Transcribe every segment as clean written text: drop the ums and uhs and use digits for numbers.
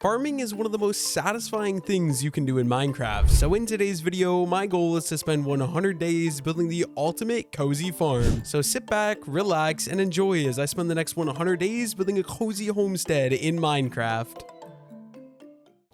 Farming is one of the most satisfying things you can do in Minecraft, so in today's video, my goal is to spend 100 days building the ultimate cozy farm. So sit back, relax, and enjoy as I spend the next 100 days building a cozy homestead in Minecraft.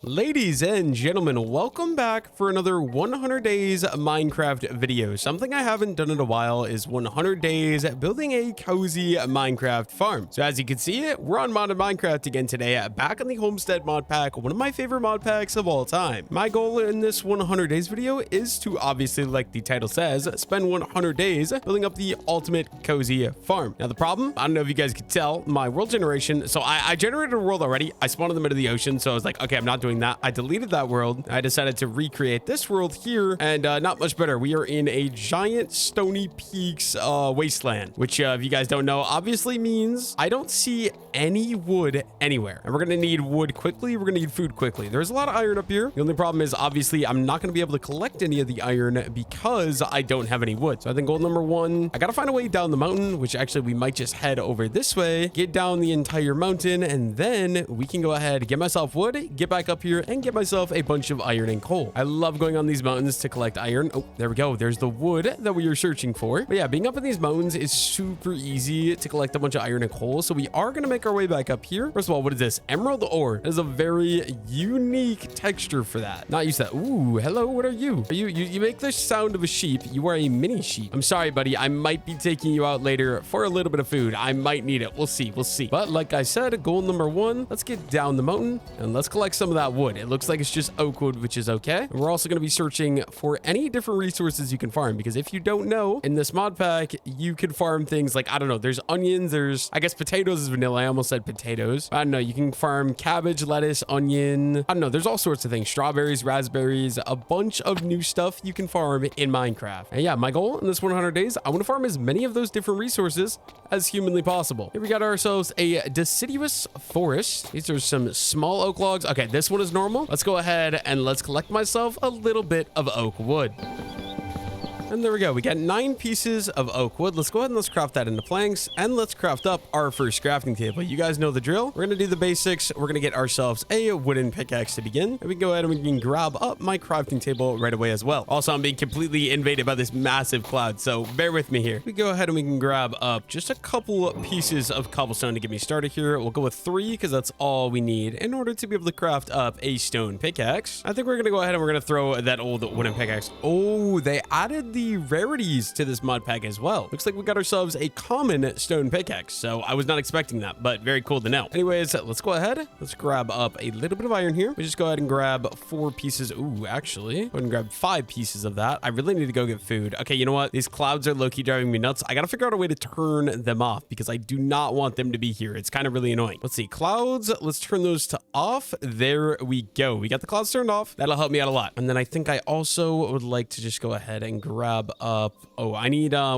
Ladies and gentlemen, welcome back for another 100 days Minecraft video. Something I haven't done in a while is 100 days building a cozy Minecraft farm. So as you can see, we're on modded Minecraft again today, back on the homestead mod pack, one of my favorite mod packs of all time. My goal in this 100 days video is to obviously, like the title says, spend 100 days building up the ultimate cozy farm. Now the problem, I don't know if you guys could tell, my world generation, so I generated a world already. I spawned in the middle of the ocean, so I was like, okay, I'm not doing that. I deleted that world. I decided to recreate this world here, and not much better. We are in a giant stony peaks wasteland, which if you guys don't know, obviously means I don't see any wood anywhere, and we're gonna need wood quickly. We're gonna need food quickly. There's a lot of iron up here. The only problem is obviously I'm not gonna be able to collect any of the iron because I don't have any wood. So I think goal number one, I gotta find a way down the mountain, which actually we might just head over this way, get down the entire mountain, and then we can go ahead, get myself wood, get back up here, and get myself a bunch of iron and coal. I love going on these mountains to collect iron. Oh, there we go. There's the wood that we are searching for. But yeah, being up in these mountains is super easy to collect a bunch of iron and coal. So we are going to make our way back up here. First of all, what is this? Emerald ore. That is a very unique texture for that. Not used to that. Ooh, hello. What are you? You make the sound of a sheep. You are a mini sheep. I'm sorry, buddy. I might be taking you out later for a little bit of food. I might need it. We'll see. We'll see. But like I said, goal number one, let's get down the mountain and let's collect some of that wood. It looks like it's just oak wood, which is okay. And we're also going to be searching for any different resources you can farm, because if you don't know, in this mod pack, you can farm things like, I don't know, there's onions, there's, I guess potatoes is vanilla. I almost said potatoes. I don't know. You can farm cabbage, lettuce, onion. I don't know. There's all sorts of things. Strawberries, raspberries, a bunch of new stuff you can farm in Minecraft. And yeah, my goal in this 100 days, I want to farm as many of those different resources as humanly possible. Here we got ourselves a deciduous forest. These are some small oak logs. Okay, this one is normal. Let's go ahead and let's collect myself a little bit of oak wood. And there we go. We got 9 pieces of oak wood. Let's go ahead and let's craft that into planks, and let's craft up our first crafting table. You guys know the drill. We're going to do the basics. We're going to get ourselves a wooden pickaxe to begin. And we can go ahead and we can grab up my crafting table right away as well. Also, I'm being completely invaded by this massive cloud, so bear with me here. We go ahead and we can grab up just a couple pieces of cobblestone to get me started here. We'll go with 3 because that's all we need in order to be able to craft up a stone pickaxe. I think we're going to go ahead and we're going to throw that old wooden pickaxe. Oh, they added the rarities to this mod pack as well. Looks like we got ourselves a common stone pickaxe, so I was not expecting that, but very cool to know. Anyways, let's go ahead. Let's grab up a little bit of iron here. We just go ahead and grab 4 pieces. Ooh, actually, go ahead and grab 5 pieces of that. I really need to go get food. Okay, you know what? These clouds are low-key driving me nuts. I gotta figure out a way to turn them off because I do not want them to be here. It's kind of really annoying. Let's see. Clouds. Let's turn those to off. There we go. We got the clouds turned off. That'll help me out a lot. And then I think I also would like to just go ahead and grab up. Oh,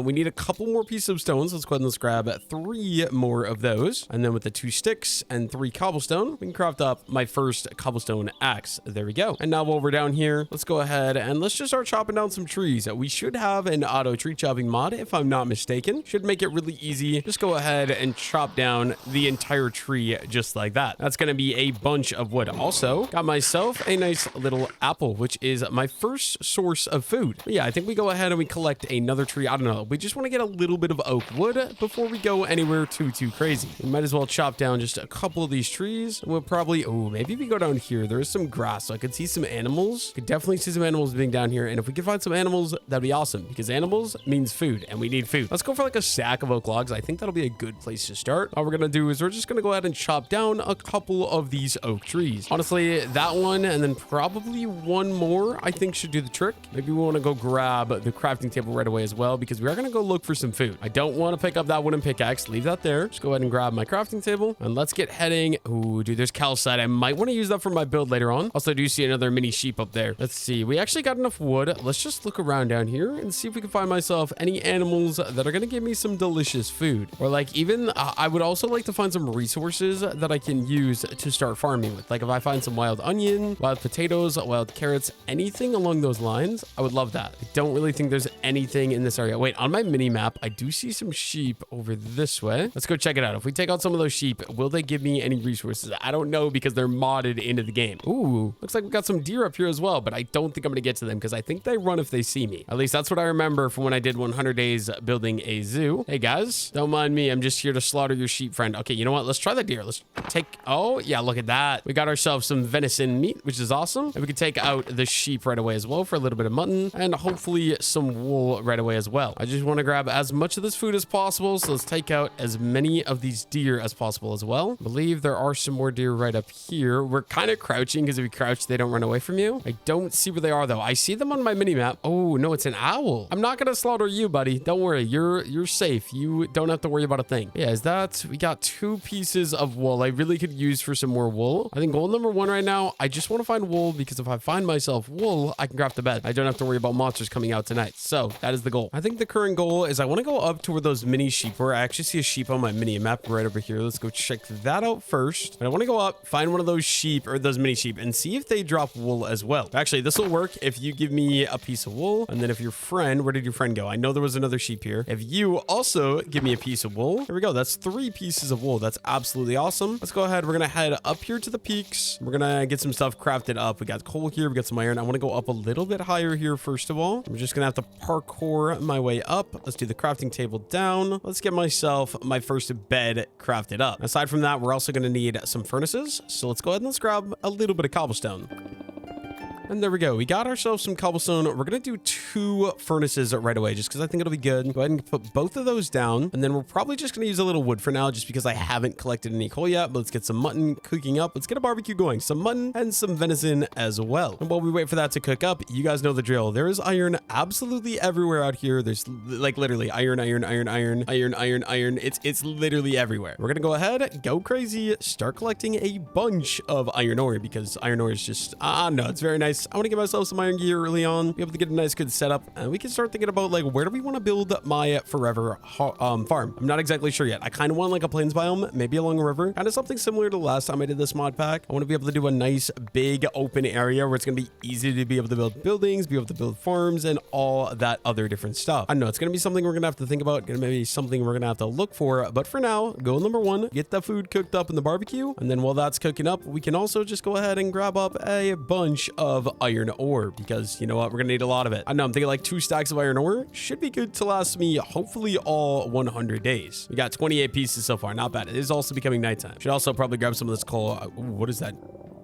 we need a couple more pieces of stones. Let's go ahead and let's grab 3 more of those. And then with the 2 sticks and 3 cobblestone, we can craft up my first cobblestone axe. There we go. And now while we're down here, let's go ahead and let's just start chopping down some trees. We should have an auto tree chopping mod, if I'm not mistaken. Should make it really easy. Just go ahead and chop down the entire tree just like that. That's going to be a bunch of wood. Also, got myself a nice little apple, which is my first source of food. But yeah, I think we go ahead and we collect another tree. I don't know. We just want to get a little bit of oak wood before we go anywhere too crazy. We might as well chop down just a couple of these trees. We'll probably, oh, maybe we go down here. There is some grass, so I could see some animals. Could definitely see some animals being down here. And if we could find some animals, that'd be awesome because animals means food and we need food. Let's go for like a stack of oak logs. I think that'll be a good place to start. All we're going to do is we're just going to go ahead and chop down a couple of these oak trees. Honestly, that one and then probably one more I think should do the trick. Maybe we want to go grab the crafting table right away as well because we are going to go look for some food. I don't want to pick up that wooden pickaxe. Leave that there. Just go ahead and grab my crafting table and let's get heading. Ooh, dude, there's calcite. I might want to use that for my build later on. Also, I do see another mini sheep up there. Let's see. We actually got enough wood. Let's just look around down here and see if we can find myself any animals that are going to give me some delicious food. Or like even, I would also like to find some resources that I can use to start farming with. Like if I find some wild onion, wild potatoes, wild carrots, anything along those lines, I would love that. I don't really think there's anything in this area. Wait, on my mini map, I do see some sheep over this way. Let's go check it out. If we take out some of those sheep, will they give me any resources? I don't know because they're modded into the game. Ooh, looks like we got some deer up here as well, but I don't think I'm gonna get to them because I think they run if they see me. At least that's what I remember from when I did 100 days building a zoo. Hey guys, don't mind me. I'm just here to slaughter your sheep friend. Okay, you know what? Let's try the deer. Let's take, oh yeah, look at that. We got ourselves some venison meat, which is awesome. And we can take out the sheep right away as well for a little bit of mutton and hopefully some wool right away as well. I just want to grab as much of this food as possible. So let's take out as many of these deer as possible as well. I believe there are some more deer right up here. We're kind of crouching because if we crouch, they don't run away from you. I don't see where they are though. I see them on my mini map. Oh no, it's an owl. I'm not going to slaughter you, buddy. Don't worry. You're safe. You don't have to worry about a thing. Yeah, is that, we got 2 pieces of wool. I really could use for some more wool. I think goal number 1 right now, I just want to find wool because if I find myself wool, I can craft a bed. I don't have to worry about monsters coming out tonight. So that is the goal. I think the current goal is I want to go up to where those mini sheep were. I actually see a sheep on my mini map right over here. Let's go check that out first. And I want to go up, find one of those sheep or those mini sheep and see if they drop wool as well. Actually, this will work if you give me a piece of wool. And then if your friend, where did your friend go? I know there was another sheep here. If you also give me a piece of wool, here we go. That's 3 pieces of wool. That's absolutely awesome. Let's go ahead. We're going to head up here to the peaks. We're going to get some stuff crafted up. We got coal here. We got some iron. I want to go up a little bit higher here first of all. I'm just going to have to parkour my way up. Let's do the crafting table down. Let's get myself my first bed crafted up. Aside from that, we're also going to need some furnaces. So let's go ahead and let's grab a little bit of cobblestone. And there we go. We got ourselves some cobblestone. We're going to do 2 furnaces right away just because I think it'll be good. Go ahead and put both of those down. And then we're probably just going to use a little wood for now just because I haven't collected any coal yet. But let's get some mutton cooking up. Let's get a barbecue going. Some mutton and some venison as well. And while we wait for that to cook up, you guys know the drill. There is iron absolutely everywhere out here. There's like literally iron. It's literally everywhere. We're going to go ahead, go crazy, start collecting a bunch of iron ore because iron ore is just, no, it's very nice. I want to give myself some iron gear early on, be able to get a nice good setup, and we can start thinking about like where do we want to build my forever farm. I'm not exactly sure yet. I kind of want like a plains biome, maybe along a river, kind of something similar to the last time I did this mod pack. I want to be able to do a nice big open area where it's going to be easy to be able to build buildings, be able to build farms, and all that other different stuff. I know it's going to be something we're going to have to think about, going to be something we're going to have to look for, but for now, goal number 1, get the food cooked up in the barbecue, and then while that's cooking up, we can also just go ahead and grab up a bunch of iron ore because you know what, we're gonna need a lot of it. I know I'm thinking like 2 stacks of iron ore should be good to last me hopefully all 100 days. We got 28 pieces so far, not bad. It is also becoming nighttime. Should also probably grab some of this coal. Ooh, what is that?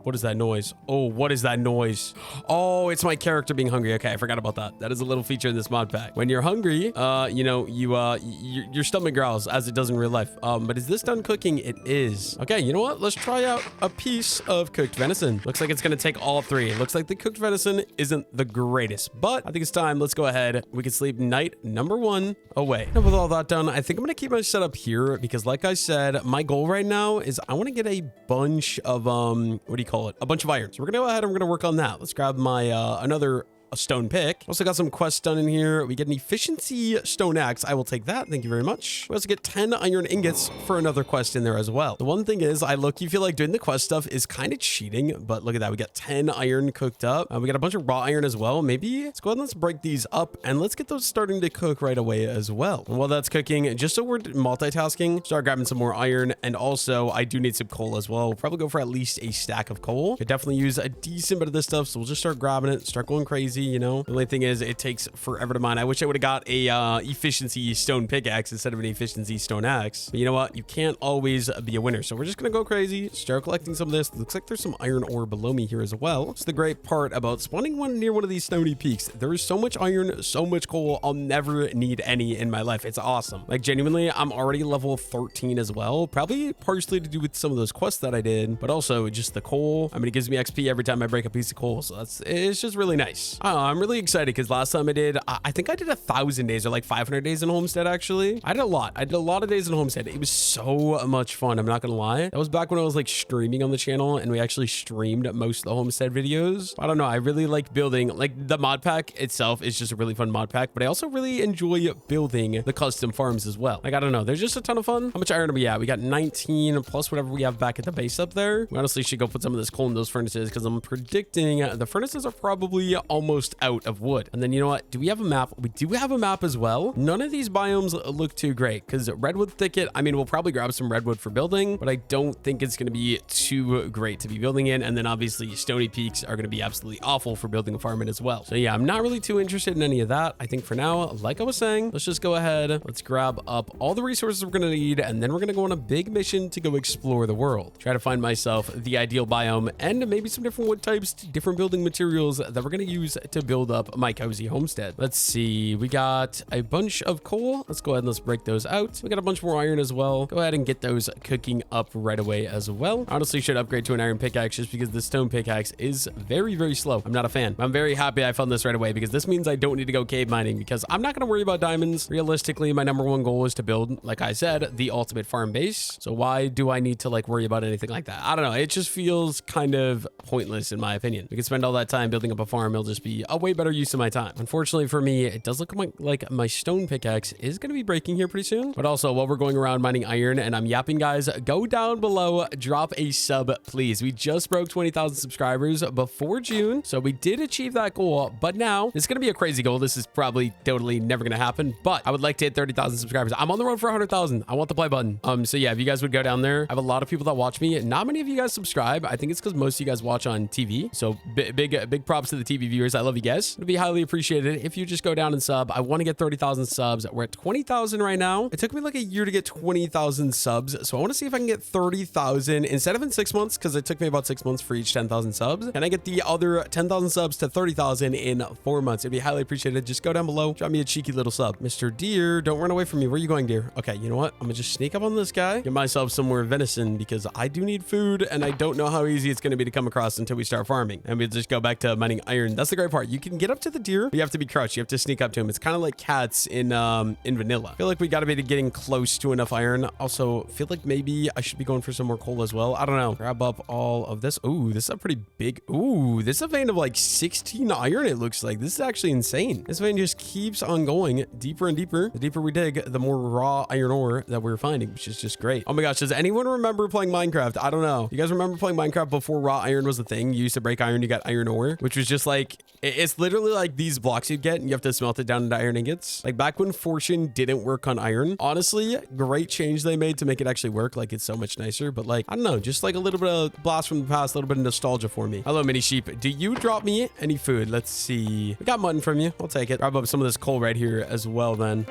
What is that noise? Oh, what is that noise? Oh, it's my character being hungry. Okay, I forgot about that. That is a little feature in this mod pack. When you're hungry, you know, your stomach growls as it does in real life. But is this done cooking? It is. Okay, you know what? Let's try out a piece of cooked venison. Looks like it's gonna take all 3. It looks like the cooked venison isn't the greatest, but I think it's time. Let's go ahead. We can sleep night number 1 away. And with all that done, I think I'm gonna keep my setup here because like I said, my goal right now is I want to get a bunch of, what do you call it? A bunch of iron. So we're gonna go ahead and we're gonna work on that. Let's grab my another a stone pick. Also got some quests done in here. We get an efficiency stone axe. I will take that. Thank you very much. We also get 10 iron ingots for another quest in there as well. The one thing is I low-key feel like doing the quest stuff is kind of cheating, but look at that. We got 10 iron cooked up. We got a bunch of raw iron as well. Maybe let's go ahead and let's break these up and let's get those starting to cook right away as well. And while that's cooking, just so we're multitasking, start grabbing some more iron. And also I do need some coal as well. We'll probably go for at least a stack of coal. Could definitely use a decent bit of this stuff. So we'll just start grabbing it, start going crazy. You know, the only thing is it takes forever to mine. I wish I would have got a efficiency stone pickaxe instead of an efficiency stone axe. But you know what? You can't always be a winner. So we're just going to go crazy, start collecting some of this. Looks like there's some iron ore below me here as well. It's the great part about spawning near one of these stony peaks. There is so much iron, so much coal. I'll never need any in my life. It's awesome. Like genuinely, I'm already level 13 as well. Probably partially to do with some of those quests that I did, but also just the coal. I mean, it gives me XP every time I break a piece of coal. So it's just really nice. I don't know, I'm really excited because last time I did, I think I did 1,000 days or like 500 days in Homestead actually. I did a lot. I did a lot of days in Homestead. It was so much fun. I'm not gonna lie. That was back when I was like streaming on the channel and we actually streamed most of the Homestead videos. I don't know. I really like building, like the mod pack itself is just a really fun mod pack, but I also really enjoy building the custom farms as well. Like, I don't know. There's just a ton of fun. How much iron do we have? We got 19 plus whatever we have back at the base up there. We honestly should go put some of this coal in those furnaces because I'm predicting the furnaces are probably almost almost out of wood. And then you know what? Do we have a map? We do have a map as well. None of these biomes look too great because redwood thicket, I mean, we'll probably grab some redwood for building, but I don't think it's going to be too great to be building in. And then obviously stony peaks are going to be absolutely awful for building a farm in as well. So yeah, I'm not really too interested in any of that. I think for now, like I was saying, let's just go ahead. Let's grab up all the resources we're going to need. And then we're going to go on a big mission to go explore the world. Try to find myself the ideal biome and maybe some different wood types, different building materials that we're going to use to build up my cozy homestead. Let's see. We got a bunch of coal. Let's go ahead and let's break those out. We got a bunch more iron as well. Go ahead and get those cooking up right away as well. Honestly, should upgrade to an iron pickaxe just because the stone pickaxe is very, very slow. I'm not a fan. I'm very happy I found this right away because this means I don't need to go cave mining because I'm not going to worry about diamonds. Realistically, my number one goal is to build, like I said, the ultimate farm base. So why do I need to like worry about anything like that? I don't know. It just feels kind of pointless in my opinion. We could spend all that time building up a farm. It'll just be a way better use of my time. Unfortunately for me, it does look like my stone pickaxe is going to be breaking here pretty soon. But also while we're going around mining iron and I'm yapping, guys, go down below, drop a sub, please. We just broke 20,000 subscribers before June. So we did achieve that goal, but now it's going to be a crazy goal. This is probably totally never going to happen, but I would like to hit 30,000 subscribers. I'm on the road for 100,000. I want the play button. So yeah, if you guys would go down there, I have a lot of people that watch me. Not many of you guys subscribe. I think it's because most of you guys watch on TV. So big props to the TV viewers. I love you guys. It'd be highly appreciated if you just go down and sub. I want to get 30,000 subs. We're at 20,000 right now. It took me like a year to get 20,000 subs. So I want to see if I can get 30,000 instead of in 6 months, because it took me about 6 months for each 10,000 subs. Can I get the other 10,000 subs to 30,000 in 4 months? It'd be highly appreciated. Just go down below, drop me a cheeky little sub. Mr. Deer, don't run away from me. Where are you going, deer? Okay, you know what? I'm gonna just sneak up on this guy, get myself some more venison because I do need food and I don't know how easy it's going to be to come across until we start farming. And we just go back to mining iron. That's the great part. You can get up to the deer, but you have to be crouched. You have to sneak up to him. It's kind of like cats in vanilla. I feel like we got to be getting close to enough iron. Also, feel like maybe I should be going for some more coal as well. I don't know. Grab up all of this. Ooh, this is a pretty big. Ooh, this is a vein of like 16 iron. It looks like this is actually insane. This vein just keeps on going deeper and deeper. The deeper we dig, the more raw iron ore that we're finding, which is just great. Oh my gosh, does anyone remember playing Minecraft? I don't know. You guys remember playing Minecraft before raw iron was the thing? You used to break iron, you got iron ore, which was just like, it's literally like these blocks you'd get and you have to smelt it down into iron ingots. Like back when Fortune didn't work on iron. Honestly, great change they made to make it actually work. Like it's so much nicer, but like, I don't know, just like a little bit of blast from the past, a little bit of nostalgia for me. Hello, mini sheep. Do you drop me any food? Let's see. We got mutton from you. I'll take it. Grab up some of this coal right here as well then.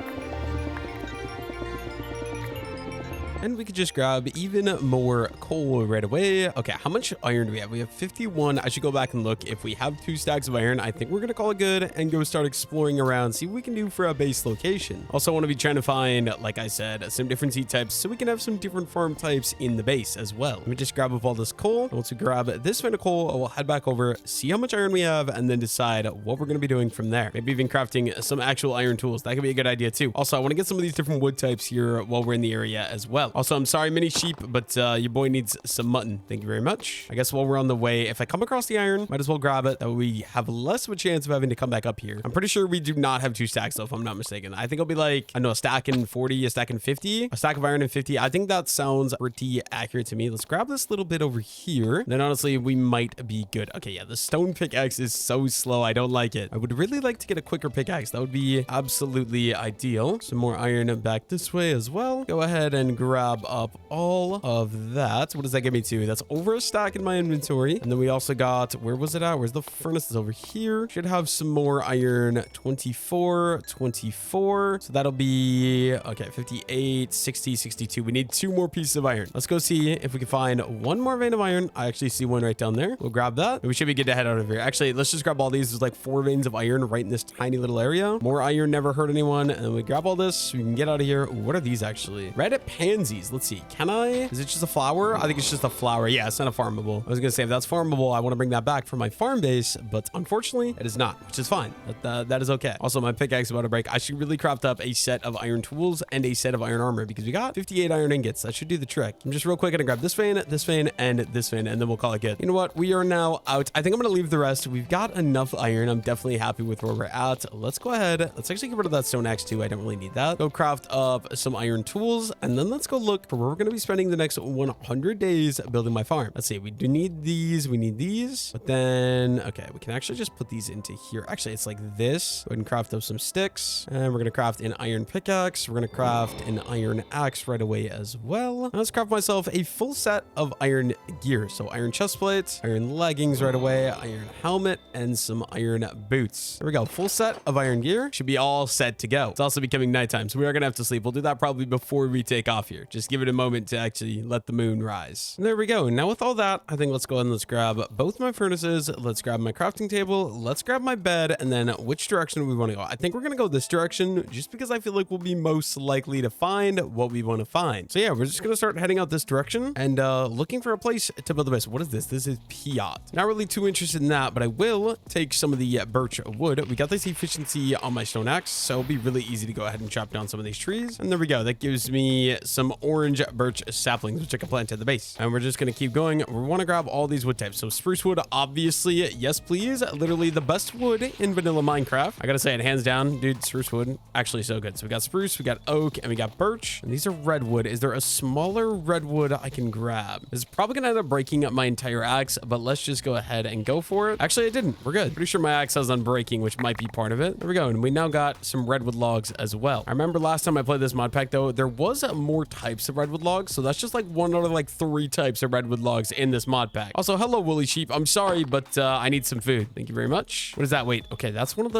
And we could just grab even more coal right away. Okay, how much iron do we have? We have 51. I should go back and look. If we have 2 stacks of iron, I think we're going to call it good and go start exploring around, see what we can do for a base location. Also, I want to be trying to find, like I said, some different seed types so we can have some different farm types in the base as well. Let me just grab up all this coal. Once we grab this vein of coal, we'll head back over, see how much iron we have, and then decide what we're going to be doing from there. Maybe even crafting some actual iron tools. That could be a good idea too. Also, I want to get some of these different wood types here while we're in the area as well. Also, I'm sorry, mini sheep, but your boy needs some mutton. Thank you very much. I guess while we're on the way, if I come across the iron, might as well grab it. That way we have less of a chance of having to come back up here. I'm pretty sure we do not have 2 stacks though, if I'm not mistaken. I think it'll be like, I know, a stack in 40, a stack in 50, a stack of iron in 50. I think that sounds pretty accurate to me. Let's grab this little bit over here. Then honestly, we might be good. Okay, yeah, the stone pickaxe is so slow. I don't like it. I would really like to get a quicker pickaxe. That would be absolutely ideal. Some more iron back this way as well. Go ahead and grab up all of that. What does that get me to? That's over a stack in my inventory. And then we also got, where was it at? Where's the furnace? Is over here. Should have some more iron. 24, 24. So that'll be, okay, 58, 60, 62. We need 2 more pieces of iron. Let's go see if we can find 1 more vein of iron. I actually see one right down there. We'll grab that. We should be good to head out of here. Actually, let's just grab all these. There's like 4 veins of iron right in this tiny little area. More iron never hurt anyone. And then we grab all this so we can get out of here. Ooh, what are these actually? Red pansies. Let's see. Can I? Is it just a flower? I think it's just a flower. Yeah, it's not a farmable. I was gonna say if that's farmable, I want to bring that back for my farm base, but unfortunately it is not, which is fine. That is okay. Also, my pickaxe is about to break. I should really craft up a set of iron tools and a set of iron armor because we got 58 iron ingots. That should do the trick. I'm just real quick gonna grab this vein, and this vein, and then we'll call it good. You know what? We are now out. I think I'm gonna leave the rest. We've got enough iron. I'm definitely happy with where we're at. Let's go ahead. Let's actually get rid of that stone axe too. I don't really need that. Go craft up some iron tools, and then let's go look for where we're going to be spending the next 100 days building my farm. Let's see. We do need these. We need these. But then, okay, we can actually just put these into here. Actually, it's like this. Go ahead and craft up some sticks. And we're going to craft an iron pickaxe. We're going to craft an iron axe right away as well. Now let's craft myself a full set of iron gear. So iron chest plates, iron leggings right away, iron helmet, and some iron boots. There we go. Full set of iron gear. Should be all set to go. It's also becoming nighttime, so we are going to have to sleep. We'll do that probably before we take off here. Just give it a moment to actually let the moon rise. And there we go. Now with all that, I think let's go ahead and let's grab both my furnaces. Let's grab my crafting table. Let's grab my bed. And then which direction do we want to go? I think we're going to go this direction just because I feel like we'll be most likely to find what we want to find. So yeah, we're just going to start heading out this direction and looking for a place to build the base. What is this? This is Piat. Not really too interested in that, but I will take some of the birch wood. We got this efficiency on my stone axe, so it'll be really easy to go ahead and chop down some of these trees. And there we go. That gives me some orange birch saplings, which I can plant at the base. And we're just going to keep going. We want to grab all these wood types. So spruce wood, obviously, yes, please. Literally the best wood in vanilla Minecraft. I got to say it hands down, dude, spruce wood, actually so good. So we got spruce, we got oak, and we got birch. And these are redwood. Is there a smaller redwood I can grab? This is probably going to end up breaking up my entire axe, but let's just go ahead and go for it. Actually, I didn't. We're good. Pretty sure my axe has unbreaking, which might be part of it. There we go. And we now got some redwood logs as well. I remember last time I played this mod pack, though, there was more types of redwood logs. So that's just like one out of like 3 types of redwood logs in this mod pack. Also, hello, woolly sheep. I'm sorry, but I need some food. Thank you very much. What is that? Wait, okay, that's one of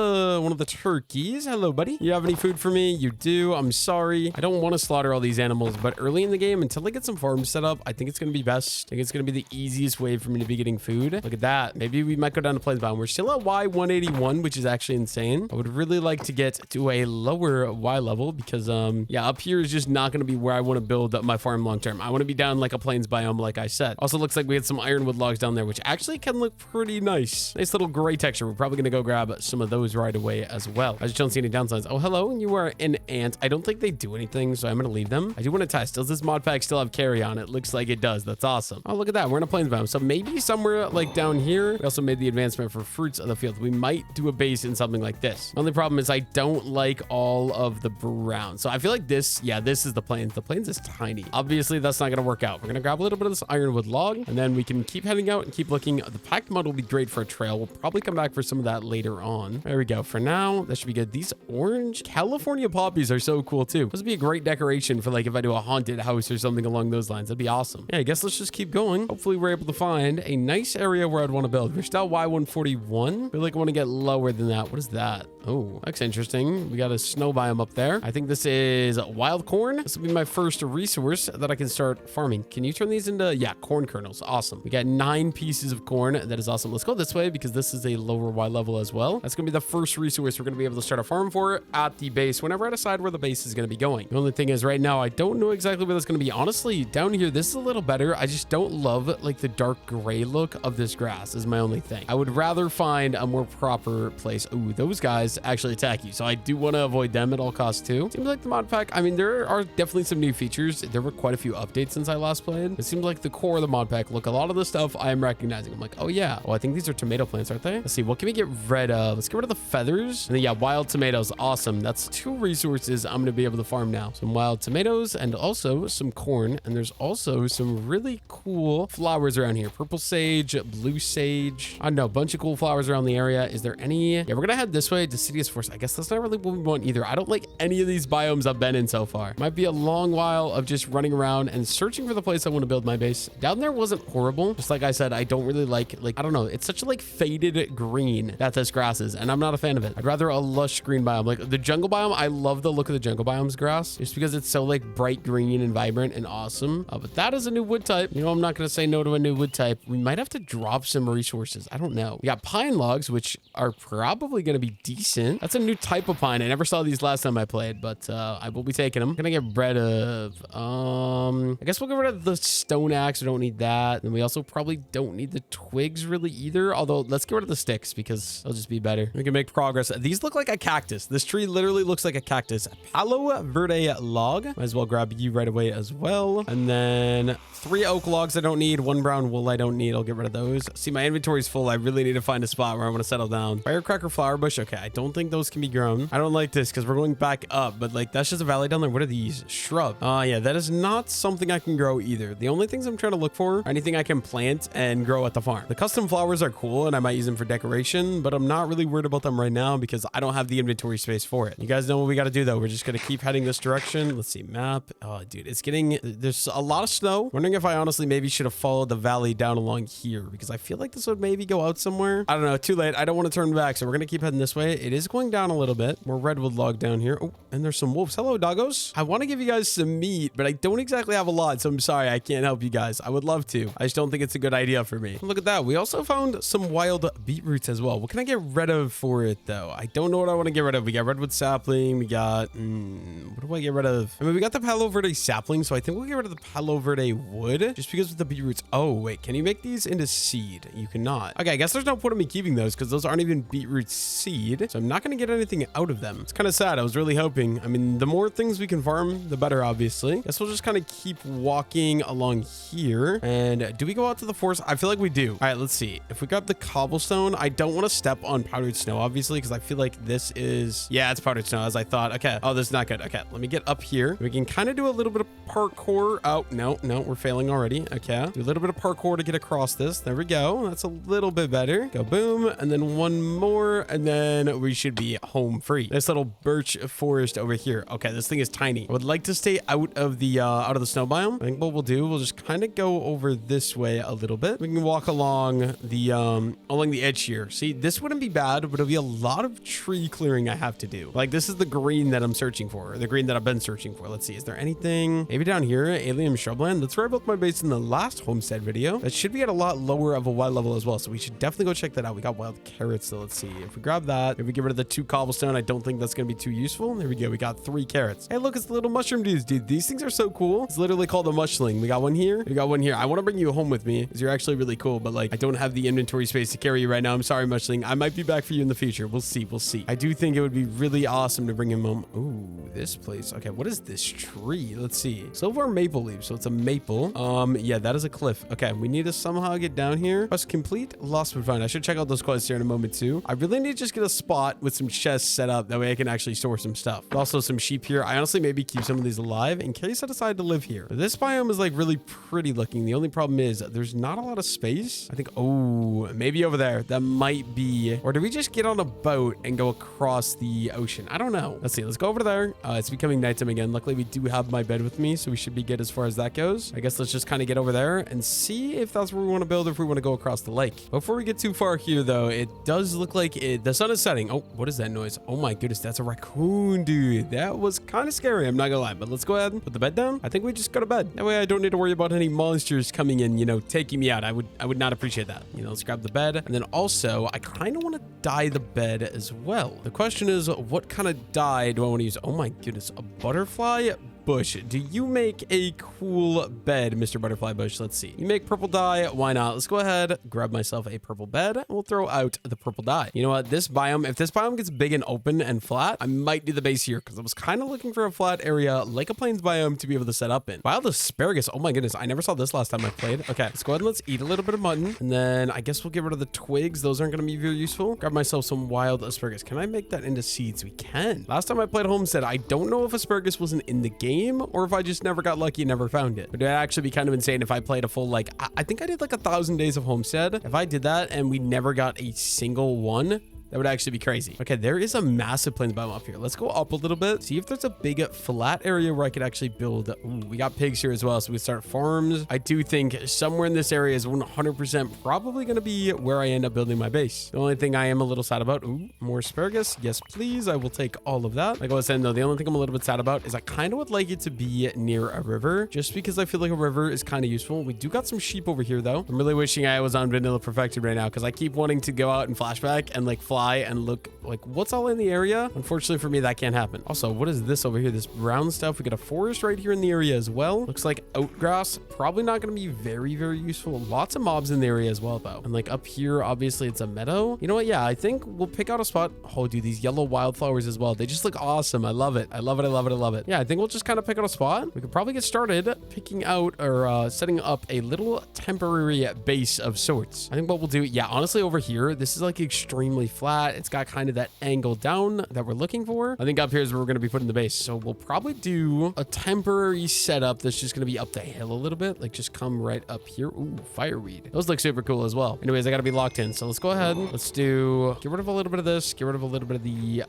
the turkeys. Hello, buddy. You have any food for me? You do. I'm sorry. I don't want to slaughter all these animals, but early in the game, until I get some farms set up, I think it's going to be best. I think it's going to be the easiest way for me to be getting food. Look at that. Maybe we might go down to Plains Biome. We're still at Y181, which is actually insane. I would really like to get to a lower Y level because, yeah, up here is just not going to be where I want to build my farm long term. I want to be down like a Plains Biome, like I said. Also looks like we had some ironwood logs down there, which actually can look pretty nice. Nice little gray texture. We're probably going to go grab some of those right away as well. I just don't see any downsides. Oh, hello. You are an ant. I don't think they do anything, so I'm going to leave them. I do want to test. Does this mod pack still have carry on it? Looks like it does. That's awesome. Oh, look at that. We're in a Plains Biome. So maybe somewhere like down here. We also made the advancement for fruits of the field. We might do a base in something like this. The only problem is I don't like all of the brown. So I feel like this, yeah, this is the Plains. The Plains is tiny. Obviously, that's not going to work out. We're going to grab a little bit of this ironwood log, and then we can keep heading out and keep looking. The packed mud will be great for a trail. We'll probably come back for some of that later on. There we go. For now, that should be good. These orange California poppies are so cool too. This would be a great decoration for like if I do a haunted house or something along those lines. That'd be awesome. Yeah, I guess let's just keep going. Hopefully we're able to find a nice area where I'd want to build. We're still Y141. I feel like I want to get lower than that. What is that? Oh, that's interesting. We got a snow biome up there. I think this is wild corn. This will be my first resource that I can start farming. Can you turn these into, yeah, corn kernels? Awesome. We got 9 pieces of corn. That is awesome. Let's go this way because this is a lower Y level as well. That's going to be the first resource we're going to be able to start a farm for at the base whenever I decide where the base is going to be going. The only thing is right now, I don't know exactly where that's going to be. Honestly, down here, this is a little better. I just don't love like the dark gray look of this grass is my only thing. I would rather find a more proper place. Ooh, those guys actually attack you. So I do want to avoid them at all costs too. Seems like the mod pack, I mean, there are definitely some new features. There were quite a few updates since I last played. It seems like the core of the mod pack, look, a lot of the stuff I am recognizing. I'm like, oh yeah. Oh, I think these are tomato plants, aren't they? Let's see. What can we get rid of? Let's get rid of the feathers. And then, yeah, wild tomatoes. Awesome. That's 2 resources I'm going to be able to farm now. Some wild tomatoes and also some corn. And there's also some really cool flowers around here. Purple sage, blue sage. I don't know, a bunch of cool flowers around the area. Is there any? Yeah, we're going to head this way. Deciduous forest. I guess that's not really what we want either. I don't like any of these biomes I've been in so far. Might be a long while of just running around and searching for the place I want to build my base. Down there wasn't horrible. Just like I said, I don't really like, I don't know. It's such a like faded green that this grass is, and I'm not a fan of it. I'd rather a lush green biome. Like the jungle biome, I love the look of the jungle biome's grass just because it's so like bright green and vibrant and awesome. But that is a new wood type. You know, I'm not going to say no to a new wood type. We might have to drop some resources. I don't know. We got pine logs, which are probably going to be decent. That's a new type of pine. I never saw these last time I played, but I will be taking them. Gonna get rid of, I guess we'll get rid of the stone axe. We don't need that. And we also probably don't need the twigs really either. Although let's get rid of the sticks because they'll just be better. We can make progress. These look like a cactus. This tree literally looks like a cactus. Palo Verde log. Might as well grab you right away as well. And then 3 oak logs I don't need. 1 brown wool I don't need. I'll get rid of those. See, my inventory's full. I really need to find a spot where I want to settle down. Firecracker flower bush. Okay, I don't think those can be grown. I don't like this because we're going back up, but like that's just a valley down there. What are these? Shrub. Yeah, that is not something I can grow either. The only things I'm trying to look for are anything I can plant and grow at the farm. The custom flowers are cool and I might use them for decoration, but I'm not really worried about them right now because I don't have the inventory space for it. You guys know what we got to do though. We're just going to keep heading this direction. Let's see, map. Oh, dude, it's getting, there's a lot of snow. Wondering if I honestly maybe should have followed the valley down along here because I feel like this would maybe go out somewhere. I don't know. Too late. I don't want to turn back. So we're going to keep heading this way. It is going down a little bit. More redwood log down here. Oh, and there's some wolves. Hello, doggos. I want to give you guys some meat, but I don't exactly have a lot. So I'm sorry. I can't help you guys. I would love to. I just don't think it's a good idea for me. Look at that. We also found some wild beetroots as well. What can I get rid of for it though? I don't know what I want to get rid of. We got redwood sapling. We got, what do I get rid of? I mean, we got the Palo Verde sapling. So I think we'll get rid of the Palo Verde wood just because of the beetroots. Oh, wait. Can you make these into seed? You cannot. Okay. I guess there's no point in me keeping those because those aren't even beetroot seed. So I'm not going to get anything out of them. It's kind of sad. I was really hoping. I mean, the more things we can farm, the better, obviously. Guess we'll just kind of keep walking along here. And do we go out to the forest? I feel like we do. All right, let's see. If we grab the cobblestone, I don't want to step on powdered snow, obviously, because I feel like this is, yeah, it's powdered snow as I thought. Okay. Oh, this is not good. Okay. Let me get up here. We can kind of do a little bit of parkour. Oh, no, we're failing already. Okay. Do a little bit of parkour to get across this. There we go. That's a little bit better. Go boom. And then one more. And then we should be home free. This little birch forest over here. Okay. This thing is tiny. I would like to stay out of the snow biome. I think what we'll do, we'll just kind of go over this way a little bit. We can walk along the edge here. See, this wouldn't be bad, but it'll be a lot of tree clearing I have to do. Like this is the green that I'm searching for, or the green that I've been searching for. Let's see. Is there anything maybe down here? Alien shrubland. That's where I built my base in the last homestead video. That should be at a lot lower of a wild level as well. So we should definitely go check that out. We got wild carrots. So let's see if we grab that, if we get rid of the 2 cobblestone, I don't think that's going to be too useful. There we go. We got 3 carrots. Hey, look, it's the little mushroom dudes, dude. These things are so cool. It's literally called a mushling. We got one here. We got one here. I want to bring you home with me because you're actually really cool, but like I don't have the inventory space to carry you right now. I'm sorry, mushling. I might be back for you in the future. We'll see. We'll see. I do think it would be really awesome to bring him home. Ooh, this place. Okay, what is this tree? Let's see. Silver maple leaves. So it's a maple. Yeah, that is a cliff. Okay, we need to somehow get down here. Quest complete. Lost but found. I should check out those quests here in a moment too. I really need to just get a spot with some chests set up. That way I can actually store some stuff. Also some sheep here. I honestly maybe keep some of these alive in case I decide to live here. This biome is like really pretty looking. The only problem is there's not a lot of space. I think, oh, maybe over there. That might be, or do we just get on a boat and go across the ocean? I don't know. Let's see. Let's go over there. It's becoming nighttime again. Luckily, we do have my bed with me, so we should be good as far as that goes. I guess let's just kind of get over there and see if that's where we want to build, or if we want to go across the lake. Before we get too far here, though, it does look like the sun is setting. Oh, what is that noise? Oh my goodness, that's a raccoon, dude. That was kind of scary. I'm not gonna lie, but let's go ahead and put the bed down. I think we just go to bed. That way I don't need to worry about any monsters coming in, you know, taking me out. I would not appreciate that. You know, let's grab the bed. And then also, I kind of want to dye the bed as well. The question is, what kind of dye do I want to use? Oh my goodness, a butterfly bush. Do you make a cool bed, Mr. Butterfly Bush? Let's see. You make purple dye. Why not? Let's go ahead, grab myself a purple bed, and we'll throw out the purple dye. You know what? This biome, if this biome gets big and open and flat, I might do the base here because I was kind of looking for a flat area like a plains biome to be able to set up in. Wild asparagus. Oh my goodness. I never saw this last time I played. Okay, let's go ahead and let's eat a little bit of mutton. And then I guess we'll get rid of the twigs. Those aren't going to be very useful. Grab myself some wild asparagus. Can I make that into seeds? We can. Last time I played Homestead, I don't know if asparagus wasn't in the game or if I just never got lucky and never found it. But it'd actually be kind of insane if I played a full, like, I think I did like 1,000 days of Homestead. If I did that and we never got a single one, that would actually be crazy. Okay, there is a massive plains biome up here. Let's go up a little bit. See if there's a big flat area where I could actually build. Ooh, we got pigs here as well, so we start farms. I do think somewhere in this area is 100% probably going to be where I end up building my base. The only thing I am a little sad about, ooh, more asparagus. Yes, please. I will take all of that. Like I was saying though, the only thing I'm a little bit sad about is I kind of would like it to be near a river, just because I feel like a river is kind of useful. We do got some sheep over here though. I'm really wishing I was on Vanilla Perfected right now because I keep wanting to go out and flashback and like fly and look like what's all in the area. Unfortunately for me, that can't happen. Also, what is this over here? This brown stuff. We got a forest right here in the area as well. Looks like outgrass. Probably not going to be very, very useful. Lots of mobs in the area as well though. And like up here, obviously it's a meadow. You know what? Yeah, I think we'll pick out a spot. Oh, dude, these yellow wildflowers as well. They just look awesome. I love it. I love it. I love it. I love it. Yeah, I think we'll just kind of pick out a spot. We could probably get started picking out or setting up a little temporary base of sorts. I think what we'll do, yeah, honestly over here, this is like extremely flat. flat. It's got kind of that angle down that we're looking for. I think up here is where we're going to be putting the base. So we'll probably do a temporary setup that's just going to be up the hill a little bit. Like just come right up here. Ooh, fireweed. Those look super cool as well. Anyways, I got to be locked in. So let's go ahead. Let's get rid of a little bit of this. Get rid of a little bit of the,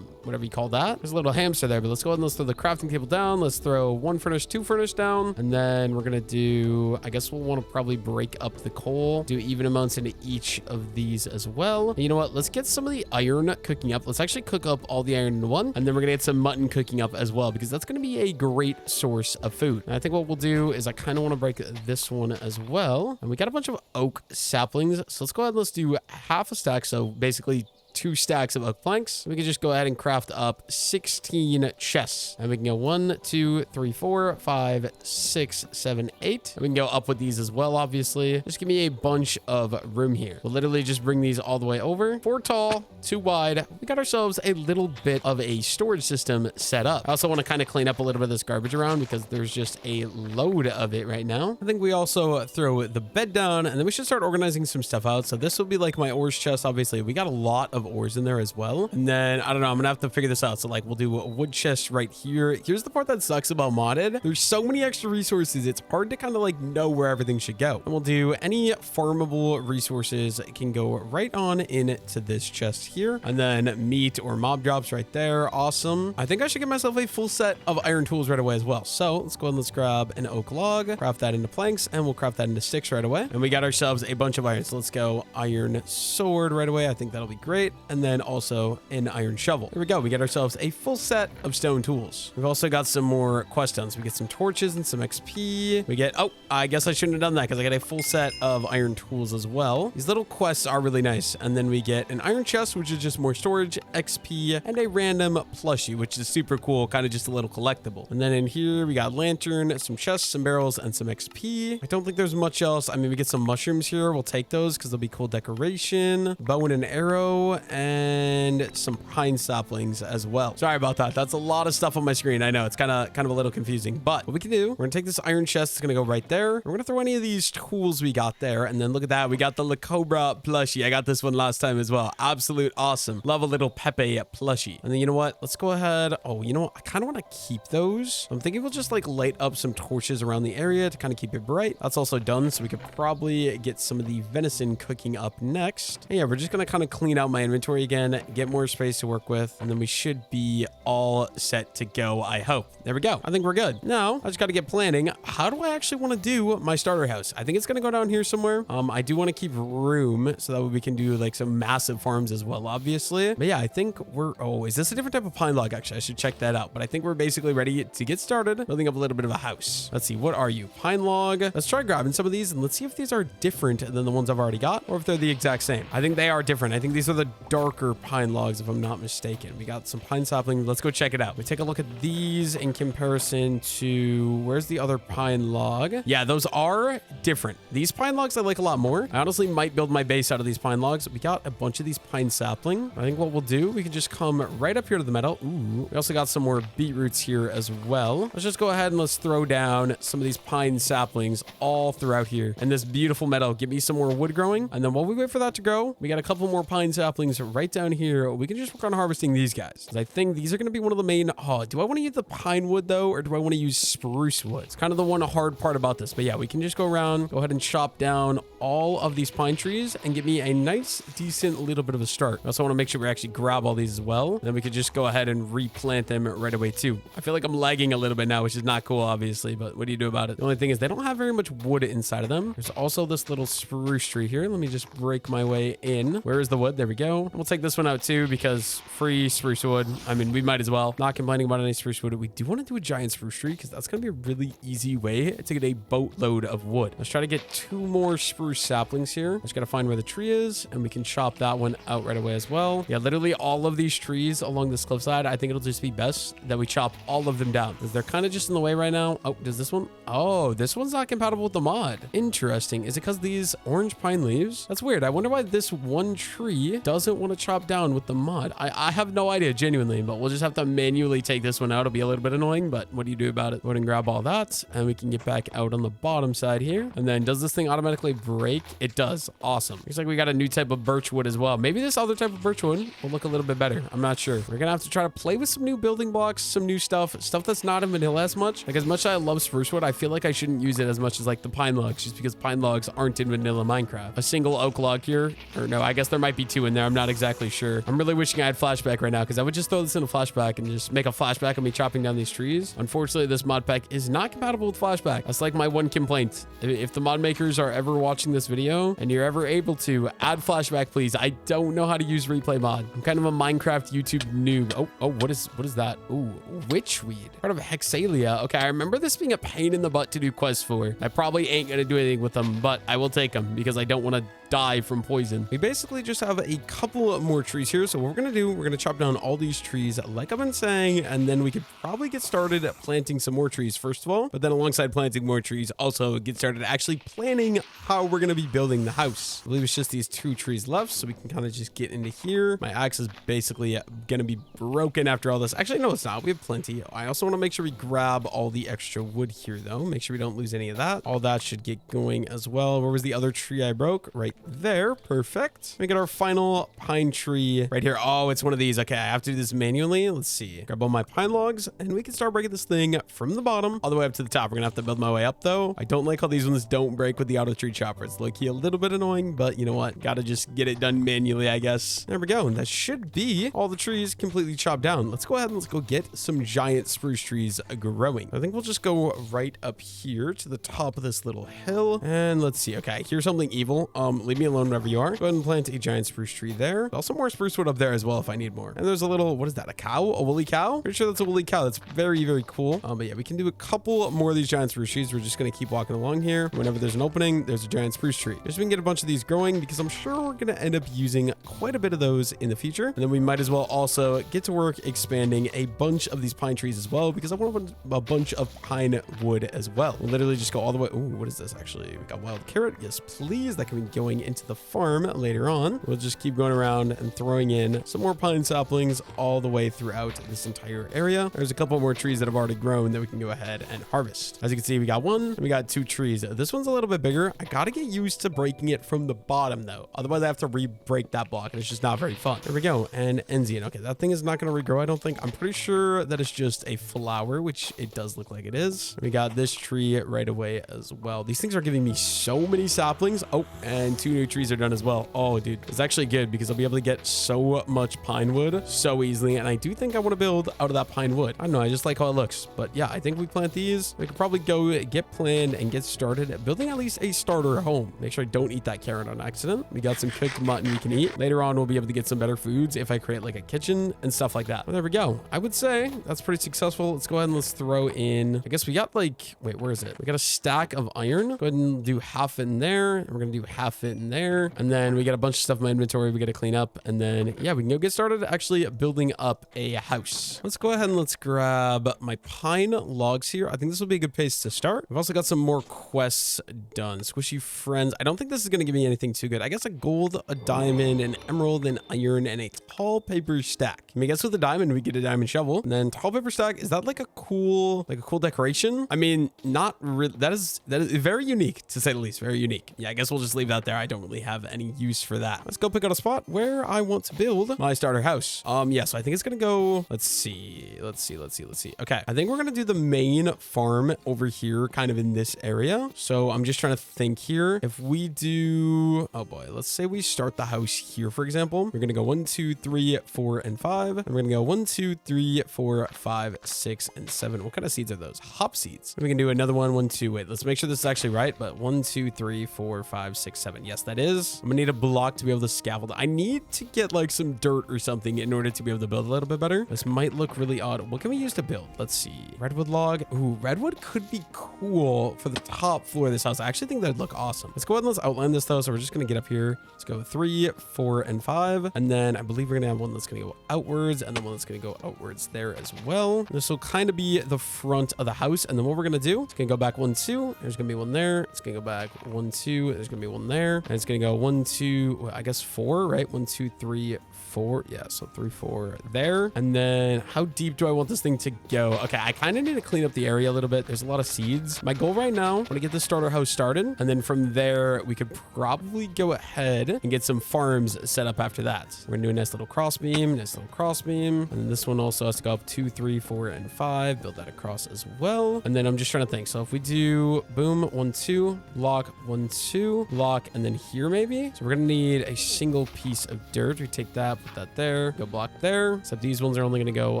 whatever you call that. There's a little hamster there, but let's go ahead and let's throw the crafting table down. Let's throw 1 furnace, 2 furnace down. And then we're going to do, I guess we'll want to probably break up the coal, do even amounts into each of these as well. And you know what? Let's get some of the iron cooking up. Let's actually cook up all the iron in one. And then we're going to get some mutton cooking up as well, because that's going to be a great source of food. And I think what we'll do is I kind of want to break this one as well. And we got a bunch of oak saplings. So let's go ahead and let's do half a stack. So basically 2 stacks of oak planks. We can just go ahead and craft up 16 chests. And we can go 1, 2, 3, 4, 5, 6, 7, 8. And we can go up with these as well, obviously. Just give me a bunch of room here. We'll literally just bring these all the way over. 4 tall, 2 wide. We got ourselves a little bit of a storage system set up. I also want to kind of clean up a little bit of this garbage around because there's just a load of it right now. I think we also throw the bed down, and then we should start organizing some stuff out. So this will be like my ores chest. Obviously, we got a lot of ores in there as well. And then I don't know, I'm gonna have to figure this out. So like we'll do a wood chest right here. Here's the part that sucks about modded. There's so many extra resources, it's hard to kind of like know where everything should go. And we'll do any farmable resources can go right on into this chest here. And then meat or mob drops right there. Awesome. I think I should get myself a full set of iron tools right away as well. So let's go ahead and let's grab an oak log, craft that into planks, and we'll craft that into sticks right away. And we got ourselves a bunch of iron. So let's go iron sword right away. I think that'll be great. And then also an iron shovel. Here we go. We get ourselves a full set of stone tools. We've also got some more quest stones. We get some torches and some XP. We get, oh, I guess I shouldn't have done that because I got a full set of iron tools as well. These little quests are really nice. And then we get an iron chest, which is just more storage, XP, and a random plushie, which is super cool, kind of just a little collectible. And then in here, we got lantern, some chests, some barrels, and some XP. I don't think there's much else. I mean, we get some mushrooms here. We'll take those because they'll be cool decoration. Bow and an arrow, and some pine saplings as well. Sorry about that. That's a lot of stuff on my screen. I know it's kind of a little confusing, but what we can do, we're gonna take this iron chest. It's gonna go right there. We're gonna throw any of these tools we got there, and then look at that. We got the La Cobra plushie. I got this one last time as well. Absolute awesome. Love a little Pepe plushie. And then you know what? Let's go ahead. Oh, you know what? I kind of want to keep those. I'm thinking we'll just like light up some torches around the area to kind of keep it bright. That's also done, so we could probably get some of the venison cooking up next. And yeah, we're just gonna kind of clean out my inventory again, get more space to work with, and then we should be all set to go, I hope. There we go. I think we're good. Now, I just got to get planning. How do I actually want to do my starter house? I think it's going to go down here somewhere. I do want to keep room so that we can do like some massive farms as well, obviously. But yeah, I think we're, oh, is this a different type of pine log? Actually, I should check that out. But I think we're basically ready to get started building up a little bit of a house. Let's see. What are you? Pine log. Let's try grabbing some of these and let's see if these are different than the ones I've already got or if they're the exact same. I think they are different. I think these are the darker pine logs, if I'm not mistaken. We got some pine sapling. Let's go check it out. We take a look at these in comparison to, where's the other pine log? Yeah, those are different. These pine logs I like a lot more. I honestly might build my base out of these pine logs. We got a bunch of these pine sapling. I think what we'll do, we can just come right up here to the meadow. Ooh, we also got some more beetroots here as well. Let's just go ahead and let's throw down some of these pine saplings all throughout here. And this beautiful meadow, give me some more wood growing. And then while we wait for that to grow, we got a couple more pine saplings right down here. We can just work on harvesting these guys. I think these are going to be one of the main, oh, do I want to use the pine wood though? Or do I want to use spruce wood? It's kind of the one hard part about this, but yeah, we can just go around, go ahead and chop down all of these pine trees and give me a nice, decent little bit of a start. I also want to make sure we actually grab all these as well. Then we could just go ahead and replant them right away too. I feel like I'm lagging a little bit now, which is not cool, obviously, but what do you do about it? The only thing is they don't have very much wood inside of them. There's also this little spruce tree here. Let me just break my way in. Where is the wood? There we go. And we'll take this one out too because free spruce wood. I mean, we might as well. Not complaining about any spruce wood. We do want to do a giant spruce tree because that's going to be a really easy way to get a boatload of wood. Let's try to get 2 more spruce saplings here. Just got to find where the tree is and we can chop that one out right away as well. Yeah, literally all of these trees along this cliffside, I think it'll just be best that we chop all of them down because they're kind of just in the way right now. Oh, does this one? Oh, this one's not compatible with the mod. Interesting. Is it because these orange pine leaves? That's weird. I wonder why this one tree does doesn't want to chop down with the mod. I have no idea, genuinely, but we'll just have to manually take this one out. It'll be a little bit annoying, but what do you do about it? Go ahead and grab all that, and we can get back out on the bottom side here. And then does this thing automatically break? It does. Awesome. Looks like we got a new type of birch wood as well. Maybe this other type of birch wood will look a little bit better. I'm not sure. We're gonna have to try to play with some new building blocks, some new stuff that's not in vanilla as much. Like, as much as I love spruce wood, I feel like I shouldn't use it as much as like the pine logs, just because pine logs aren't in vanilla Minecraft. A single oak log here, or no, I guess there might be two in there. I'm not exactly sure. I'm really wishing I had flashback right now, because I would just throw this in a flashback and just make a flashback of me chopping down these trees. Unfortunately, this mod pack is not compatible with flashback. That's like my one complaint. If the mod makers are ever watching this video and you're ever able to add flashback, please. I don't know how to use replay mod. I'm kind of a Minecraft YouTube noob. Oh, what is that? Ooh, witchweed. Part of Hexalia. Okay, I remember this being a pain in the butt to do quests for. I probably ain't gonna do anything with them, but I will take them because I don't want to die from poison. We basically just have a couple more trees here. So what we're gonna do, we're gonna chop down all these trees like I've been saying, and then we could probably get started at planting some more trees first of all, but then alongside planting more trees, also get started actually planning how we're gonna be building the house. I believe it's just these 2 trees left, so we can kind of just get into here. My axe is basically gonna be broken after all this. Actually, no, it's not. We have plenty. I also want to make sure we grab all the extra wood here though. Make sure we don't lose any of that. All that should get going as well. Where was the other tree I broke? Right there. Perfect. We get our final pine tree right here. Oh, it's one of these. Okay, I have to do this manually. Let's see. Grab all my pine logs, and we can start breaking this thing from the bottom all the way up to the top. We're gonna have to build my way up though. I don't like how these ones don't break with the auto tree chopper. It's like a little bit annoying, but you know what? Gotta just get it done manually, I guess. There we go. And that should be all the trees completely chopped down. Let's go ahead and let's go get some giant spruce trees growing. I think we'll just go right up here to the top of this little hill. And let's see. Okay, here's something evil. Leave me alone wherever you are. Go ahead and plant a giant spruce tree there. Also more spruce wood up there as well if I need more. And there's a little, what is that? A cow? A woolly cow? Pretty sure that's a woolly cow. That's very, very cool. But yeah, we can do a couple more of these giant spruce trees. We're just going to keep walking along here. Whenever there's an opening, there's a giant spruce tree. Just so we can get a bunch of these growing because I'm sure we're going to end up using quite a bit of those in the future. And then we might as well also get to work expanding a bunch of these pine trees as well, because I want a bunch of pine wood as well. We'll literally just go all the way. Ooh, what is this actually? We got wild carrot. Yes, please. That can be going into the farm later on. We'll just keep going around and throwing in some more pine saplings all the way throughout this entire area. There's a couple more trees that have already grown that we can go ahead and harvest. As you can see, we got one and we got 2 trees. This one's a little bit bigger. I got to get used to breaking it from the bottom though. Otherwise I have to re-break that block and it's just not very fun. There we go. And Enzian. Okay, that thing is not going to regrow, I don't think. I'm pretty sure that it's just a flower, which it does look like it is. We got this tree right away as well. These things are giving me so many saplings. Oh, and 2 new trees are done as well. Oh, dude, it's actually good because I'll be able to get so much pine wood so easily. And I do think I want to build out of that pine wood. I don't know. I just like how it looks. But yeah, I think we plant these. We could probably go get planned and get started at building at least a starter home. Make sure I don't eat that carrot on accident. We got some cooked mutton we can eat. Later on, we'll be able to get some better foods if I create like a kitchen and stuff like that. Well, there we go. I would say that's pretty successful. Let's go ahead and let's throw in, I guess we got like, wait, where is it? We got a stack of iron. Go ahead and do half in there. And we're going to do half in there. And then we got a bunch of stuff in my inventory we got to clean up. And then, yeah, we can go get started actually building up a house. Let's go ahead and let's grab my pine logs here. I think this will be a good place to start. We've also got some more quests done. Squishy friends. I don't think this is going to give me anything too good. I guess a gold, a diamond, an emerald, an iron, and a tall paper stack. I mean, I guess with the diamond, we get a diamond shovel. And then tall paper stack, is that like a cool decoration? I mean, not really. That is very unique, to say the least. Very unique. Yeah, I guess we'll just leave that there. I don't really have any use for that. Let's go pick out a spot where I want to build my starter house. Yeah, so I think it's gonna go, let's see. Okay, I think we're gonna do the main farm over here, kind of in this area. So I'm just trying to think here. If we do, oh boy, let's say we start the house here, for example. We're gonna go 1, 2, 3, 4, and 5. And we're gonna go 1, 2, 3, 4, 5, 6, and 7. What kind of seeds are those? Hop seeds. We can do another one, 1, 2, wait, let's make sure this is actually right. But 1, 2, 3, 4, 5, 6, 7. Yes, that is. I'm gonna need a block to be able to scaffold. I need to get like some dirt or something in order to be able to build a little bit better. This might look really odd. What can we use to build? Let's see. Redwood log. Ooh, redwood could be cool for the top floor of this house. I actually think that'd look awesome. Let's go ahead and let's outline this though. So we're just gonna get up here. Let's go 3, 4, and 5. And then I believe we're gonna have one that's gonna go outwards and then one that's gonna go outwards there as well. This will kind of be the front of the house. And then what we're gonna do, it's gonna go back 1, 2. There's gonna be one there. It's gonna go back 1, 2. There's gonna be one there. And it's going to go 1, 2, I guess 4, right? 1, 2, 3, 4. Yeah, so 3, 4 there. And then how deep do I want this thing to go? Okay, I kind of need to clean up the area a little bit. There's a lot of seeds. My goal right now, I want to get the starter house started. And then from there, we could probably go ahead and get some farms set up after that. We're going to do a nice little cross beam, nice little cross beam. And then this one also has to go up 2, 3, 4, and 5. Build that across as well. And then I'm just trying to think. So if we do boom, 1, 2, block, 1, 2, block, and then here maybe. So we're going to need a single piece of dirt. We take that, put that there, go block there. Except these ones are only going to go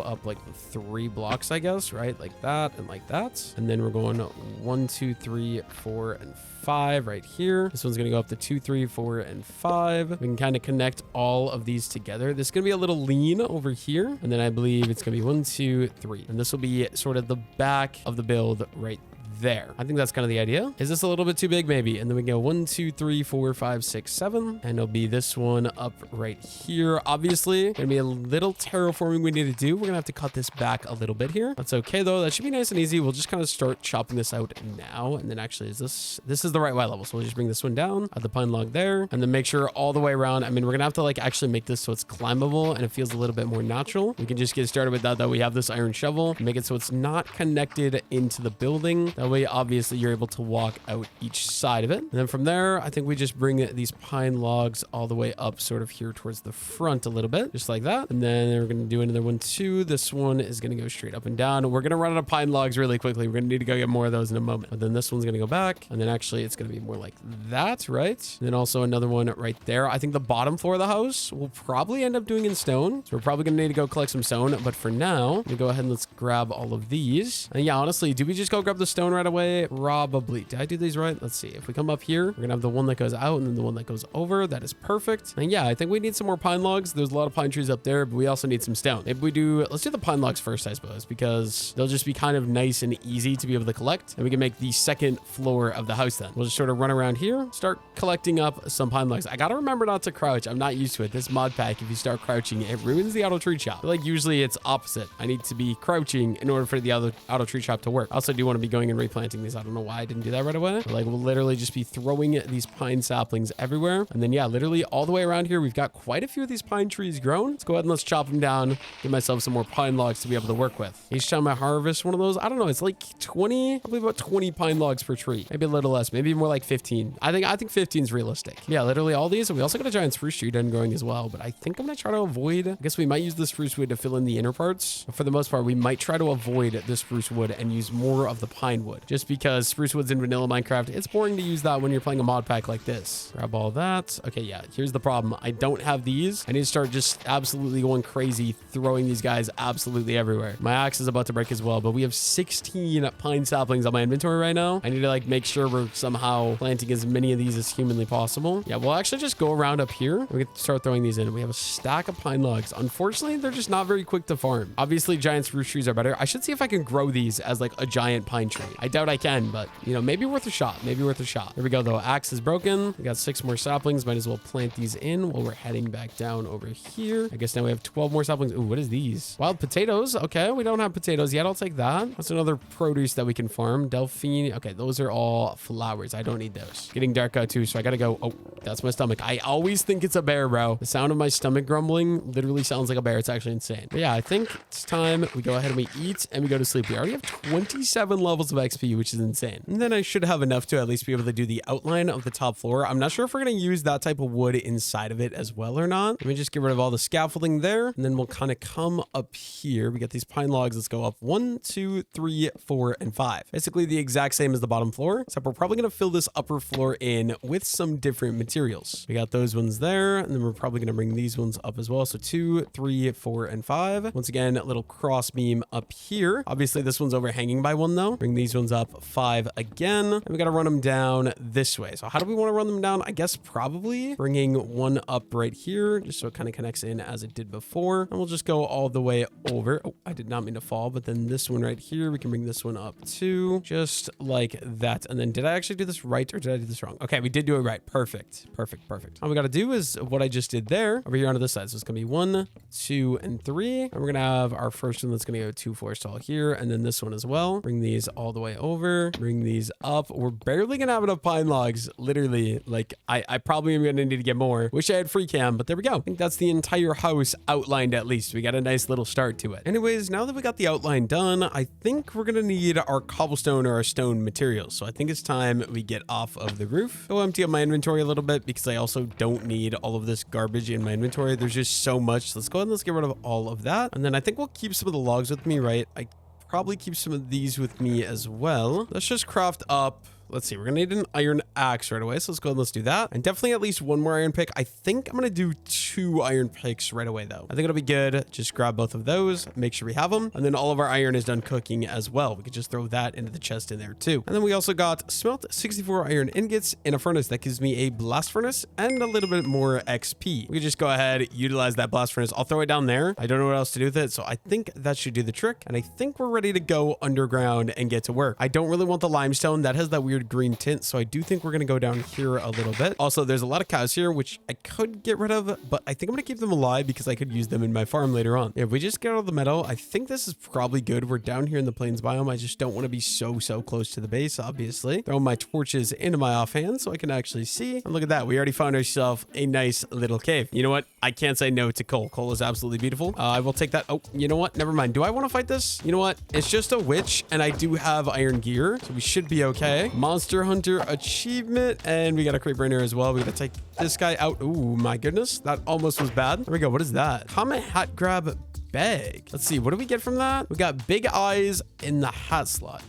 up like 3 blocks, I guess, right? Like that and like that. And then we're going 1, 2, 3, 4, and 5 right here. This one's going to go up to 2, 3, 4, and 5. We can kind of connect all of these together. This is going to be a little lean over here. And then I believe it's going to be 1, 2, 3. And this will be sort of the back of the build right there. I think that's kind of the idea. Is this a little bit too big? Maybe. And then we go 1, 2, 3, 4, 5, 6, 7. And it'll be this one up right here. Obviously, gonna be a little terraforming we need to do. We're gonna have to cut this back a little bit here. That's okay though. That should be nice and easy. We'll just kind of start chopping this out now. And then actually this is the right Y level. So we'll just bring this one down, add the pine log there, and then make sure all the way around. I mean, we're gonna have to like actually make this so it's climbable and it feels a little bit more natural. We can just get started with that. That we have this iron shovel, make it so it's not connected into the building. That way, obviously, you're able to walk out each side of it. And then from there, I think we just bring these pine logs all the way up sort of here towards the front a little bit, just like that. And then we're going to do another one too. This one is going to go straight up and down. We're going to run out of pine logs really quickly. We're going to need to go get more of those in a moment. But then this one's going to go back. And then actually it's going to be more like that, right? And then also another one right there. I think the bottom floor of the house will probably end up doing in stone. So we're probably going to need to go collect some stone. But for now, we go ahead and let's grab all of these. And yeah, honestly, do we just go grab the stone right away? Probably. Did I do these right? Let's see. If we come up here, we're gonna have the one that goes out and then the one that goes over. That is perfect. And yeah, I think we need some more pine logs. There's a lot of pine trees up there, but we also need some stone. Maybe we do, let's do the pine logs first, I suppose, because they'll just be kind of nice and easy to be able to collect. And we can make the second floor of the house then. We'll just sort of run around here, start collecting up some pine logs. I gotta remember not to crouch. I'm not used to it. This mod pack, if you start crouching, it ruins the auto tree chop. But like usually it's opposite. I need to be crouching in order for the other auto tree chop to work. I also do want to be going and replanting these. I don't know why I didn't do that right away. But like we'll literally just be throwing these pine saplings everywhere. And then yeah, literally all the way around here, we've got quite a few of these pine trees grown. Let's go ahead and let's chop them down, give myself some more pine logs to be able to work with. Each time I harvest one of those, I don't know, it's like 20, probably about 20 pine logs per tree. Maybe a little less, maybe more like 15. I think 15 is realistic. Yeah, literally all these. And we also got a giant spruce tree done growing as well. But I think I'm gonna try to avoid, I guess we might use the spruce wood to fill in the inner parts. But for the most part, we might try to avoid the spruce wood and use more of the pine wood, just because spruce wood's in vanilla Minecraft. It's boring to use that when you're playing a mod pack like this. Grab all that. Okay, yeah, here's the problem. I don't have these. I need to start just absolutely going crazy, throwing these guys absolutely everywhere. My axe is about to break as well, but we have 16 pine saplings on my inventory right now. I need to like make sure we're somehow planting as many of these as humanly possible. Yeah, we'll actually just go around up here. We can start throwing these in. We have a stack of pine logs. Unfortunately, they're just not very quick to farm. Obviously, giant spruce trees are better. I should see if I can grow these as like a giant pine tree. I doubt I can, but you know, maybe worth a shot. Maybe worth a shot. Here we go though. Axe is broken. We got 6 more saplings. Might as well plant these in while we're heading back down over here. I guess now we have 12 more saplings. Ooh, what is these? Wild potatoes. Okay, we don't have potatoes yet. I'll take that. That's another produce that we can farm. Delphine. Okay, those are all flowers. I don't need those. Getting dark out too, so I gotta go. Oh, that's my stomach. I always think it's a bear, bro. The sound of my stomach grumbling literally sounds like a bear. It's actually insane. But yeah, I think it's time we go ahead and we eat and we go to sleep. We already have 27 levels of XP, which is insane. And then I should have enough to at least be able to do the outline of the top floor. I'm not sure if we're going to use that type of wood inside of it as well or not. Let me just get rid of all the scaffolding there. And then we'll kind of come up here. We got these pine logs. Let's go up 1, 2, 3, 4, and 5. Basically the exact same as the bottom floor, except we're probably going to fill this upper floor in with some different materials. We got those ones there. And then we're probably going to bring these ones up as well. So 2, 3, 4, and 5. Once again, a little cross beam up here. Obviously this one's overhanging by 1 though. Bring these ones up 5 again. And we got to run them down this way. So how do we want to run them down? I guess probably bringing 1 up right here, just so it kind of connects in as it did before. And we'll just go all the way over. Oh, I did not mean to fall, but then this one right here, we can bring this one up too, just like that. And then did I actually do this right or did I do this wrong? Okay, we did do it right. Perfect. Perfect. Perfect. All we got to do is what I just did there over here onto this side. So it's going to be 1, 2, and 3. And we're going to have our first one that's going to go 2 floors tall here. And then this one as well. Bring these all the way way over. Bring these up. We're barely gonna have enough pine logs. Literally, like, I probably am gonna need to get more. Wish I had free cam, but there we go. I think that's the entire house outlined at least. We got a nice little start to it. Anyways, now that we got the outline done, I think we're gonna need our cobblestone or our stone materials. So I think it's time we get off of the roof. Go empty up my inventory a little bit because I also don't need all of this garbage in my inventory. There's just so much. Let's go ahead and let's get rid of all of that. And then I think we'll keep some of the logs with me, right? I probably keep some of these with me as well. Let's just craft up. Let's see, we're gonna need an iron axe right away. So let's go and let's do that. And definitely at least one more iron pick. I think I'm gonna do 2 iron picks right away though. I think it'll be good. Just grab both of those, make sure we have them. And then all of our iron is done cooking as well. We could just throw that into the chest in there too. And then we also got smelt 64 iron ingots in a furnace that gives me a blast furnace and a little bit more XP. We can just go ahead, utilize that blast furnace. I'll throw it down there. I don't know what else to do with it. So I think that should do the trick. And I think we're ready to go underground and get to work. I don't really want the limestone. That has that weird green tint, so I do think we're gonna go down here a little bit. Also, there's a lot of cows here, which I could get rid of, but I think I'm gonna keep them alive because I could use them in my farm later on. If we just get all the metal, I think this is probably good. We're down here in the plains biome. I just don't want to be so close to the base, obviously. Throw my torches into my offhand so I can actually see. And look at that, we already found ourselves a nice little cave. You know what? I can't say no to coal. Coal is absolutely beautiful. I will take that. Oh, you know what? Never mind. Do I want to fight this? You know what? It's just a witch, and I do have iron gear, so we should be okay. Monster Hunter achievement, and we got a creeper in here as well. We gotta take this guy out. Oh my goodness, that almost was bad. There we go. What is that? Common hat grab bag. Let's see, what do we get from that? We got big eyes in the hat slot.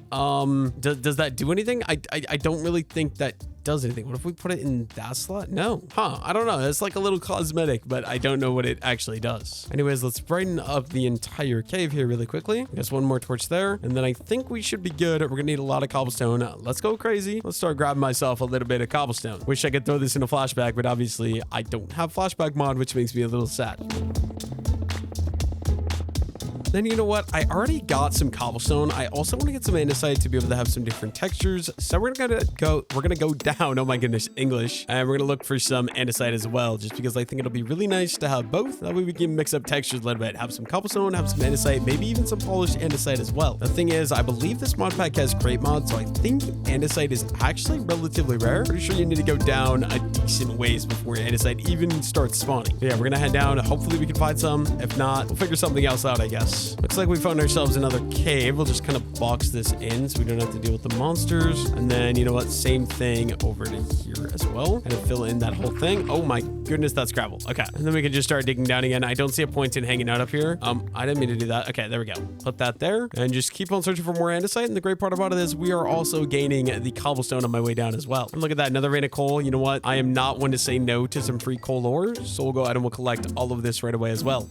Does that do anything? I don't really think that does anything. What if we put it in that slot? No. I don't know. It's like a little cosmetic, but I don't know what it actually does. Anyways, let's brighten up the entire cave here really quickly. Just one more torch there, and then I think we should be good. We're gonna need a lot of cobblestone. Let's go crazy. Let's start grabbing myself a little bit of cobblestone. Wish I could throw this in a flashback, but obviously I don't have flashback mod, which makes me a little sad. Then you know what? I already got some cobblestone. I also want to get some andesite to be able to have some different textures. So we're gonna go down. Oh my goodness, English. And we're gonna look for some andesite as well, just because I think it'll be really nice to have both. That way we can mix up textures a little bit. Have some cobblestone, have some andesite, maybe even some polished andesite as well. The thing is, I believe this mod pack has crate mod, so I think andesite is actually relatively rare. Pretty sure you need to go down a decent ways before andesite even starts spawning. But yeah, we're gonna head down. Hopefully we can find some. If not, we'll figure something else out, I guess. Looks like we found ourselves another cave. We'll just kind of box this in so we don't have to deal with the monsters. And then, you know what? Same thing over to here as well. Kind of fill in that whole thing. Oh my goodness, that's gravel. Okay. And then we can just start digging down again. I don't see a point in hanging out up here. I didn't mean to do that. Okay, there we go. Put that there and just keep on searching for more andesite. And the great part about it is we are also gaining the cobblestone on my way down as well. And look at that, another vein of coal. You know what? I am not one to say no to some free coal ore. So we'll go ahead and we'll collect all of this right away as well.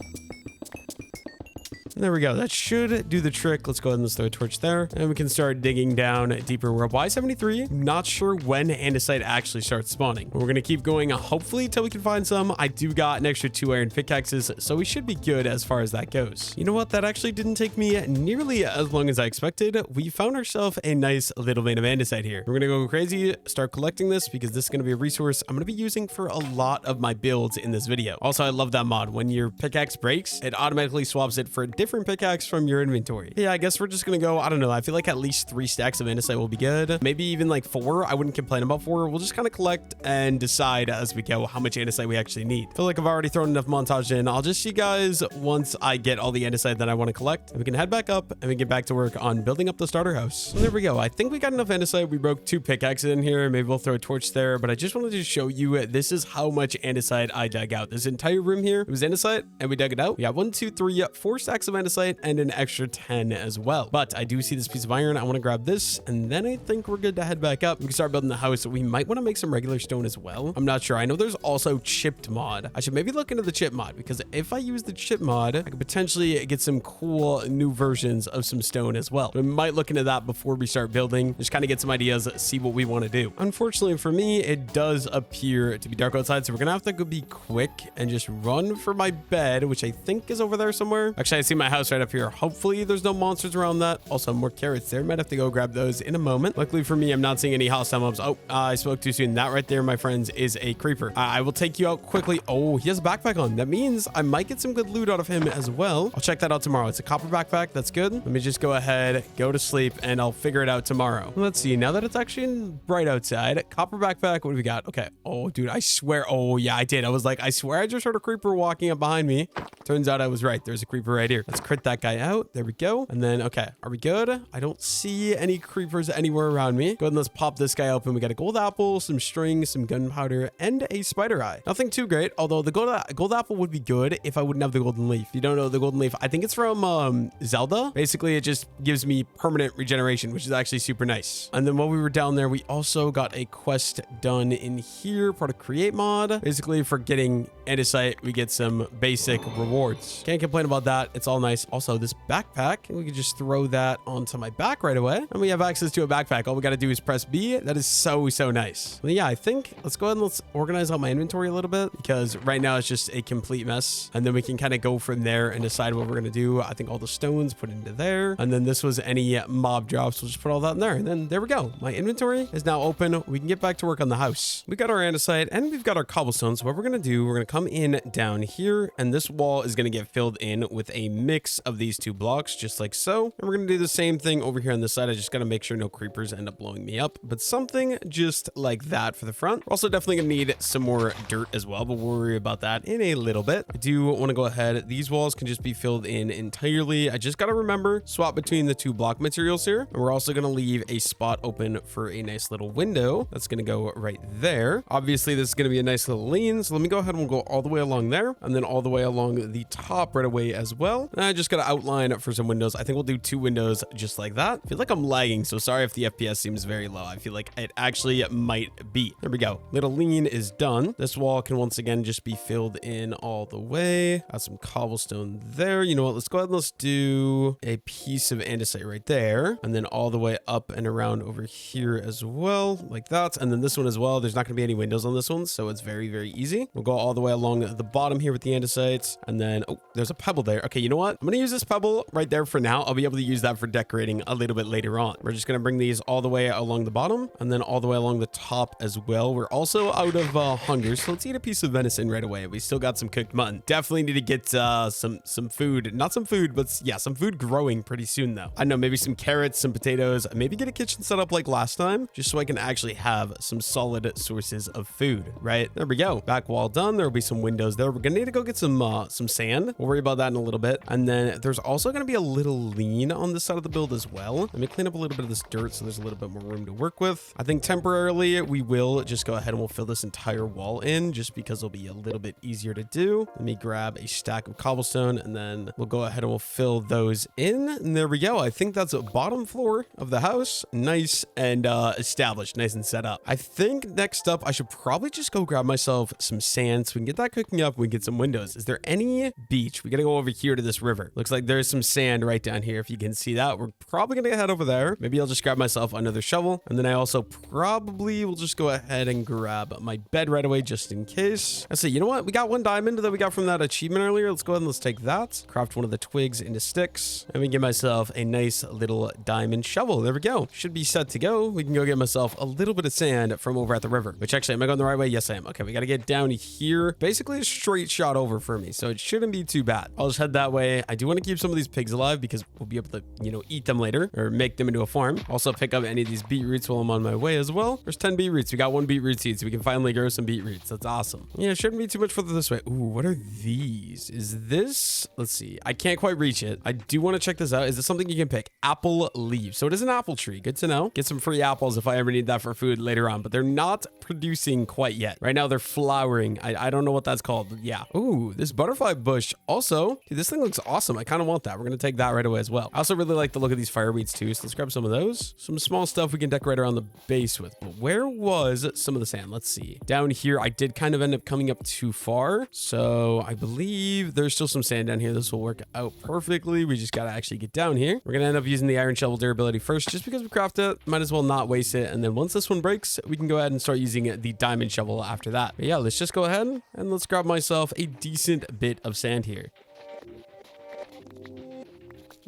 There we go. That should do the trick. Let's go ahead and let's throw a torch there. And we can start digging down deeper. We're at Y73. Not sure when andesite actually starts spawning. We're going to keep going, hopefully, until we can find some. I do got an extra 2 iron pickaxes, so we should be good as far as that goes. You know what? That actually didn't take me nearly as long as I expected. We found ourselves a nice little vein of andesite here. We're going to go crazy, start collecting this, because this is going to be a resource I'm going to be using for a lot of my builds in this video. Also, I love that mod. When your pickaxe breaks, it automatically swaps it for a different pickaxe from your inventory. Yeah, I guess we're just gonna go, I don't know, I feel like at least 3 stacks of andesite will be good. Maybe even like 4. I wouldn't complain about 4. We'll just kind of collect and decide as we go how much andesite we actually need. I feel like I've already thrown enough montage in. I'll just see you guys once I get all the andesite that I want to collect. And we can head back up and we get back to work on building up the starter house. So there we go. I think we got enough andesite. We broke 2 pickaxes in here. Maybe we'll throw a torch there, but I just wanted to show you this is how much andesite I dug out. This entire room here, it was andesite and we dug it out. We got 1, 2, 3, 4 stacks of andesite and an extra 10 as well. But I do see this piece of iron. I want to grab this and then I think we're good to head back up. We can start building the house. We might want to make some regular stone as well. I'm not sure. I know there's also chipped mod. I should maybe look into the chip mod because if I use the chip mod, I could potentially get some cool new versions of some stone as well. We might look into that before we start building. Just kind of get some ideas, see what we want to do. Unfortunately for me, it does appear to be dark outside, so we're gonna have to go be quick and just run for my bed, which I think is over there somewhere. Actually, I see my my house right up here. Hopefully there's no monsters around that. Also, more carrots there. Might have to go grab those in a moment. Luckily for me, I'm not seeing any hostile mobs. Oh, I spoke too soon. That right there, my friends, is a creeper. I will take you out quickly. Oh, he has a backpack on. That means I might get some good loot out of him as well. I'll check that out tomorrow. It's a copper backpack. That's good. Let me just go ahead, go to sleep, and I'll figure it out tomorrow. Let's see. Now that it's actually bright outside, copper backpack. What do we got? Okay. Oh, dude, I swear. Oh, yeah, I did. I was like, I swear I just heard a creeper walking up behind me. Turns out I was right. There's a creeper right here. Let's crit that guy out. There we go. And then, okay, are we good? I don't see any creepers anywhere around me. Go ahead and let's pop this guy open. We got a gold apple, some string, some gunpowder, and a spider eye. Nothing too great, although the gold apple would be good if I wouldn't have the golden leaf. If you don't know the golden leaf, I think it's from Zelda. Basically, it just gives me permanent regeneration, which is actually super nice. And then while we were down there, we also got a quest done in here, part of create mod. Basically, for getting andesite, we get some basic rewards. Can't complain about that. It's all nice. Also, this backpack, we can just throw that onto my back right away, and we have access to a backpack. All we got to do is press B. That is so nice. Well, yeah, I think let's go ahead and let's organize out my inventory a little bit, because right now it's just a complete mess, and then we can kind of go from there and decide what we're going to do. I think all the stones put into there, and then this was any mob drops. We'll just put all that in there, and then there we go. My inventory is now open. We can get back to work on the house. We got our andesite and we've got our cobblestone. So what we're going to do, we're going to come in down here, and this wall is going to get filled in with a mix of these two blocks, just like so. And we're going to do the same thing over here on this side. I just got to make sure no creepers end up blowing me up, but something just like that for the front. We're also definitely going to need some more dirt as well, but we'll worry about that in a little bit. I do want to go ahead. These walls can just be filled in entirely. I just got to remember, swap between the two block materials here. And we're also going to leave a spot open for a nice little window. That's going to go right there. Obviously, this is going to be a nice little lean. So let me go ahead and we'll go all the way along there, and then all the way along the top right away as well. And I just got to outline for some windows. I think we'll do 2 windows just like that. I feel like I'm lagging, so sorry if the FPS seems very low. I feel like it actually might be. There we go. Little lean is done. This wall can once again just be filled in all the way. Got some cobblestone there. You know what? Let's go ahead and let's do a piece of andesite right there, and then all the way up and around over here as well, like that. And then this one as well. There's not going to be any windows on this one, so it's very easy. We'll go all the way along the bottom here with the andesite, and then oh, there's a pebble there. Okay, you know what? I'm going to use this pebble right there for now. I'll be able to use that for decorating a little bit later on. We're just going to bring these all the way along the bottom, and then all the way along the top as well. We're also out of hunger, so let's eat a piece of venison right away. We still got some cooked mutton. Definitely need to get some food, not some food, but yeah, some food growing pretty soon though. I don't know, maybe some carrots, some potatoes, maybe get a kitchen set up like last time, just so I can actually have some solid sources of food, right? There we go. Back wall done. There'll be some windows there. We're gonna need to go get some sand. We'll worry about that in a little bit. And then there's also gonna be a little lean on this side of the build as well. Let me clean up a little bit of this dirt so there's a little bit more room to work with. I think temporarily we will just go ahead and we'll fill this entire wall in, just because it'll be a little bit easier to do. Let me grab a stack of cobblestone, and then we'll go ahead and we'll fill those in. And there we go. I think that's a bottom floor of the house. Nice and established, nice and set up. I think next up I should probably just go grab myself some sand so we can get that cooking up. We can get some windows. Is there any beach? We gotta go over here to this river. Looks like there's some sand right down here. If you can see that, we're probably gonna head over there. Maybe I'll just grab myself another shovel, and then I also probably will just go ahead and grab my bed right away just in case. I say, you know what? We got 1 diamond that we got from that achievement earlier. Let's go ahead and let's take that, craft one of the twigs into sticks, and we get myself a nice little diamond shovel. There we go. Should be set to go. We can go get myself a little bit of sand from over at the river, which actually, am I going the right way? Yes, I am. Okay, we got to get down here. Basically a straight shot over for me, so it shouldn't be too bad. I'll just head that way. I do want to keep some of these pigs alive because we'll be able to, you know, eat them later or make them into a farm. Also pick up any of these beetroots while I'm on my way as well. There's 10 beetroots. We got 1 beetroot seed, so we can finally grow some beetroots. That's awesome. Yeah, it shouldn't be too much further this way. Ooh, what are these? Is this, let's see. I can't quite reach it. I do want to check this out. Is this something you can pick? Apple leaves. So it is an apple tree. Good to know. Get some free apples if I ever need that for food later on, but they're not producing quite yet. Right now they're flowering. I don't know what that's called, but yeah. Ooh, this butterfly bush. Also, dude, this thing looks awesome. I kind of want that. We're going to take that right away as well. I also really like the look of these fireweeds too, so let's grab some of those. Some small stuff we can decorate around the base with. But where was some of the sand? Let's see. Down here, I did kind of end up coming up too far, so I believe there's still some sand down here. This will work out perfectly. We just got to actually get down here. We're going to end up using the iron shovel durability first, just because we craft it. Might as well not waste it. And then once this one breaks, we can go ahead and start using the diamond shovel after that. But yeah, let's just go ahead and let's grab myself a decent bit of sand here.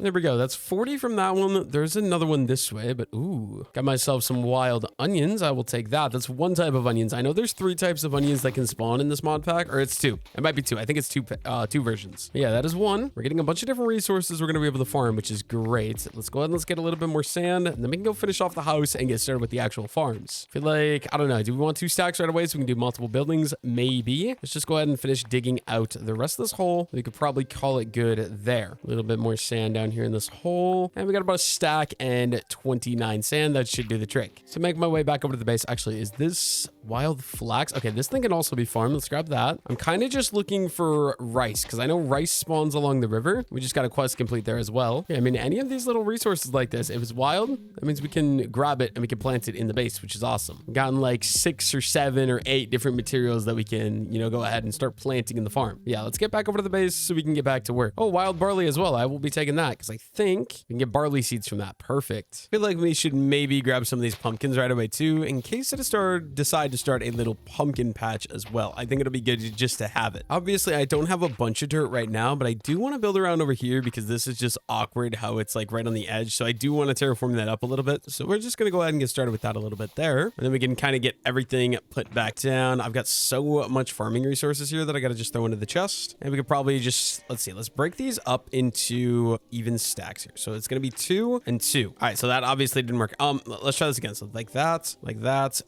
There we go. That's 40 from that one. There's another one this way, but ooh, got myself some wild onions. I will take that. That's one type of onions. I know there's 3 types of onions that can spawn in this mod pack, or it's 2. It might be 2. I think it's 2 versions. But yeah, that is 1. We're getting a bunch of different resources we're going to be able to farm, which is great. Let's go ahead and let's get a little bit more sand, and then we can go finish off the house and get started with the actual farms. I feel like, I don't know, do we want 2 stacks right away so we can do multiple buildings? Maybe. Let's just go ahead and finish digging out the rest of this hole. We could probably call it good there. A little bit more sand down here in this hole, and we got about a stack and 29 sand. That should do the trick. So make my way back over to the base. Actually, is this wild flax? Okay, this thing can also be farmed. Let's grab that. I'm kind of just looking for rice because I know rice spawns along the river. We just got a quest complete there as well. Yeah, I mean, any of these little resources like this, if it's wild, that means we can grab it and we can plant it in the base, which is awesome. We've gotten like 6 or 7 or 8 different materials that we can, you know, go ahead and start planting in the farm. Yeah, let's get back over to the base so we can get back to work. Oh, wild barley as well. I will be taking that because I think we can get barley seeds from that. Perfect. I feel like we should maybe grab some of these pumpkins right away too, in case it decide to start a little pumpkin patch as well. I think it'll be good just to have it. Obviously, I don't have a bunch of dirt right now, but I do want to build around over here because this is just awkward how it's like right on the edge. So I do want to terraform that up a little bit. So we're just going to go ahead and get started with that a little bit there. And then we can kind of get everything put back down. I've got so much farming resources here that I got to just throw into the chest. And we could probably just, let's see, let's break these up into even stacks here. So it's going to be 2 and 2. All right. So that obviously didn't work. Let's try this again. So like that,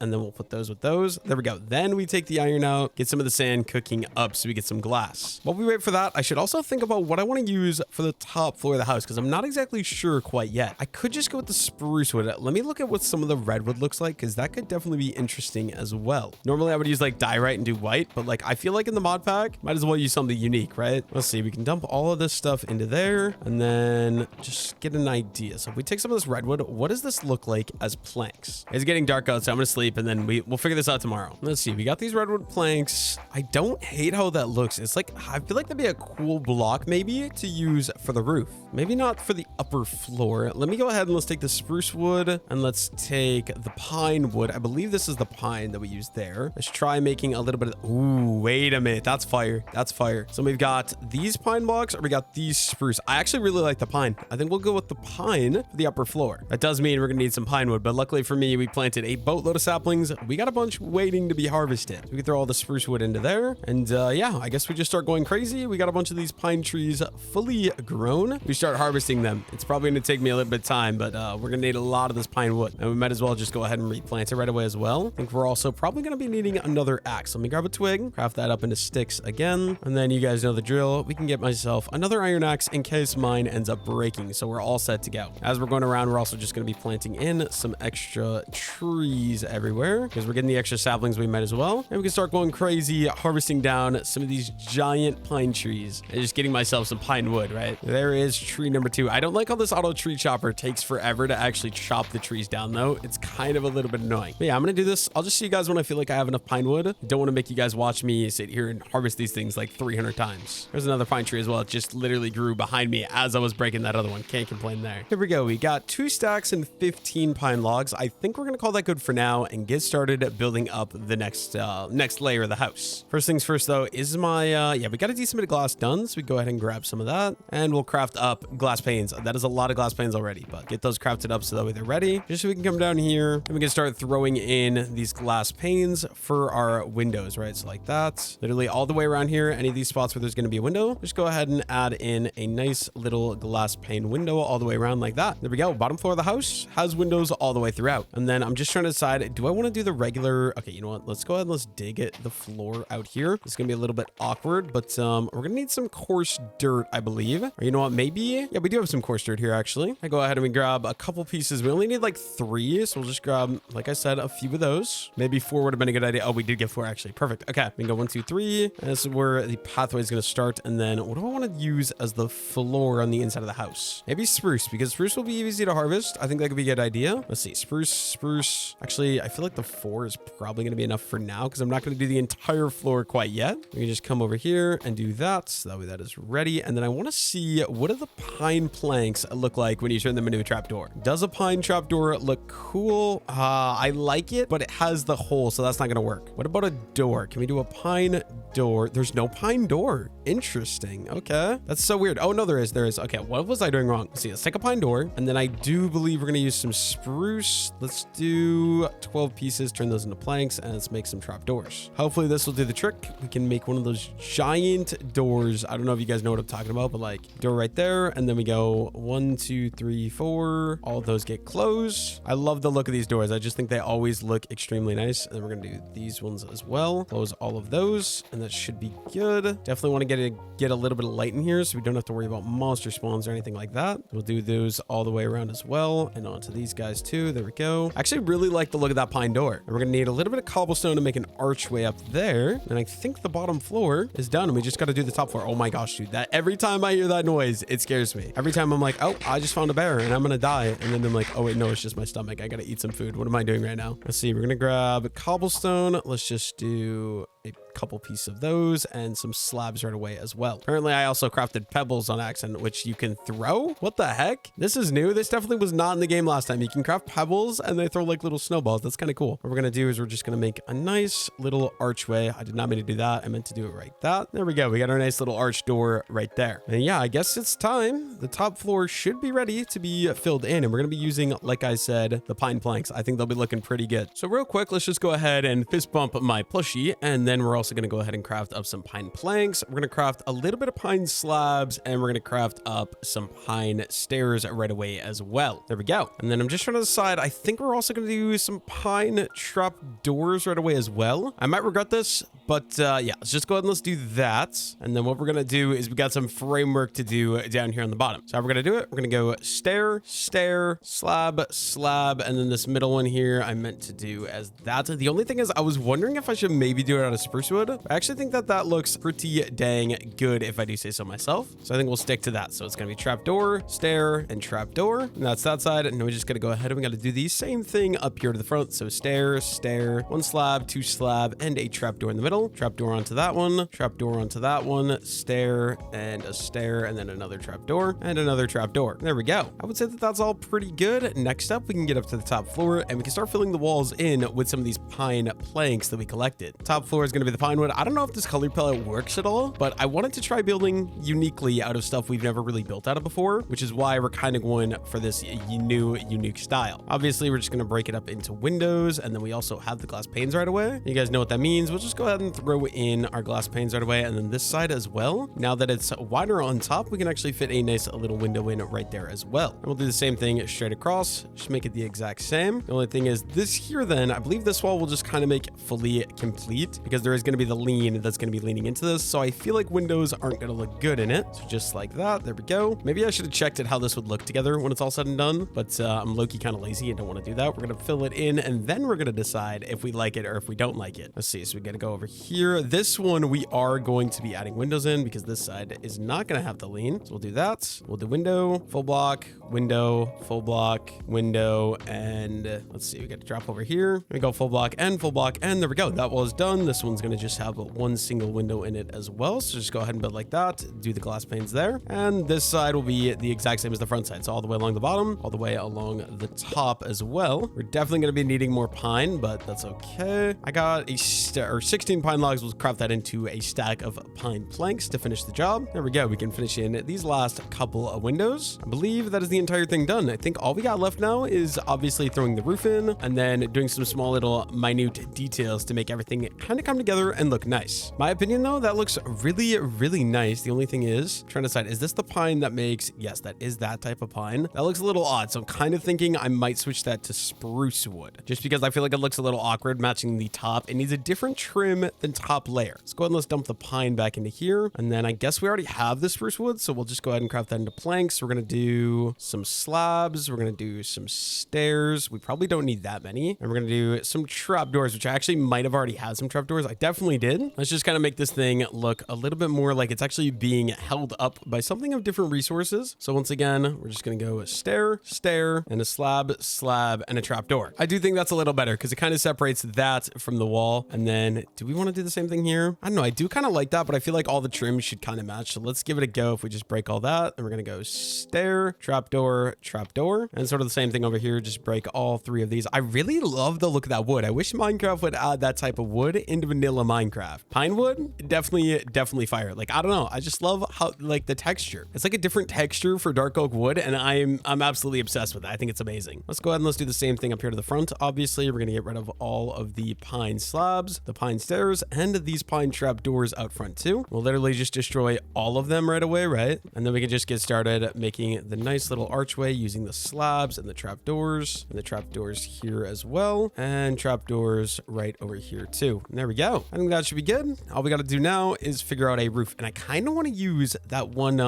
and then we'll put those with those. There we go. Then we take the iron out, get some of the sand cooking up so we get some glass. While we wait for that, I should also think about what I want to use for the top floor of the house because I'm not exactly sure quite yet. I could just go with the spruce wood. Let me look at what some of the redwood looks like because that could definitely be interesting as well. Normally I would use like diorite and do white, but like I feel like in the mod pack, might as well use something unique, right? Let's see. We can dump all of this stuff into there and then just get an idea. So if we take some of this redwood, what does this look like as planks? It's getting dark out, so I'm gonna sleep and then we'll figure this out tomorrow. Let's see. We got these redwood planks. I don't hate how that looks. It's like, I feel like that'd be a cool block maybe to use for the roof. Maybe not for the upper floor. Let me go ahead and let's take the spruce wood and let's take the pine wood. I believe this is the pine that we used there. Let's try making a little bit of, ooh, wait a minute. That's fire. That's fire. So we've got these pine blocks or we got these spruce. I actually really like the pine. I think we'll go with the pine for the upper floor. That does mean we're gonna need some pine wood, but luckily for me, we planted a boatload of saplings. We got a bunch waiting to be harvested. We can throw all the spruce wood into there. And yeah, I guess we just start going crazy. We got a bunch of these pine trees fully grown. We start harvesting them. It's probably gonna take me a little bit of time, but we're gonna need a lot of this pine wood. And we might as well just go ahead and replant it right away as well. I think we're also probably gonna be needing another axe. Let me grab a twig, craft that up into sticks again. And then you guys know the drill. We can get myself another iron axe in case mine ends up breaking. So we're all set to go. As we're going around, we're also just gonna be planting in some extra trees everywhere because we're getting the extra saplings. We might as well. And we can start going crazy, harvesting down some of these giant pine trees and just getting myself some pine wood, right? There is tree number 2. I don't like how this auto tree chopper takes forever to actually chop the trees down though. It's kind of a little bit annoying. But yeah, I'm gonna do this. I'll just see you guys when I feel like I have enough pine wood. I don't want to make you guys watch me sit here and harvest these things like 300 times. There's another pine tree as well. It just literally grew behind me as I was breaking that other one. Can't complain there. Here we go. We got 2 stacks and 15 pine logs. I think we're gonna call that good for now and get started building up the next layer of the house. First things first though is my yeah, we got a decent bit of glass done, so we go ahead and grab some of that and we'll craft up glass panes. That is a lot of glass panes already, but get those crafted up so that way they're ready, just so we can come down here and we can start throwing in these glass panes for our windows, right? So like that, literally all the way around here, any of these spots where there's going to be a window, just go ahead and add in a nice little glass pane window all the way around like that. There we go. Bottom floor of the house has windows all the way throughout. And then I'm just trying to decide, do I want to do the regular, okay, you know what? Let's go ahead and let's dig it, the floor out here. It's going to be a little bit awkward, but we're going to need some coarse dirt, I believe. Or you know what? Maybe, yeah, we do have some coarse dirt here actually. I go ahead and we grab a couple pieces. We only need like 3, so we'll just grab, like I said, a few of those. Maybe 4 would have been a good idea. Oh, we did get 4 actually. Perfect. Okay, we can go 1, 2, 3. And this is where the pathway is going to start. And then what do I want to use as the floor on the inside of the house? Maybe spruce, because spruce will be easy to harvest. I think that could be a good idea. Let's see, spruce. Actually, I feel like the 4 is probably going to be enough for now because I'm not going to do the entire floor quite yet. We can just come over here and do that. So that way that is ready. And then I want to see, what do the pine planks look like when you turn them into a trapdoor? Does a pine trapdoor look cool? I like it, but it has the hole, so that's not going to work. What about a door? Can we do a pine door. There's no pine door. Interesting. Okay. That's so weird. Oh, no, there is. There is. Okay. What was I doing wrong? Let's see. Let's take a pine door. And then I do believe we're going to use some spruce. Let's do 12 pieces, turn those into planks, and let's make some trap doors. Hopefully this will do the trick. We can make one of those giant doors. I don't know if you guys know what I'm talking about, but like door right there. And then we go 1, 2, 3, 4. All of those get closed. I love the look of these doors. I just think they always look extremely nice. And then we're going to do these ones as well. Close all of those, and that should be good. Definitely want to get a little bit of light in here so we don't have to worry about monster spawns or anything like that. We'll do those all the way around as well, and onto these guys too. There we go. I actually really like the look of that pine door. And we're going to need a little bit of cobblestone to make an archway up there. And I think the bottom floor is done, and we just got to do the top floor. Oh my gosh, dude. That every time I hear that noise, it scares me. Every time I'm like, oh, I just found a bear and I'm going to die. And then I'm like, oh wait, no, it's just my stomach. I got to eat some food. What am I doing right now? Let's see. We're going to grab cobblestone. Let's just do a couple pieces of those and some slabs right away as well. Apparently I also crafted pebbles on accident, which you can throw. What the heck? This is new. This definitely was not in the game last time. You can craft pebbles and they throw like little snowballs. That's kind of cool. What we're gonna do is we're just gonna make a nice little archway. I did not mean to do that. I meant to do it right that. There we go. We got our nice little arch door right there. And yeah, I guess it's time. The top floor should be ready to be filled in, and we're gonna be using, like I said, the pine planks. I think they'll be looking pretty good. So real quick, let's just go ahead and fist bump my plushie, and then we're also gonna go ahead and craft up some pine planks. We're gonna craft a little bit of pine slabs, and we're gonna craft up some pine stairs right away as well. There we go. And then I'm just trying to decide, I think we're also gonna do some pine trap doors right away as well. I might regret this, but yeah, let's just go ahead and let's do that. And then what we're gonna do is we got some framework to do down here on the bottom. So how we're gonna do it, we're gonna go stair, stair, slab, slab, and then this middle one here I meant to do as that. The only thing is I was wondering if I should maybe do it out of spruce wood. I actually think that that looks pretty dang good if I do say so myself. So I think we'll stick to that. So it's gonna be trapdoor, stair, and trapdoor. And that's that side. And then we just gotta go ahead and we gotta do the same thing up here to the front. So stair, stair, one slab, two slab, and a trapdoor in the middle. Trapdoor onto that one, trapdoor onto that one, stair, and a stair, and then another trapdoor, and another trapdoor. There we go. I would say that that's all pretty good. Next up, we can get up to the top floor and we can start filling the walls in with some of these pine planks that we collected. Top floor is gonna be the pine wood. I don't know if this color palette works at all, but I wanted to try building uniquely out of stuff we've never really built out of before, which is why we're kind of going for this new unique style. Obviously, we're just going to break it up into windows, and then we also have the glass panes right away. You guys know what that means. We'll just go ahead and throw in our glass panes right away, and then this side as well. Now that it's wider on top, we can actually fit a nice little window in right there as well. And we'll do the same thing straight across, just make it the exact same. The only thing is this here then, I believe this wall will just kind of make fully complete because there is going to be the lean that's going to be leaning into this. So I feel like windows aren't going to look good in it. So just like that, there we go. Maybe I should have checked it how this would look together when it's all said and done, but I'm low-key kind of lazy and don't want to do that. We're going to fill it in and then we're going to decide if we like it or if we don't like it. Let's see. So we got to go over here. This one we are going to be adding windows in because this side is not going to have the lean. So we'll do that. We'll do window, full block, window, full block, window, and let's see. We got to drop over here. We go full block, and there we go. That was done. This one's going to just have one single window in it as well. So just go ahead and build like that. Do the glass panes there. And this side will be the exact same as the front side. So all the way along the bottom, all the way along the top as well. We're definitely going to be needing more pine, but that's okay. I got 16 pine logs. We'll craft that into a stack of pine planks to finish the job. There we go. We can finish in these last couple of windows. I believe that is the entire thing done. I think all we got left now is obviously throwing the roof in and then doing some small little minute details to make everything kind of come together and look nice. My opinion though, that looks really nice. The only thing is trying to decide, is this the pine that makes, yes, that is that type of pine. That looks a little odd. So I'm kind of thinking I might switch that to spruce wood just because I feel like it looks a little awkward matching the top. It needs a different trim than top layer. Let's go ahead and let's dump the pine back into here. And then I guess we already have the spruce wood. So we'll just go ahead and craft that into planks. We're going to do some slabs. We're going to do some stairs. We probably don't need that many. And we're going to do some trapdoors, which I actually might have already had some trapdoors. I definitely did. Let's just kind of make this thing look a little bit more like it's actually being held up by something of different resources. So once again, we're just going to go a stair, stair, and a slab, slab, and a trapdoor. I do think that's a little better because it kind of separates that from the wall. And then do we want to do the same thing here? I don't know. I do kind of like that, but I feel like all the trims should kind of match. So let's give it a go. If we just break all that, and we're going to go stair, trapdoor, trapdoor, and sort of the same thing over here. Just break all three of these. I really love the look of that wood. I wish Minecraft would add that type of wood into vanilla Minecraft. Pine wood, definitely fire. Like, I don't know. I just love how, like, the texture. It's like a different texture for dark oak wood, and I'm absolutely obsessed with it. I think it's amazing. Let's go ahead and let's do the same thing up here to the front. Obviously, we're gonna get rid of all of the pine slabs, the pine stairs, and these pine trap doors out front too. We'll literally just destroy all of them right away, right? And then we can just get started making the nice little archway using the slabs and the trap doors, and the trap doors here as well, and trap doors right over here too. And there we go. I think that should be good. All we got to do now is figure out a roof, and I kind of want to use that one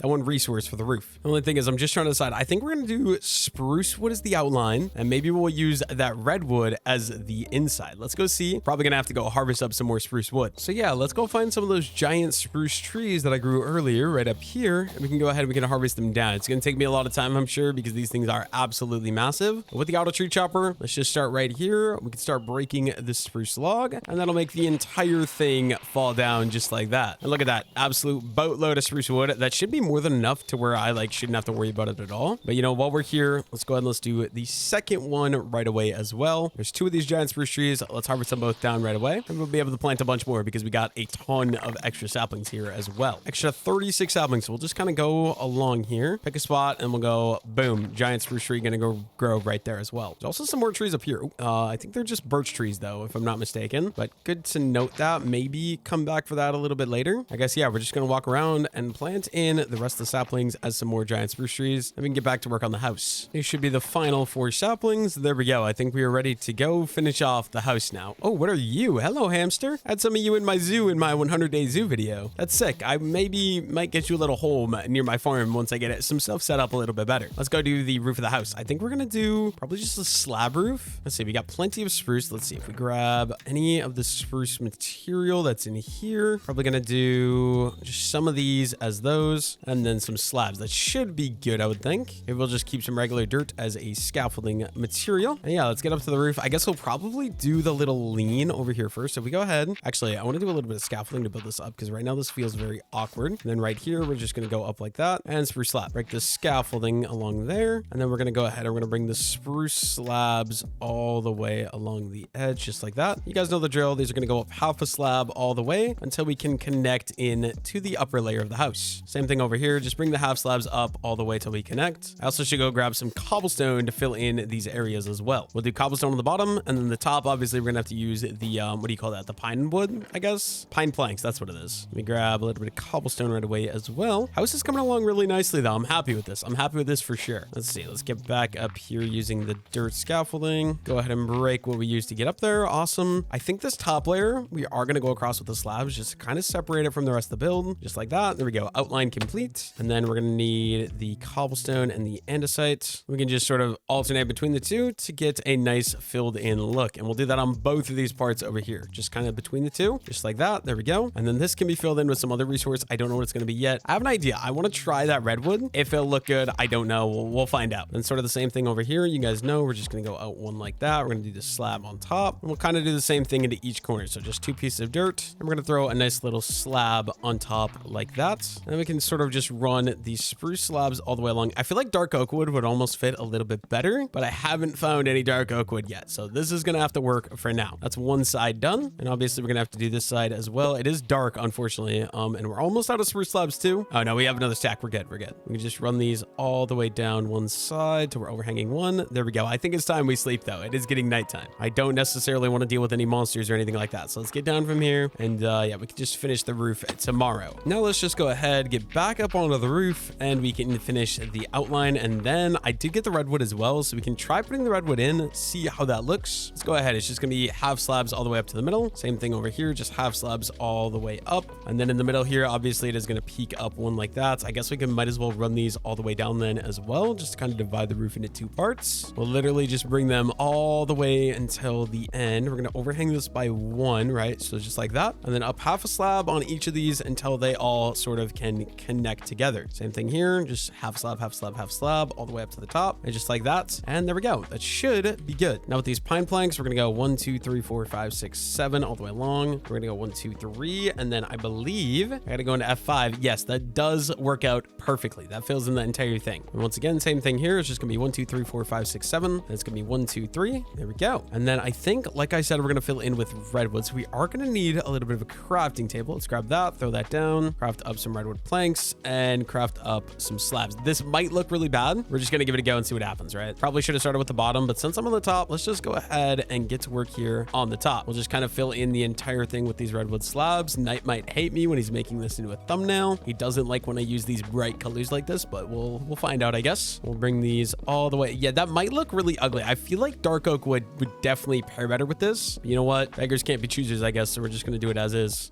resource for the roof. The only thing is I'm just trying to decide. I think we're gonna do spruce wood as the outline, and maybe we'll use that redwood as the inside. Let's go see. Probably gonna have to go harvest up some more spruce wood. So yeah, let's go find some of those giant spruce trees that I grew earlier right up here, and we can go ahead and we can harvest them down. It's gonna take me a lot of time, I'm sure, because these things are absolutely massive. But with the auto tree chopper, let's just start right here. We can start breaking the spruce log, and that'll make the entire thing fall down just like that. And look at that absolute boatload of spruce wood. That should be more than enough to where I like shouldn't have to worry about it at all. But you know, while we're here, let's go ahead and let's do the second one right away as well. There's 2 of these giant spruce trees. Let's harvest them both down right away, and we'll be able to plant a bunch more because we got a ton of extra saplings here as well. Extra 36 saplings. So we'll just kind of go along here, pick a spot, and we'll go boom. Giant spruce tree gonna go grow right there as well. There's also some more trees up here. I think they're just birch trees though, if I'm not mistaken, but good to note that. Maybe come back for that a little bit later. I guess, yeah, we're just gonna walk around and plant in the rest of the saplings as some more giant spruce trees, and we can get back to work on the house. These should be the final 4 saplings. There we go. I think we are ready to go finish off the house now. Oh, what are you? Hello, hamster. I had some of you in my zoo in my 100-day zoo video. That's sick. I maybe might get you a little home near my farm once I get it some stuff set up a little bit better. Let's go do the roof of the house. I think we're gonna do probably just a slab roof. Let's see. We got plenty of spruce. Let's see if we grab any of the spruce material that's in here. Probably gonna do just some of these as those, and then some slabs. That should be good, I would think. Maybe we'll just keep some regular dirt as a scaffolding material. And yeah, let's get up to the roof. I guess we'll probably do the little lean over here first. If we go ahead, actually, I want to do a little bit of scaffolding to build this up because right now this feels very awkward. And then right here, we're just going to go up like that and spruce slab. Break the scaffolding along there. And then we're going to go ahead and we're going to bring the spruce slabs all the way along the edge, just like that. You guys know the drill. These are going to go up half a slab all the way until we can connect in to the upper layer of the house. Same thing over here. Just bring the half slabs up all the way till we connect. I also should go grab some cobblestone to fill in these areas as well. We'll do cobblestone on the bottom, and then the top, obviously, we're gonna have to use the, what do you call that? The pine wood, I guess? Pine planks, that's what it is. Let me grab a little bit of cobblestone right away as well. House is coming along really nicely, though. I'm happy with this. I'm happy with this for sure. Let's see. Let's get back up here using the dirt scaffolding. Go ahead and break what we used to get up there. Awesome. I think this top layer, we are gonna go across with the slabs, just to kind of separate it from the rest of the build, just like that. There we go. Outline complete. And then we're gonna need the cobblestone and the andesite. We can just sort of alternate between the two to get a nice filled in look. And we'll do that on both of these parts over here, just kind of between the two, just like that. There we go. And then this can be filled in with some other resource. I don't know what it's going to be yet. I have an idea. I want to try that redwood. If it'll look good, I don't know. We'll find out. And sort of the same thing over here. You guys know we're just going to go out one like that. We're going to do the slab on top, and we'll kind of do the same thing into each corner. So just 2 pieces of dirt, and we're going to throw a nice little slab on top like that. And we can sort of just run these spruce slabs all the way along. I feel like dark oak wood would almost fit a little bit better, but I haven't found any dark oak wood yet. So this is going to have to work for now. That's one side done. And obviously we're going to have to do this side as well. It is dark, unfortunately. And we're almost out of spruce slabs too. Oh no, we have another stack. We're good. We're good. We can just run these all the way down one side till we're overhanging one. There we go. I think it's time we sleep though. It is getting nighttime. I don't necessarily want to deal with any monsters or anything like that. So let's get down from here. And yeah, we can just finish the roof tomorrow. Now let's just go ahead, get back up onto the roof, and we can finish the outline. And then I did get the redwood as well, so we can try putting the redwood in, see how that looks. Let's go ahead. It's just gonna be half slabs all the way up to the middle. Same thing over here, just half slabs all the way up. And then in the middle here, obviously it is gonna peak up one like that. I guess we might as well run these all the way down then as well, just to kind of divide the roof into 2 parts. We'll literally just bring them all the way until the end. We're gonna overhang this by 1, right? So just like that. And then up half a slab on each of these until they all sort of can connect together. Same thing here, just half slab, half slab, half slab, all the way up to the top. And just like that. And there we go. That should be good. Now with these pine planks, we're gonna go 1, 2, 3, 4, 5, 6, 7 all the way along. We're gonna go 1, 2, 3, and then I believe I gotta go into F5. Yes, that does work out perfectly. That fills in the entire thing. And once again, same thing here. It's just gonna be 1, 2, 3, 4, 5, 6, 7. And it's gonna be 1, 2, 3. There we go. And then I think, like I said, we're gonna fill in with of redwood, so we are going to need a little bit of a crafting table. Let's grab that, throw that down, craft up some redwood planks, and craft up some slabs. This might look really bad. We're just going to give it a go and see what happens, right? Probably should have started with the bottom, but since I'm on the top, let's just go ahead and get to work here on the top. We'll just kind of fill in the entire thing with these redwood slabs. Knight might hate me when he's making this into a thumbnail. He doesn't like when I use these bright colors like this, but we'll find out, I guess. We'll bring these all the way. Yeah, that might look really ugly. I feel like dark oak would definitely pair better with this. You know what? Beggars can't be choosers, I guess, so we're just going to do it as is.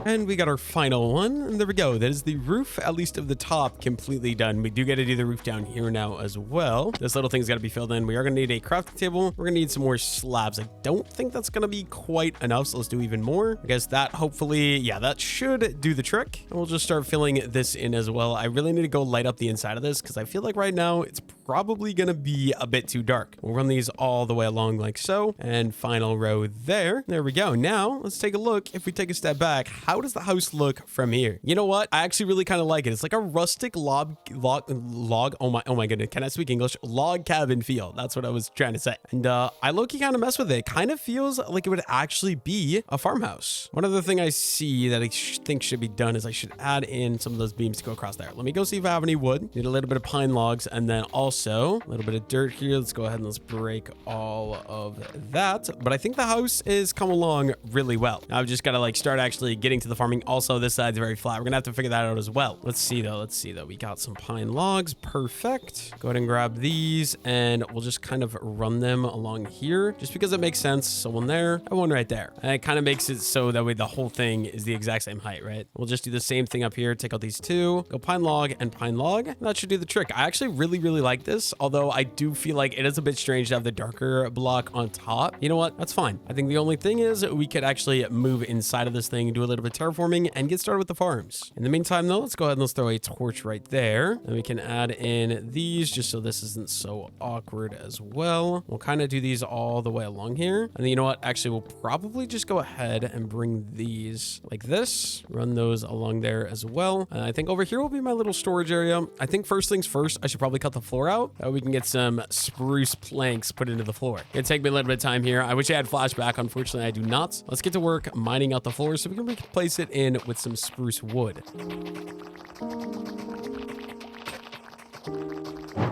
And we got our final one, and there we go. That is the roof, at least of the top, completely done. We do get to do the roof down here now as well. This little thing's got to be filled in. We are going to need a crafting table. We're going to need some more slabs. I don't think that's going to be quite enough, so let's do even more. I guess that hopefully, yeah, that should do the trick. And we'll just start filling this in as well. I really need to go light up the inside of this because I feel like right now it's probably going to be a bit too dark. We'll run these all the way along like so, and final row there. There we go. Now let's take a look. If we take a step back, how does the house look from here? You know what? I actually really kind of like it. It's like a rustic log. Oh my goodness. Can I speak English? Log cabin feel. That's what I was trying to say. And I low-key kind of mess with it. Kind of feels like it would actually be a farmhouse. One other thing I see that I think should be done is I should add in some of those beams to go across there. Let me go see if I have any wood. Need a little bit of pine logs, and then also a little bit of dirt here. Let's go ahead and let's break all of that. But I think the house is coming along really well. Now I've just got to like start actually getting to the farming. Also, this side's very flat. We're gonna have to figure that out as well. Let's see though. We got some pine logs. Perfect. Go ahead and grab these, and we'll just kind of run them along here just because it makes sense. So one there and one right there. And it kind of makes it so that way the whole thing is the exact same height, right? We'll just do the same thing up here. Take out these two, go pine log and pine log. That should do the trick. I actually really like this, although I do feel like it is a bit strange to have the darker block on top. You know what? That's fine. I think the only thing is we could actually move inside of this thing, do a little bit of terraforming, and get started with the farms. In the meantime though, let's go ahead and let's throw a torch right there. And we can add in these just so this isn't so awkward as well. We'll kind of do these all the way along here. And then you know what? Actually, we'll probably just go ahead and bring these like this, run those along there as well. I think over here will be my little storage area. I think first things first, I should probably cut the floor out. We can get some spruce planks put into the floor. It'll take me a little bit of time here. I wish I had flashback. Unfortunately, I do not. Let's get to work mining out the floor so we can replace it in with some spruce wood.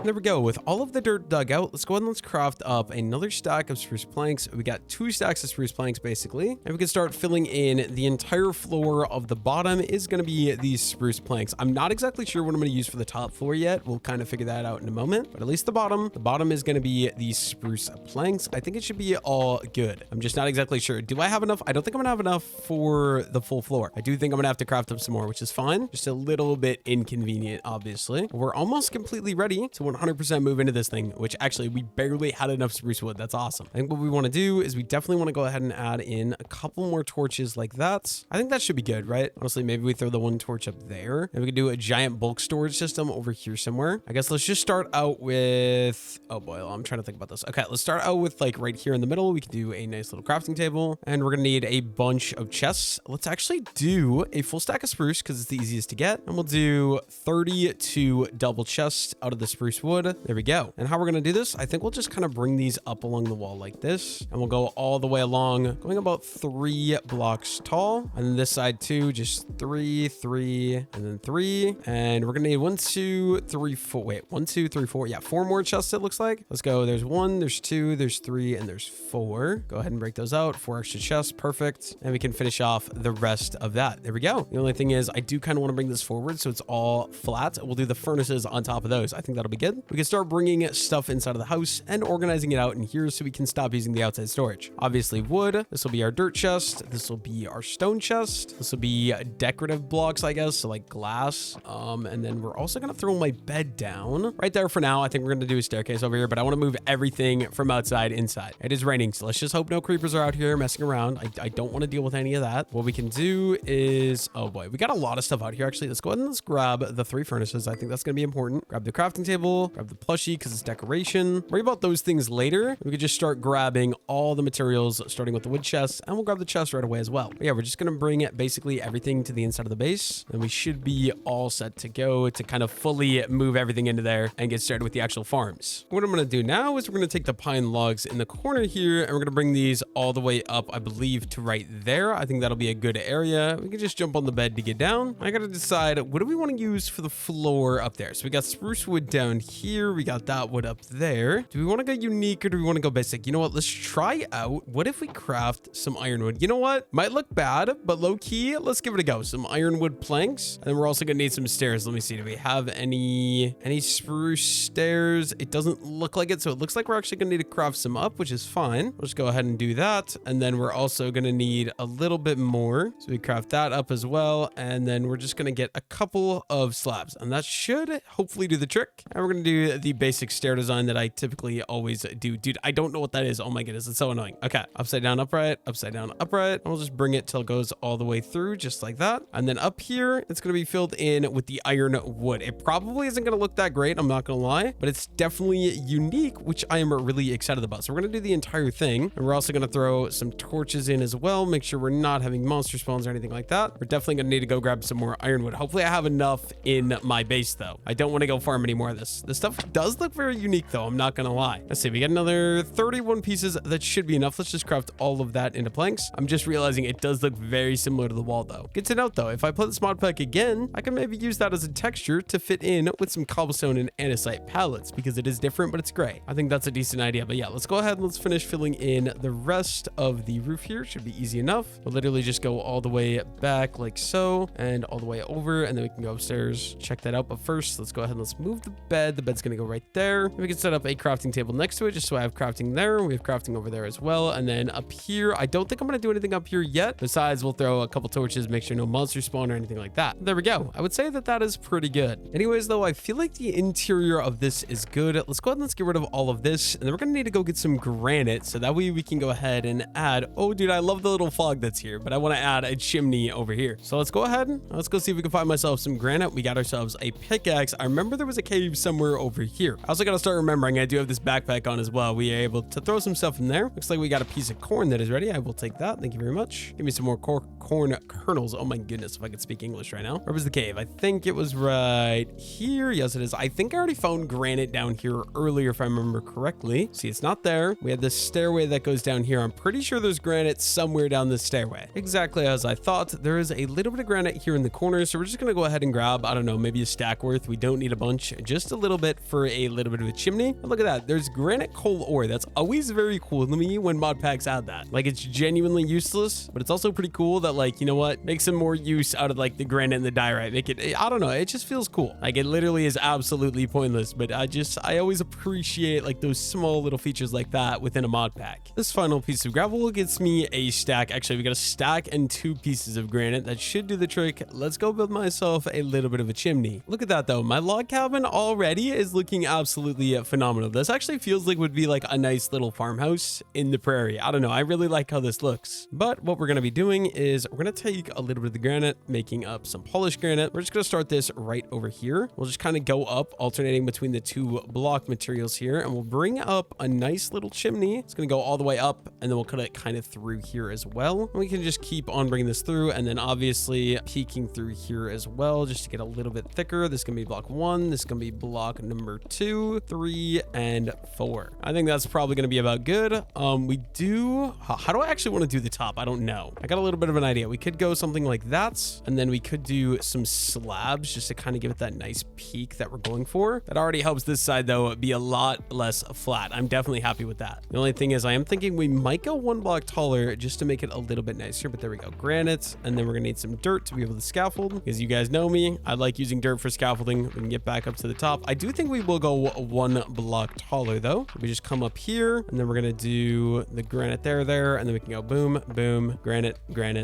There we go. With all of the dirt dug out, let's go ahead and let's craft up another stack of spruce planks. We got 2 stacks of spruce planks basically, and we can start filling in the entire floor of the bottom is going to be these spruce planks. I'm not exactly sure what I'm going to use for the top floor yet. We'll kind of figure that out in a moment, but at least the bottom is going to be these spruce planks. I think it should be all good. I'm just not exactly sure. Do I have enough? I don't think I'm going to have enough for the full floor. I do think I'm going to have to craft up some more, which is fine. Just a little bit inconvenient, obviously. We're almost completely ready to 100% move into this thing, which actually we barely had enough spruce wood. That's awesome. I think what we want to do is we definitely want to go ahead and add in a couple more torches like that. I think that should be good, right? Honestly, maybe we throw the one torch up there and we can do a giant bulk storage system over here somewhere. I guess let's just start out with, oh boy, I'm trying to think about this. Okay, let's start out with like right here in the middle. We can do a nice little crafting table, and we're gonna need a bunch of chests. Let's actually do a full stack of spruce because it's the easiest to get, and we'll do 32 double chests out of the spruce wood. There we go. And how we're going to do this, I think we'll just kind of bring these up along the wall like this, and we'll go all the way along, going about 3 blocks tall. And then this side too, just 3, 3, and then 3. And we're going to need 1, 2, 3, 4. Wait, 1, 2, 3, 4. Yeah, 4 more chests it looks like. Let's go. There's 1, there's 2, there's 3, and there's 4. Go ahead and break those out. 4 extra chests. Perfect. And we can finish off the rest of that. There we go. The only thing is I do kind of want to bring this forward so it's all flat. We'll do the furnaces on top of those. I think that'll be good. We can start bringing stuff inside of the house and organizing it out in here so we can stop using the outside storage. Obviously wood. This will be our dirt chest. This will be our stone chest. This will be decorative blocks, I guess, so like glass. And then we're also gonna throw my bed down right there for now. I think we're gonna do a staircase over here, but I want to move everything from outside inside. It is raining, so let's just hope no creepers are out here messing around. I don't want to deal with any of that. What we can do is, oh boy, we got a lot of stuff out here actually. Let's go ahead and let's grab the 3 furnaces. I think that's gonna be important. Grab the crafting table. table, grab the plushie because it's decoration. Worry about those things later. We could just start grabbing all the materials, starting with the wood chest, and we'll grab the chest right away as well. But yeah, we're just going to bring basically everything to the inside of the base, and we should be all set to go to kind of fully move everything into there and get started with the actual farms. What I'm going to do now is we're going to take the pine logs in the corner here, and we're going to bring these all the way up, I believe, to right there. I think that'll be a good area. We can just jump on the bed to get down. I got to decide, what do we want to use for the floor up there? So we got spruce wood down here. We got that wood up there. Do we want to go unique or do we want to go basic? You know what? Let's try out. What if we craft some ironwood? You know what? Might look bad, but low key, let's give it a go. Some ironwood planks. And then we're also going to need some stairs. Let me see. Do we have any spruce stairs? It doesn't look like it. So it looks like we're actually going to need to craft some up, which is fine. We'll just go ahead and do that. And then we're also going to need a little bit more. So we craft that up as well. And then we're just going to get a couple of slabs, and that should hopefully do the trick. And we're going to do the basic stair design that I typically always do. Dude, I don't know what that is. Oh my goodness, it's so annoying. Okay, upside down, upright, upside down, upright. And we'll just bring it till it goes all the way through, just like that. And then up here, it's going to be filled in with the iron wood. It probably isn't going to look that great, I'm not going to lie, but it's definitely unique, which I am really excited about. So we're going to do the entire thing, and we're also going to throw some torches in as well. Make sure we're not having monster spawns or anything like that. We're definitely going to need to go grab some more ironwood. Hopefully I have enough in my base though. I don't want to go farm any more of this. This stuff does look very unique though, I'm not gonna lie. Let's see, we got another 31 pieces. That should be enough. Let's just craft all of that into planks. I'm just realizing it does look very similar to the wall though. Good to note though, if I put this mod pack again, I can maybe use that as a texture to fit in with some cobblestone and andesite pallets because it is different, but it's gray. I think that's a decent idea. But yeah, let's go ahead and let's finish filling in the rest of the roof here. Should be easy enough. We'll literally just go all the way back like so and all the way over, and then we can go upstairs, check that out. But first, let's go ahead and let's move the bed. The bed's gonna go right there. We can set up a crafting table next to it just so I have crafting there. We have crafting over there as well. And then up here, I don't think I'm gonna do anything up here yet. Besides, we'll throw a couple torches, make sure no monsters spawn or anything like that. There we go. I would say that that is pretty good. Anyways, though, I feel like the interior of this is good. Let's go ahead and let's get rid of all of this. And then we're gonna need to go get some granite so that way we can go ahead and add, oh dude, I love the little fog that's here, but I want to add a chimney over here. So let's go ahead. Let's go see if we can find myself some granite. We got ourselves a pickaxe. I remember there was a cave somewhere over here. I also got to start remembering I do have this backpack on as well. We are able to throw some stuff in there. Looks like we got a piece of corn that is ready. I will take that. Thank you very much. Give me some more corn kernels. Oh my goodness, if I could speak English right now. Where was the cave? I think it was right here. Yes, it is. I think I already found granite down here earlier, if I remember correctly. See, it's not there. We have this stairway that goes down here. I'm pretty sure there's granite somewhere down this stairway. Exactly as I thought. There is a little bit of granite here in the corner, so we're just gonna go ahead and grab, I don't know, maybe a stack worth. We don't need a bunch, just a little bit for a little bit of a chimney. But look at that, there's granite coal ore. That's always very cool to me when mod packs add that. Like, it's genuinely useless, but it's also pretty cool that, like, you know what, make some more use out of like the granite and the diorite. Make it, I don't know, it just feels cool. Like, it literally is absolutely pointless, but I always appreciate like those small little features like that within a mod pack. This final piece of gravel gets me a stack. Actually, we got a stack and 2 pieces of granite. That should do the trick. Let's go build myself a little bit of a chimney. Look at that though. My log cabin already is looking absolutely phenomenal. This actually feels like would be like a nice little farmhouse in the prairie. I don't know. I really like how this looks. But what we're going to be doing is we're going to take a little bit of the granite, making up some polished granite. We're just going to start this right over here. We'll just kind of go up, alternating between the 2 block materials here, and we'll bring up a nice little chimney. It's going to go all the way up, and then we'll cut it kind of through here as well. And we can just keep on bringing this through, and then obviously peeking through here as well, just to get a little bit thicker. This is going to be block 1. This is going to be block number 2, 3, and 4. I think that's probably going to be about good. We do, how do I actually want to do the top? I don't know. I got a little bit of an idea. We could go something like that, and then we could do some slabs just to kind of give it that nice peak that we're going for. That already helps this side though be a lot less flat. I'm definitely happy with that. The only thing is I am thinking we might go 1 block taller just to make it a little bit nicer, but there we go. Granite, and then we're gonna need some dirt to be able to scaffold, because you guys know me, I like using dirt for scaffolding. We can get back up to the top. I do think we will go 1 block taller though. We just come up here, and then we're gonna do the granite there, and then we can go boom, boom, granite,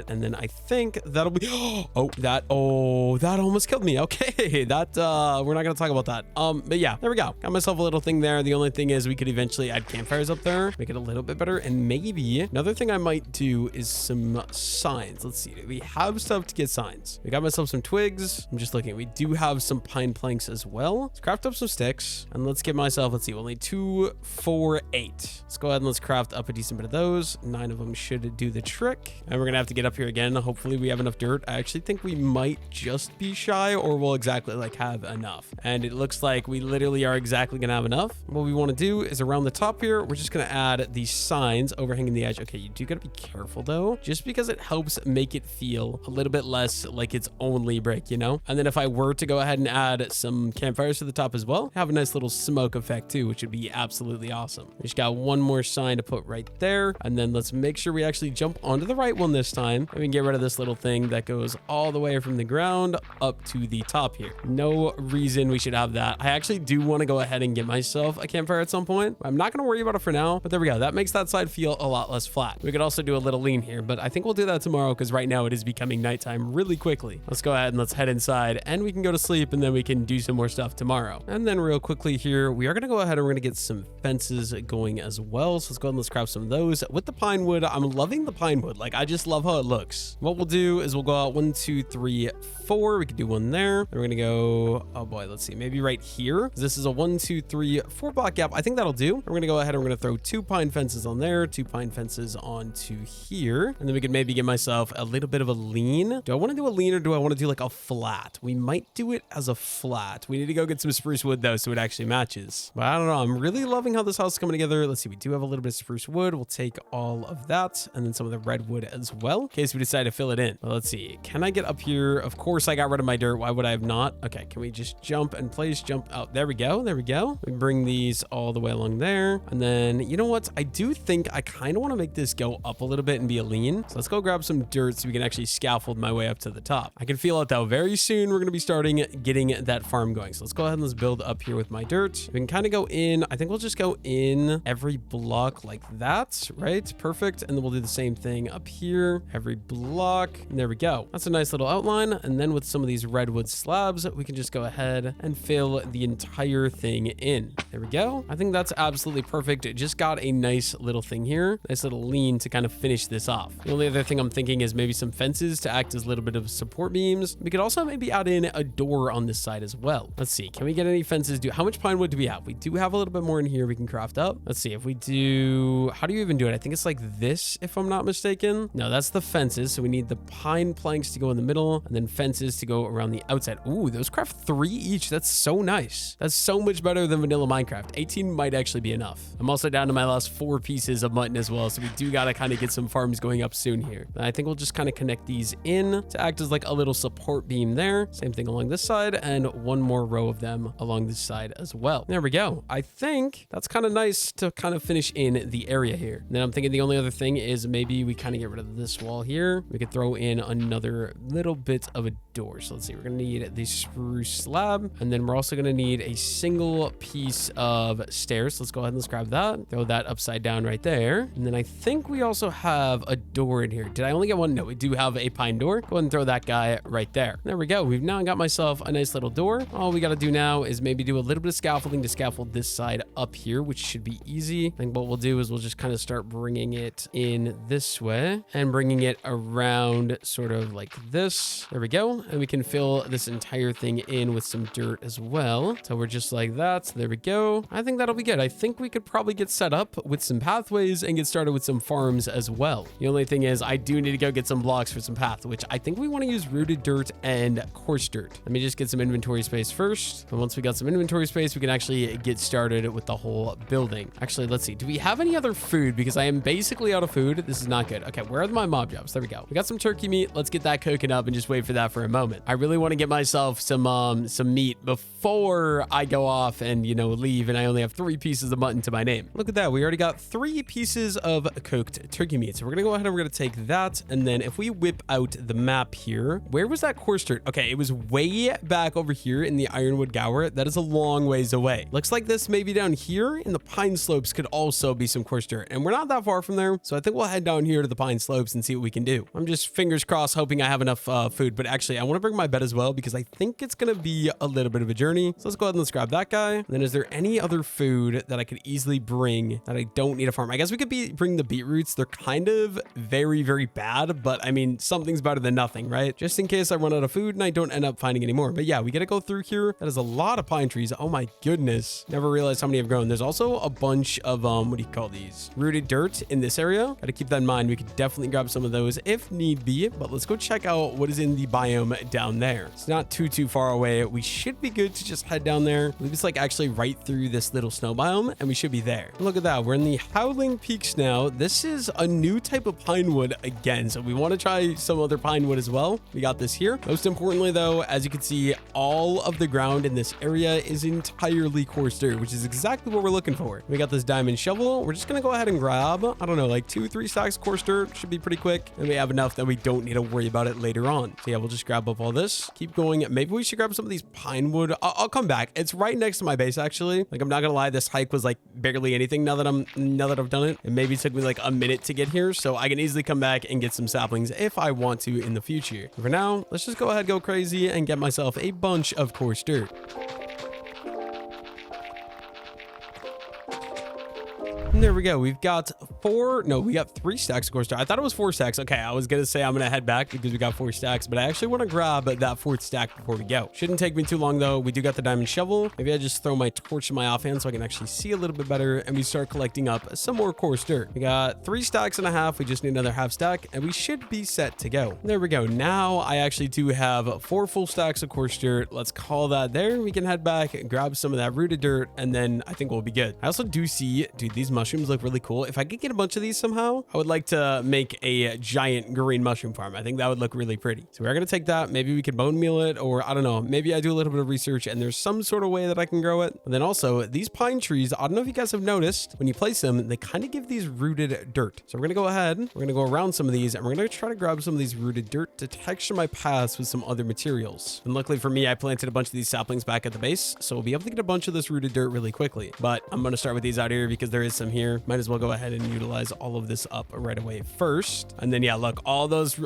and then I think that'll be, that almost killed me. Okay, that, we're not gonna talk about that. But yeah, there we go. Got myself a little thing there. The only thing is we could eventually add campfires up there, make it a little bit better, and maybe another thing I might do is some signs. Let's see, do we have stuff to get signs? We got myself some twigs. I'm just looking. We do have some pine planks as well. Let's craft craft up some sticks and let's give myself, let's see, we'll need 2, 4, 8. Let's go ahead and let's craft up a decent bit of those. 9 of them should do the trick. And we're gonna have to get up here again. Hopefully we have enough dirt. I actually think we might just be shy, or we'll exactly like have enough. And it looks like we literally are exactly gonna have enough. What we want to do is around the top here, we're just gonna add these signs overhanging the edge. Okay, you do gotta be careful though, just because it helps make it feel a little bit less like it's only brick, you know? And then if I were to go ahead and add some campfires to the top as well, have a nice little smoke effect too, which would be absolutely awesome. We just got one more sign to put right there. And then let's make sure we actually jump onto the right one this time. And we can get rid of this little thing that goes all the way from the ground up to the top here. No reason we should have that. I actually do want to go ahead and get myself a campfire at some point. I'm not going to worry about it for now, but there we go. That makes that side feel a lot less flat. We could also do a little lean here, but I think we'll do that tomorrow because right now it is becoming nighttime really quickly. Let's go ahead and let's head inside and we can go to sleep and then we can do some more stuff tomorrow. And then real quickly here, we are going to go ahead and we're going to get some fences going as well. So let's go ahead and let's craft some of those with the pine wood. I'm loving the pine wood. Like, I just love how it looks. What we'll do is we'll go out 1, 2, 3, 4. We could do one there. Then we're going to go, oh boy, let's see, maybe right here. This is a 1, 2, 3, 4 block gap. I think that'll do. We're going to go ahead and we're going to throw 2 pine fences on there, 2 pine fences onto here. And then we could maybe give myself a little bit of a lean. Do I want to do a lean or do I want to do like a flat? We might do it as a flat. We need to go get some spruce wood though, so it actually matches. But I don't know. I'm really loving how this house is coming together. Let's see. We do have a little bit of spruce wood. We'll take all of that and then some of the redwood as well in case we decide to fill it in. But let's see. Can I get up here? Of course I got rid of my dirt. Why would I have not? Okay. Can we just jump and place jump out? There we go. There we go. We bring these all the way along there. And then you know what? I do think I kind of want to make this go up a little bit and be a lean. So let's go grab some dirt so we can actually scaffold my way up to the top. I can feel it though. Very soon we're going to be starting getting that farm going. So let's go ahead and let's build up here with my dirt. We can kind of go in. I think we'll just go in every block like that, right? Perfect. And then we'll do the same thing up here, every block. And there we go. That's a nice little outline. And then with some of these redwood slabs, we can just go ahead and fill the entire thing in. There we go. I think that's absolutely perfect. It just got a nice little thing here. Nice little lean to kind of finish this off. The only other thing I'm thinking is maybe some fences to act as a little bit of support beams. We could also maybe add in a door on this side as well. Let's see. Can we get any fences? How much pine wood do we have? We do have a little bit more in here we can craft up. Let's see if we do, how do you even do it? I think it's like this, if I'm not mistaken. No, that's the fences. So we need the pine planks to go in the middle and then fences to go around the outside. Ooh, those craft 3 each. That's so nice. That's so much better than vanilla Minecraft. 18 might actually be enough. I'm also down to my last 4 pieces of mutton as well. So we do got to kind of get some farms going up soon here. And I think we'll just kind of connect these in to act as like a little support beam there. Same thing along this side and one more row of them along this side as well. There we go. I think that's kind of nice to kind of finish in the area here. And then I'm thinking the only other thing is maybe we kind of get rid of this wall here. We could throw in another little bit of a door. So let's see, we're going to need the spruce slab. And then we're also going to need a single piece of stairs. Let's go ahead and let's grab that. Throw that upside down right there. And then I think we also have a door in here. Did I only get one? No, we do have a pine door. Go ahead and throw that guy right there. There we go. We've now got myself a nice little door. All we got to do now is maybe do a little bit of scaffolding to scaffold this side up here, which should be easy. I think what we'll do is we'll just kind of start bringing it in this way and bringing it around sort of like this. There we go. And we can fill this entire thing in with some dirt as well. So we're just like that. So there we go. I think that'll be good. I think we could probably get set up with some pathways and get started with some farms as well. The only thing is I do need to go get some blocks for some paths, which I think we want to use rooted dirt and coarse dirt. Let me just get some inventory space first. And once we got some inventory space, we can actually get started with the whole building. Actually, let's see. Do we have any other food? Because I am basically out of food. This is not good. Okay, where are my mob jobs? There we go. We got some turkey meat. Let's get that cooking up and just wait for that for a moment. I really want to get myself some meat before I go off and, you know, leave. And I only have 3 pieces of mutton to my name. Look at that. We already got 3 pieces of cooked turkey meat. So we're going to go ahead and we're going to take that. And then if we whip out the map here, where was that coarse dirt? Okay, it was way back over here in the ironwood gower. That is a long ways away. Looks like this maybe down here in the pine slopes could also be some coarse dirt. And we're not that far from there. So I think we'll head down here to the pine slopes and see what we can do. I'm just fingers crossed hoping I have enough food. But actually, I want to bring my bed as well because I think it's going to be a little bit of a journey. So let's go ahead and let's grab that guy. And then is there any other food that I could easily bring that I don't need a farm? I guess we could bring the beetroots. They're kind of very, very bad, but I mean, something's better than nothing, right? Just in case I run out of food and I don't end up finding any more. But yeah, we got to go through here. That is a lot lot of pine trees. Oh my goodness. Never realized how many have grown. There's also a bunch of, what do you call these? Rooted dirt in this area. Got to keep that in mind. We could definitely grab some of those if need be, but let's go check out what is in the biome down there. It's not too far away. We should be good to just head down there. I believe it's like actually right through this little snow biome, and we should be there. Look at that. We're in the Howling Peaks now. This is a new type of pine wood again, so we want to try some other pine wood as well. We got this here. Most importantly though, as you can see, all of the ground in this area is entirely coarse dirt, which is exactly what we're looking for. We got this diamond shovel. We're just gonna go ahead and grab, I don't know, like 2-3 stacks of coarse dirt. Should be pretty quick, and we have enough that we don't need to worry about it later on. So yeah, we'll just grab up all this, keep going. Maybe we should grab some of these pine wood. I'll come back. It's right next to my base actually. Like, I'm not gonna lie, this hike was like barely anything now that I've done it. And maybe it took me like a minute to get here, so I can easily come back and get some saplings if I want to in the future. But for now, let's just go ahead, go crazy, and get myself a bunch of coarse dirt. And there we go. We've got we got 3 stacks of coarse dirt. I thought it was 4 stacks. Okay, I was gonna say I'm gonna head back because we got 4 stacks, but I actually want to grab that 4th stack before we go. Shouldn't take me too long though. We do got the diamond shovel. Maybe I just throw my torch in my offhand so I can actually see a little bit better, and we start collecting up some more coarse dirt. We got 3 stacks and a half. We just need another half stack, and we should be set to go. There we go. Now I actually do have 4 full stacks of coarse dirt. Let's call that there. We can head back, grab some of that rooted dirt, and then I think we'll be good. I also do see, dude, these mushrooms look really cool. If I could get a bunch of these somehow, I would like to make a giant green mushroom farm. I think that would look really pretty. So we're going to take that. Maybe we could bone meal it, or I don't know. Maybe I do a little bit of research and there's some sort of way that I can grow it. But then also these pine trees, I don't know if you guys have noticed, when you place them, they kind of give these rooted dirt. So we're going to go ahead, we're going to go around some of these, and we're going to try to grab some of these rooted dirt to texture my paths with some other materials. And luckily for me, I planted a bunch of these saplings back at the base, so we'll be able to get a bunch of this rooted dirt really quickly. But I'm going to start with these out here because there is some here. Might as well go ahead and utilize all of this up right away first. And then yeah, look, all those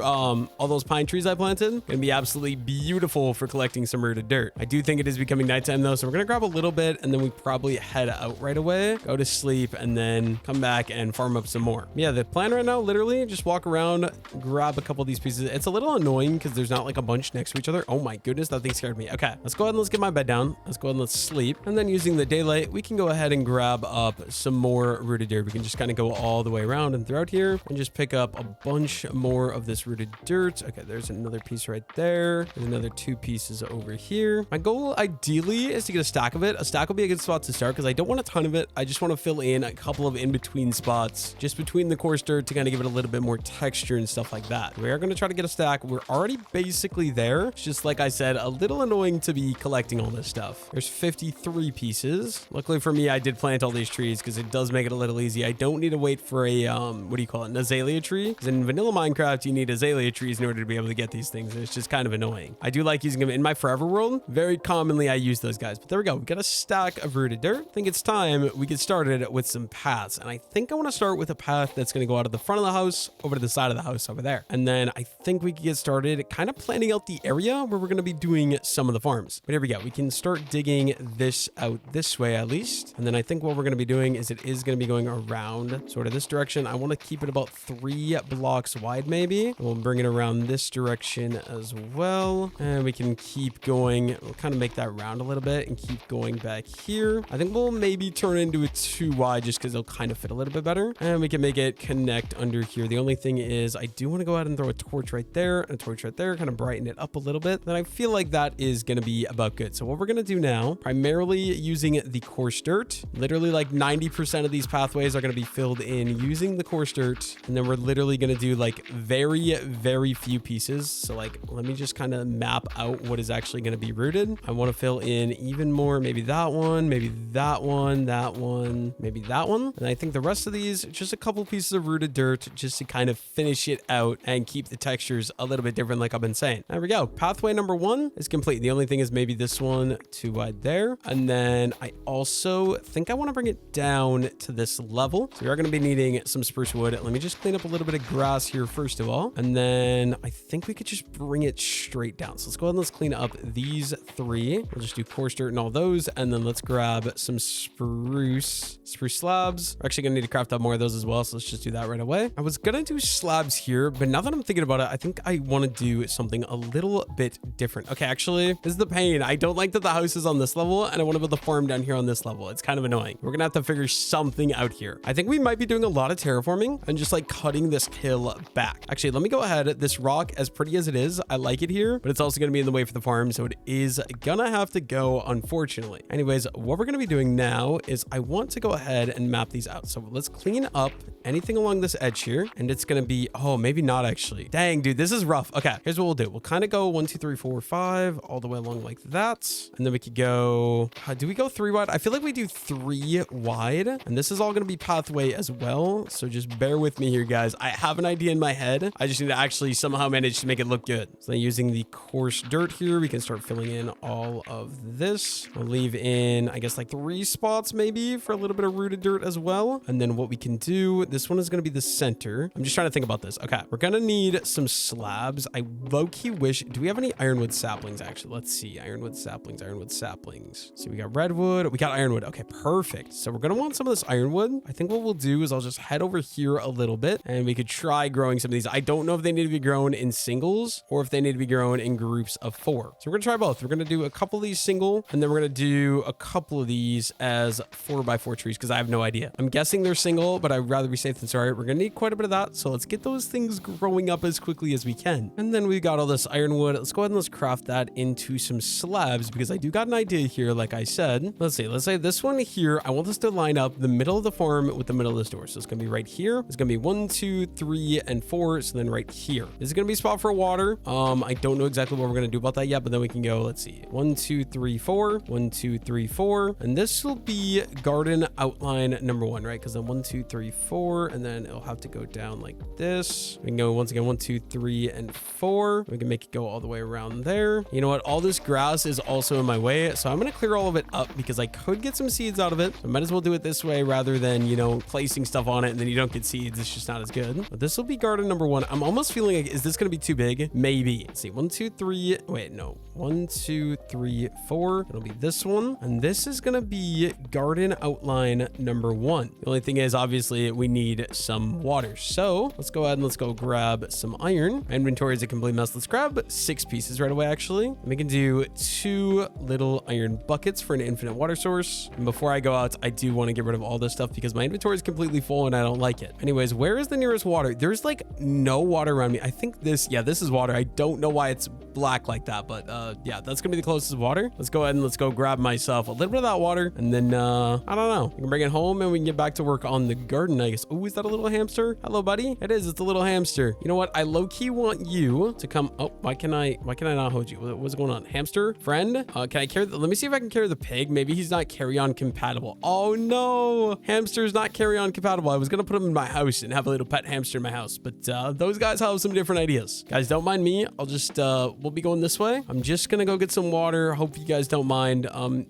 pine trees I planted gonna be absolutely beautiful for collecting some rooted dirt. I do think it is becoming nighttime though, so we're gonna grab a little bit and then we probably head out right away, go to sleep, and then come back and farm up some more. Yeah, the plan right now, literally just walk around, grab a couple of these pieces. It's a little annoying because there's not like a bunch next to each other. Oh my goodness, that thing scared me. Okay, let's go ahead and let's get my bed down. Let's go ahead and let's sleep. And then using the daylight, we can go ahead and grab up some more rooted dirt. We can just kind of go all the way around and throughout here and just pick up a bunch more of this rooted dirt. Okay, there's another piece right there. There's another 2 pieces over here. My goal ideally is to get a stack of it. A stack will be a good spot to start because I don't want a ton of it. I just want to fill in a couple of in-between spots just between the coarse dirt to kind of give it a little bit more texture and stuff like that. We are going to try to get a stack. We're already basically there. It's just like I said, a little annoying to be collecting all this stuff. There's 53 pieces. Luckily for me, I did plant all these trees because it does make it a little easy. I don't need to wait for a what do you call it, an azalea tree, because in vanilla Minecraft you need azalea trees in order to be able to get these things, and it's just kind of annoying. I do like using them in my forever world. Very commonly I use those guys. But there we go, we got a stack of rooted dirt. I think it's time we get started with some paths, and I think I want to start with a path that's going to go out of the front of the house over to the side of the house over there, and then I think we can get started kind of planning out the area where we're going to be doing some of the farms. But here we go, we can start digging this out this way at least, and then I think what we're going to be doing is it is going to be going around sort of this direction. I want to keep it about 3 blocks wide maybe, and we'll bring it around this direction as well, and we can keep going. We'll kind of make that round a little bit and keep going back here. I think we'll maybe turn into it too wide just because it'll kind of fit a little bit better, and we can make it connect under here. The only thing is I do want to go ahead and throw a torch right there and a torch right there, kind of brighten it up a little bit. Then I feel like that is going to be about good. So what we're going to do now, primarily using the coarse dirt, literally like 90% of these pathways are going to be filled in using the coarse dirt, and then we're literally going to do like very few pieces. So like, let me just kind of map out what is actually going to be rooted. I want to fill in even more, maybe that one, maybe that one, that one, maybe that one. And I think the rest of these, just a couple pieces of rooted dirt just to kind of finish it out and keep the textures a little bit different like I've been saying. There we go. Pathway number 1 is complete. The only thing is maybe this one too wide there. And then I also think I want to bring it down to this level. So we are going to be needing some spruce wood. Let me just clean up a little bit of grass here first of all. And then I think we could just bring it straight down. So let's go ahead and let's clean up these 3. We'll just do coarse dirt and all those. And then let's grab some spruce slabs. We're actually going to need to craft up more of those as well. So let's just do that right away. I was going to do slabs here, but now that I'm thinking about it, I think I want to do something a little bit different. Okay, actually, this is the pain. I don't like that the house is on this level and I want to build the farm down here on this level. It's kind of annoying. We're going to have to figure something out here. I think we might be doing a lot of terraforming and just like cutting this hill back. Actually, let me go ahead. This rock, as pretty as it is, I like it here, but it's also going to be in the way for the farm. So it is gonna have to go, unfortunately. Anyways, what we're going to be doing now is I want to go ahead and map these out. So let's clean up anything along this edge here. And it's going to be, oh, maybe not actually. Dang, dude, this is rough. Okay, here's what we'll do. We'll kind of go 1, 2, 3, 4, 5 all the way along like that. And then we could go, do we go 3 wide? I feel like we do 3 wide. And this is all going to be pathway as well. So just bear with me here, guys. I have an idea in my head. I just need to actually somehow manage to make it look good. So using the coarse dirt here, we can start filling in all of this. We'll leave in, I guess, like 3 spots maybe for a little bit of rooted dirt as well. And then what we can do, this one is going to be the center. I'm just trying to think about this. Okay, we're going to need some slabs. I low-key wish, do we have any ironwood saplings actually? Let's see, ironwood saplings. So we got redwood, we got ironwood. Okay, perfect. So we're going to want some of this ironwood. I think what we'll do is I'll just head over here a little bit and we could try growing some of these. I don't know if they need to be grown in singles or if they need to be grown in groups of 4. So we're going to try both. We're going to do a couple of these single and then we're going to do a couple of these as 4x4 trees because I have no idea. I'm guessing they're single, but I'd rather be safe than sorry. We're going to need quite a bit of that. So let's get those things growing up as quickly as we can. And then we got all this ironwood. Let's go ahead and let's craft that into some slabs because I do got an idea here. Like I said, let's say this one here, I want this to line up the middle of the farm with the middle of this door. So it's going to be right here. It's going to be 1, 2, 3, and 4. So then right here, this is going to be a spot for water. I don't know exactly what we're going to do about that yet, but then we can go, let's see, 1, 2, 3, 4, 1, 2, 3, 4. And this will be garden outline number 1, right? Because then 1, 2, 3, 4, and then it'll have to go down like this. We can go once again, 1, 2, 3, and 4. We can make it go all the way around there. You know what? All this grass is also in my way. So I'm going to clear all of it up because I could get some seeds out of it. I might as well do it this way rather than, you know, placing stuff on it and then you don't get seeds. It's just not as good. But this will be garden number 1. I'm almost feeling like, is this going to be too big? Maybe. Let's see. 1, 2, 3. Wait, no. 1, 2, 3, 4. It'll be this one. And this is going to be garden outline number 1. The only thing is, obviously, we need some water. So let's go ahead and let's go grab some iron. My inventory is a complete mess. Let's grab 6 pieces right away, actually. And we can do 2 little iron buckets for an infinite water source. And before I go out, I do want to get rid of all this stuff because my inventory is completely full and I don't like it. Anyways, where is the nearest water? There's like no water around me. I think this is water. I don't know why it's black like that, but yeah, that's gonna be the closest water. Let's go ahead and let's go grab myself a little bit of that water and then I don't know, we can bring it home and we can get back to work on the garden, I guess. Oh, is that a little hamster? Hello, buddy. It is. It's a little hamster. You know what? I low-key want you to come. Oh, why can I not hold you? What's going on? Hamster friend? Can I carry let me see if I can carry the pig. Maybe he's not carry-on compatible. Oh no, hamster's not carry-on compatible. I was gonna put him in my house and have a little pet hamster in my house, but those guys have some different ideas. Guys, don't mind me. I'll just we'll be going this way. I'm just gonna go get some water. Hope you guys don't mind.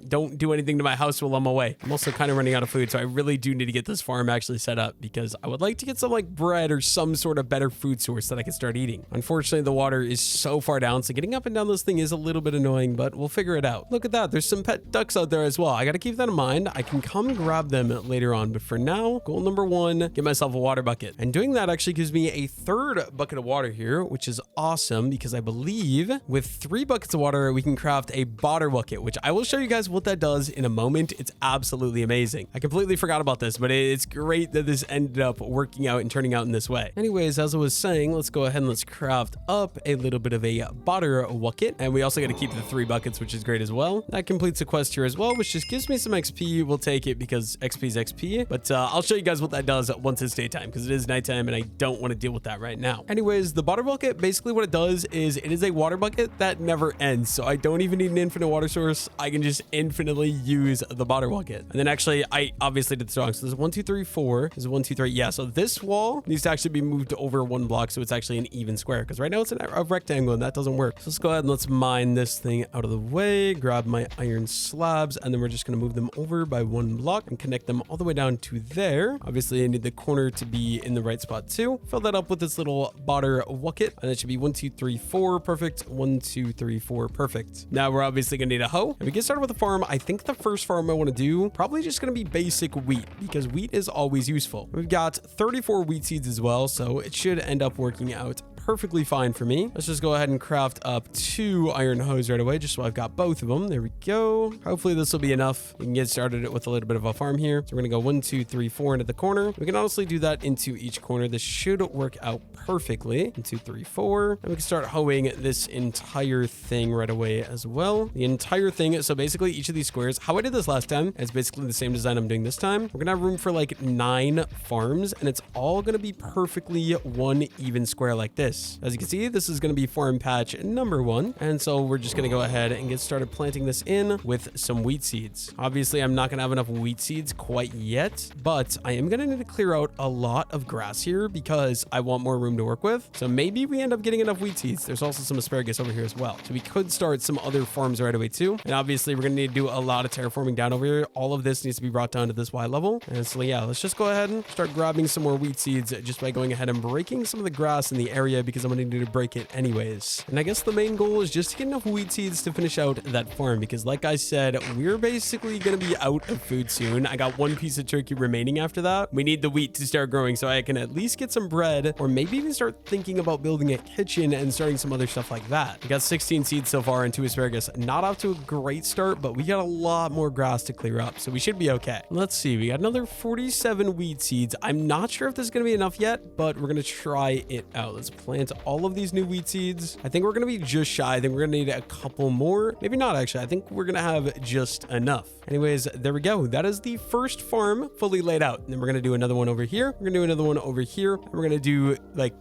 Don't do anything to my house while I'm away. I'm also kind of running out of food, so I really do need to get this farm actually set up because I would like to get some like bread or some sort of better food source that I can start eating. Unfortunately, the water is so far down, so getting up and down this thing is a little bit annoying, but we'll figure it out. Look at that. There's some pet ducks out there as well. I got to keep that in mind. I can come grab them later on, but for now, goal number 1, get myself a water bucket. And doing that actually gives me a 3rd bucket of water here, which is awesome because I believe with 3 buckets of water, we can craft a botter bucket, which I will show you guys what that does in a moment. It's absolutely amazing. I completely forgot about this, but it's great that this ended up working out and turning out in this way. Anyways, as I was saying, let's go ahead and let's craft up a little bit of a botter bucket. And we also got to keep the 3 buckets, which is great as well. That completes the quest here as well, which just gives me some XP. We'll take it because XP is XP, but I'll show you guys what that does once it's daytime because it is nighttime and I don't want to deal with that right now. Anyways, the botter bucket, basically what it does is it is a water bucket that never ends. So I don't even need an infinite water source. I can just infinitely use the botter bucket. And then actually, I obviously did this wrong. So there's 1, 2, 3, 4. There's 1, 2, 3. Yeah. So this wall needs to actually be moved over 1 block. So it's actually an even square because right now it's a rectangle and that doesn't work. So let's go ahead and let's mine this thing out of the way, grab my iron slabs, and then we're just going to move them over by 1 block and connect them all the way down to there. Obviously, I need the corner to be in the right spot too. Fill that up with this little butter bucket, and it should be 1, 2, 3, 4, perfect. 1, 2, 3, 4, perfect. Now we're obviously gonna need a hoe, and we get started with the farm. I think the first farm I want to do probably just gonna be basic wheat, because wheat is always useful. We've got 34 wheat seeds as well, so it should end up working out perfectly fine for me. Let's just go ahead and craft up 2 iron hoes right away, just so I've got both of them. There we go. Hopefully this will be enough. We can get started with a little bit of a farm here. So we're gonna go 1, 2, 3, 4 into the corner. We can honestly do that into each corner. This should work out perfectly. 1, 2, 3, 4. And we can start hoeing this entire thing right away as well. The entire thing. So basically each of these squares, how I did this last time, is basically the same design I'm doing this time. We're gonna have room for like 9 farms, and it's all gonna be perfectly one even square like this. As you can see, this is going to be farm patch number 1. And so we're just going to go ahead and get started planting this in with some wheat seeds. Obviously, I'm not going to have enough wheat seeds quite yet, but I am going to need to clear out a lot of grass here because I want more room to work with. So maybe we end up getting enough wheat seeds. There's also some asparagus over here as well. So we could start some other farms right away too. And obviously, we're going to need to do a lot of terraforming down over here. All of this needs to be brought down to this Y level. And so yeah, let's just go ahead and start grabbing some more wheat seeds just by going ahead and breaking some of the grass in the area, because I'm going to need to break it anyways. And I guess the main goal is just to get enough wheat seeds to finish out that farm, because like I said, we're basically going to be out of food soon. I got 1 piece of turkey remaining after that. We need the wheat to start growing so I can at least get some bread, or maybe even start thinking about building a kitchen and starting some other stuff like that. We got 16 seeds so far and 2 asparagus. Not off to a great start, but we got a lot more grass to clear up, so we should be okay. Let's see, we got another 47 wheat seeds. I'm not sure if this is going to be enough yet, but we're going to try it out. Let's plant all of these new wheat seeds. I think we're going to be just shy. I think we're going to need a couple more. Maybe not, actually. I think we're going to have just enough. Anyways, there we go. That is the first farm fully laid out. And then we're going to do another one over here. We're going to do another one over here. And we're going to do like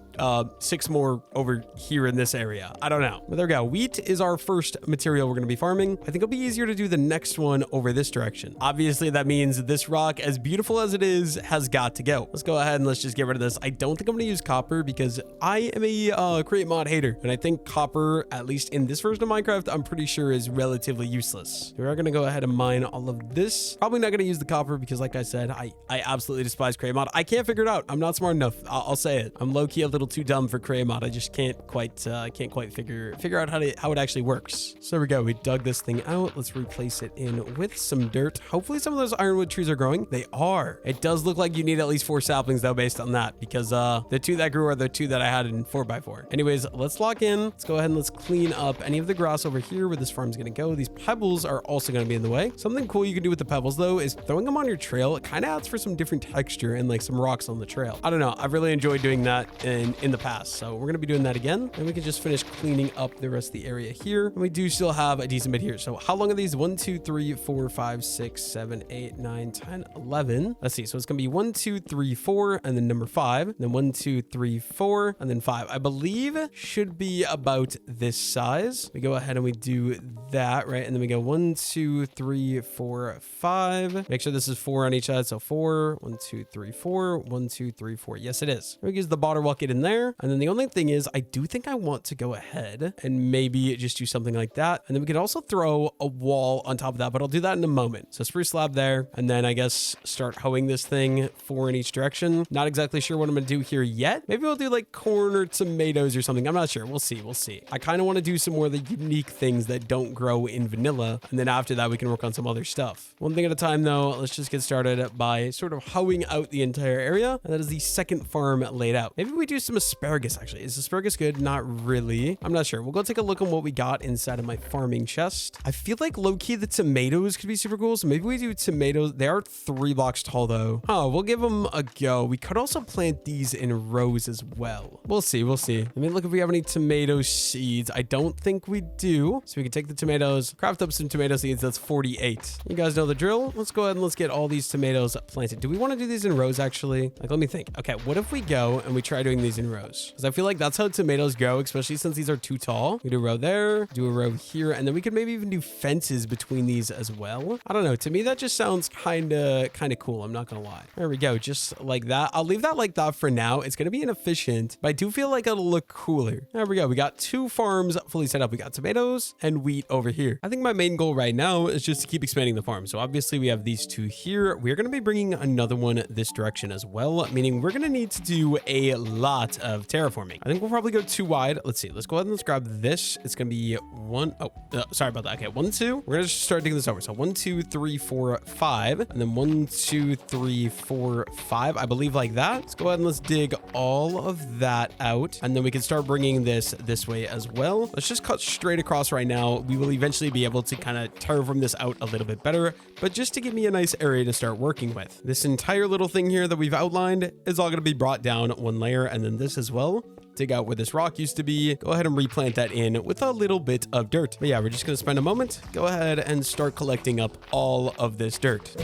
6 more over here in this area. I don't know. But there we go. Wheat is our first material we're going to be farming. I think it'll be easier to do the next one over this direction. Obviously, that means this rock, as beautiful as it is, has got to go. Let's go ahead and let's just get rid of this. I don't think I'm going to use copper because I am a create mod hater. And I think copper, at least in this version of Minecraft, I'm pretty sure is relatively useless. We are going to go ahead and mine all of this. Probably not going to use the copper because, like I said, I absolutely despise create mod. I can't figure it out. I'm not smart enough. I'll say it. I'm low-key a little too dumb for create mod. I just can't quite figure out how it actually works. So there we go. We dug this thing out. Let's replace it in with some dirt. Hopefully some of those ironwood trees are growing. They are. It does look like you need at least 4 saplings though, based on that, because the 2 that grew are the 2 that I had in 4x4. Anyways, let's lock in. Let's go ahead and let's clean up any of the grass over here where this farm's gonna go. These pebbles are also gonna be in the way. Something cool you can do with the pebbles though is throwing them on your trail. It kind of adds for some different texture and like some rocks on the trail. I don't know. I've really enjoyed doing that in the past. So we're gonna be doing that again. And we can just finish cleaning up the rest of the area here. And we do still have a decent bit here. So how long are these? 1, 2, 3, 4, 5, 6, 7, 8, 9, 10, 11. Let's see. So it's gonna be 1, 2, 3, 4, and then number 5. And then 1, 2, 3, 4, and then 5. I believe should be about this size. We go ahead and we do that, right? And then we go 1, 2, 3, 4, 5. Make sure this is 4 on each side. So 4, 1, 2, 3, 4, 1, 2, 3, 4. Yes, it is. We use the bottle bucket in there. And then the only thing is, I do think I want to go ahead and maybe just do something like that. And then we could also throw a wall on top of that, but I'll do that in a moment. So spruce slab there. And then I guess start hoeing this thing 4 in each direction. Not exactly sure what I'm going to do here yet. Maybe we'll do like corn or tomatoes or something. I'm not sure. We'll see. We'll see. I kind of want to do some more of the unique things that don't grow in vanilla. And then after that, we can work on some other stuff. One thing at a time though. Let's just get started by sort of hoeing out the entire area. And that is the second farm laid out. Maybe we do some asparagus actually. Is asparagus good? Not really. I'm not sure. We'll go take a look on what we got inside of my farming chest. I feel like low-key the tomatoes could be super cool. So maybe we do tomatoes. They are 3 blocks tall though. Oh, we'll give them a go. We could also plant these in rows as well. We'll see. We'll see. Let me look if we have any tomato seeds. I don't think we do. So we can take the tomatoes, craft up some tomato seeds. That's 48. You guys know the drill. Let's go ahead and let's get all these tomatoes planted. Do we want to do these in rows actually? Like, let me think. Okay, what if we go and we try doing these in rows? Because I feel like that's how tomatoes grow, especially since these are too tall. We do a row there, do a row here, and then we could maybe even do fences between these as well. I don't know. To me, that just sounds kind of cool. I'm not going to lie. There we go. Just like that. I'll leave that like that for now. It's going to be inefficient, but I do feel feel like it'll look cooler. There we go. We got 2 farms fully set up. We got tomatoes and wheat over here. I think my main goal right now is just to keep expanding the farm. So obviously we have these 2 here. We're going to be bringing another one this direction as well, meaning we're going to need to do a lot of terraforming. I think we'll probably go 2 wide. Let's see. Let's go ahead and let's grab this. It's going to be 1. Oh, sorry about that. Okay, 1, 2. We're going to just start digging this over. So 1, 2, 3, 4, 5, and then 1, 2, 3, 4, 5. I believe like that. Let's go ahead and let's dig all of that out, and then we can start bringing this way as well. Let's just cut straight across right now. We will eventually be able to kind of terraform this out a little bit better, but just to give me a nice area to start working with. This entire little thing here that we've outlined is all going to be brought down 1 layer, and then this as well. Dig out where this rock used to be, go ahead and replant that in with a little bit of dirt. But yeah, we're just going to spend a moment, go ahead and start collecting up all of this dirt.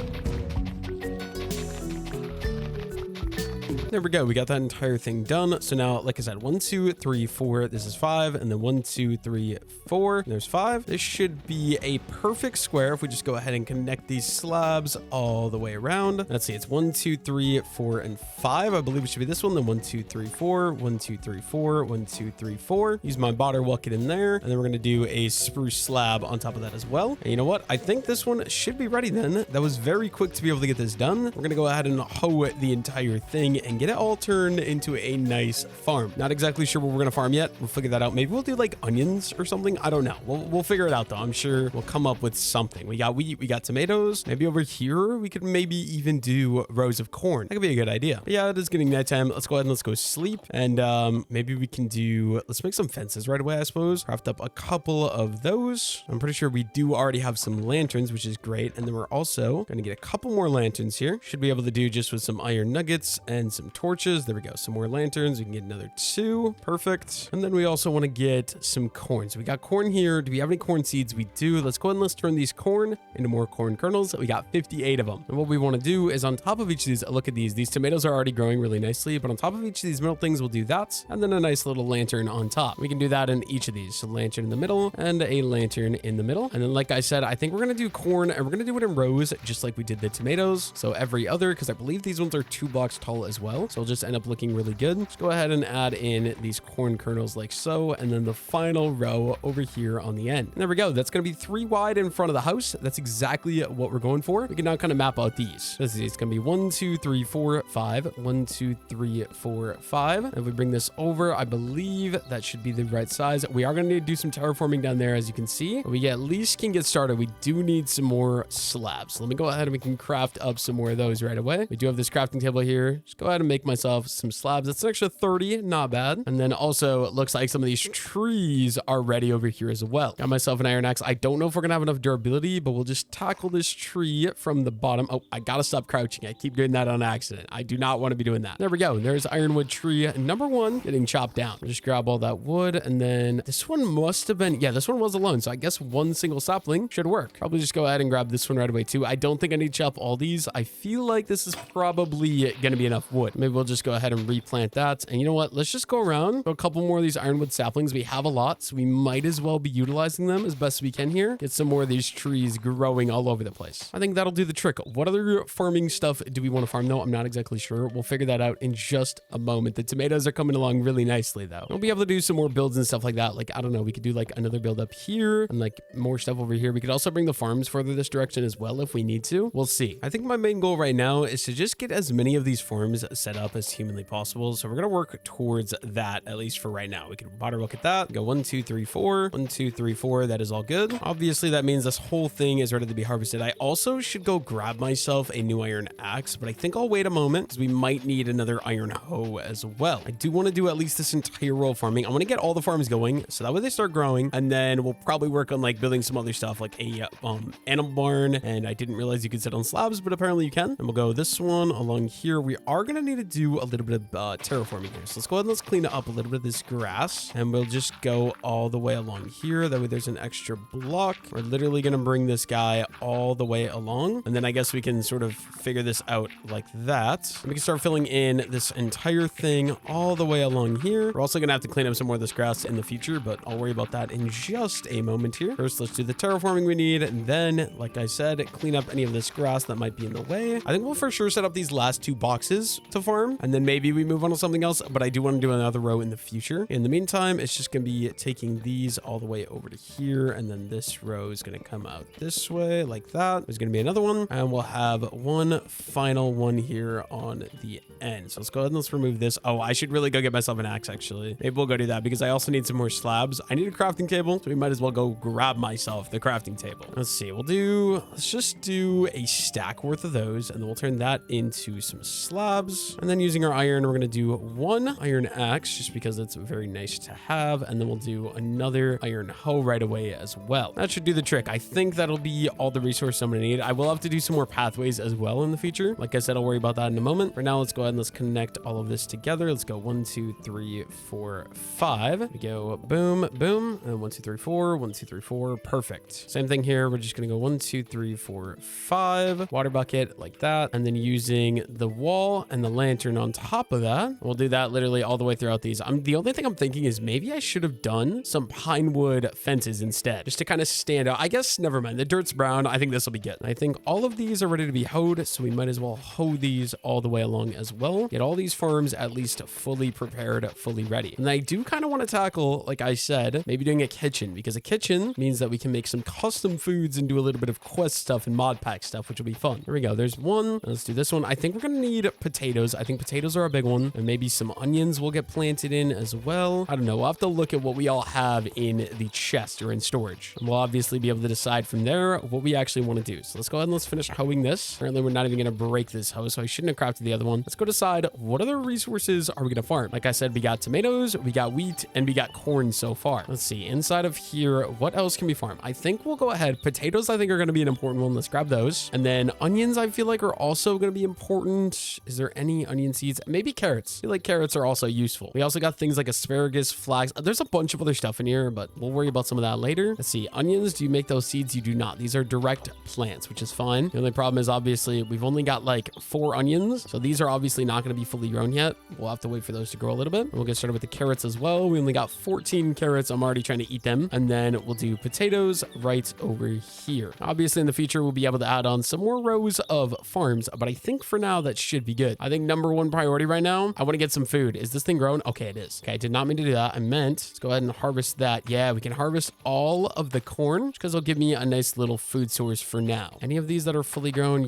There we go. We got that entire thing done. So now, like I said, 1, 2, 3, 4. This is 5. And then 1, 2, 3, 4. There's 5. This should be a perfect square if we just go ahead and connect these slabs all the way around. Let's see. It's 1, 2, 3, 4, and 5. I believe it should be this one. Then 1, 2, 3, 4. 1, 2, 3, 4. 1, 2, 3, 4. Use my bottom bucket in there. And then we're going to do a spruce slab on top of that as well. And you know what? I think this one should be ready then. That was very quick to be able to get this done. We're going to go ahead and hoe the entire thing and get it all turned into a nice farm. Not exactly sure what we're gonna farm yet. We'll figure that out. Maybe we'll do like onions or something. I don't know. We'll figure it out though. I'm sure we'll come up with something. We got wheat, we got tomatoes. Maybe over here we could maybe even do rows of corn. That could be a good idea. But yeah, it is getting nighttime. Let's go ahead and let's go sleep. And maybe we can do, let's make some fences right away, I suppose. Craft up a couple of those. I'm pretty sure we do already have some lanterns, which is great. And then we're also gonna get a couple more lanterns here. Should be able to do just with some iron nuggets and some torches. There we go. Some more lanterns. We can get another 2. Perfect. And then we also want to get some corn. So we got corn here. Do we have any corn seeds? We do. Let's go ahead and let's turn these corn into more corn kernels. We got 58 of them. And what we want to do is on top of each of these, look at these. These tomatoes are already growing really nicely, but on top of each of these middle things, we'll do that. And then a nice little lantern on top. We can do that in each of these. So lantern in the middle and a lantern in the middle. And then like I said, I think we're going to do corn and we're going to do it in rows, just like we did the tomatoes. So every other, because I believe these ones are 2 blocks tall as well. So we'll just end up looking really good. Let's go ahead and add in these corn kernels like so, and then the final row over here on the end. And there we go. That's going to be 3 wide in front of the house. That's exactly what we're going for. We can now kind of map out these. Let's see. It's going to be 1, 2, 3, 4, 5. 1, 2, 3, 4, 5. And if we bring this over, I believe that should be the right size. We are going to need to do some terraforming down there, as you can see. We at least can get started. We do need some more slabs. So let me go ahead and we can craft up some more of those right away. We do have this crafting table here. Just go ahead and make myself some slabs. That's an extra 30, not bad. And then also it looks like some of these trees are ready over here as well. Got myself an iron axe. I don't know if we're gonna have enough durability, but we'll just tackle this tree from the bottom. Oh, I gotta stop crouching. I keep doing that on accident. I do not want to be doing that. There we go. There's ironwood tree number 1 getting chopped down. We'll just grab all that wood, and then this one must have been, yeah, this one was alone. So I guess 1 single sapling should work. Probably just go ahead and grab this one right away too. I don't think I need to chop all these. I feel like this is probably gonna be enough wood. Maybe we'll just go ahead and replant that. And you know what? Let's just go around a couple more of these ironwood saplings. We have a lot, so we might as well be utilizing them as best we can here. Get some more of these trees growing all over the place. I think that'll do the trick. What other farming stuff do we want to farm though? I'm not exactly sure. We'll figure that out in just a moment. The tomatoes are coming along really nicely though. We'll be able to do some more builds and stuff like that. Like, I don't know, we could do like another build up here and like more stuff over here. We could also bring the farms further this direction as well if we need to. We'll see. I think my main goal right now is to just get as many of these farms set up as humanly possible. So we're going to work towards that, at least for right now. We can water look at that. Go 1, 2, 3, 4. 1, 2, 3, 4. That is all good. Obviously, that means this whole thing is ready to be harvested. I also should go grab myself a new iron axe, but I think I'll wait a moment because we might need another iron hoe as well. I do want to do at least this entire row of farming. I want to get all the farms going so that way they start growing, and then we'll probably work on like building some other stuff like a animal barn. And I didn't realize you could sit on slabs, but apparently you can. And we'll go this one along here. We are going to need to do a little bit of terraforming here. So let's go ahead and let's clean up a little bit of this grass, and we'll just go all the way along here. That way there's an extra block. We're literally going to bring this guy all the way along, and then I guess we can sort of figure this out like that. And we can start filling in this entire thing all the way along here. We're also going to have to clean up some more of this grass in the future, but I'll worry about that in just a moment here. First, let's do the terraforming we need, and then, like I said, clean up any of this grass that might be in the way. I think we'll for sure set up these last 2 boxes to a farm, and then maybe we move on to something else, but I do want to do another row in the future. In the meantime, it's just going to be taking these all the way over to here, and then this row is going to come out this way like that. There's going to be another one, and we'll have one final one here on the end. So let's go ahead and let's remove this. Oh, I should really go get myself an axe, actually. Maybe we'll go do that because I also need some more slabs. I need a crafting table, so we might as well go grab myself the crafting table. Let's see. Let's just do a stack worth of those, and then we'll turn that into some slabs. And then using our iron, we're going to do one iron axe just because it's very nice to have. And then we'll do another iron hoe right away as well. That should do the trick. I think that'll be all the resources I'm going to need. I will have to do some more pathways as well in the future. Like I said, I'll worry about that in a moment. For now, let's go ahead and let's connect all of this together. Let's go 1, 2, 3, 4, 5. We go boom, boom, and 1, 2, 3, 4, 1, 2, 3, 4. Perfect. Same thing here. We're just going to go 1, 2, 3, 4, 5. Water bucket like that. And then using the wall and the lantern on top of that, we'll do that literally all the way throughout these. The only thing I'm thinking is maybe I should have done some pine wood fences instead, just to kind of stand out. I guess, never mind. The dirt's brown. I think this will be good. I think all of these are ready to be hoed, so we might as well hoe these all the way along as well. Get all these farms at least fully prepared, fully ready. And I do kind of want to tackle, like I said, maybe doing a kitchen, because a kitchen means that we can make some custom foods and do a little bit of quest stuff and Modpack stuff, which will be fun. Here we go. There's one. Let's do this one. I think we're going to need potatoes. I think potatoes are a big one, and maybe some onions will get planted in as well. I don't know. We'll have to look at what we all have in the chest or in storage. And we'll obviously be able to decide from there what we actually want to do. So let's go ahead and let's finish hoeing this. Apparently, we're not even going to break this hoe, so I shouldn't have crafted the other one. Let's go decide what other resources are we going to farm. Like I said, we got tomatoes, we got wheat, and we got corn so far. Let's see. Inside of here, what else can we farm? I think we'll go ahead. Potatoes, I think, are going to be an important one. Let's grab those. And then onions, I feel like, are also going to be important. Is there any onion seeds? Maybe carrots. I feel like carrots are also useful. We also got things like asparagus, flax. There's a bunch of other stuff in here, but we'll worry about some of that later. Let's see. Onions, do you make those seeds? You do not. These are direct plants, which is fine. The only problem is obviously we've only got like 4 onions. So these are obviously not going to be fully grown yet. We'll have to wait for those to grow a little bit. And we'll get started with the carrots as well. We only got 14 carrots. I'm already trying to eat them. And then we'll do potatoes right over here. Obviously in the future, we'll be able to add on some more rows of farms, but I think for now that should be good. I think number 1 priority right now, I want to get some food. Is this thing grown? Okay, it is. Okay, I did not mean to do that. I meant, let's go ahead and harvest that. Yeah, we can harvest all of the corn because it'll give me a nice little food source for now. Any of these that are fully grown,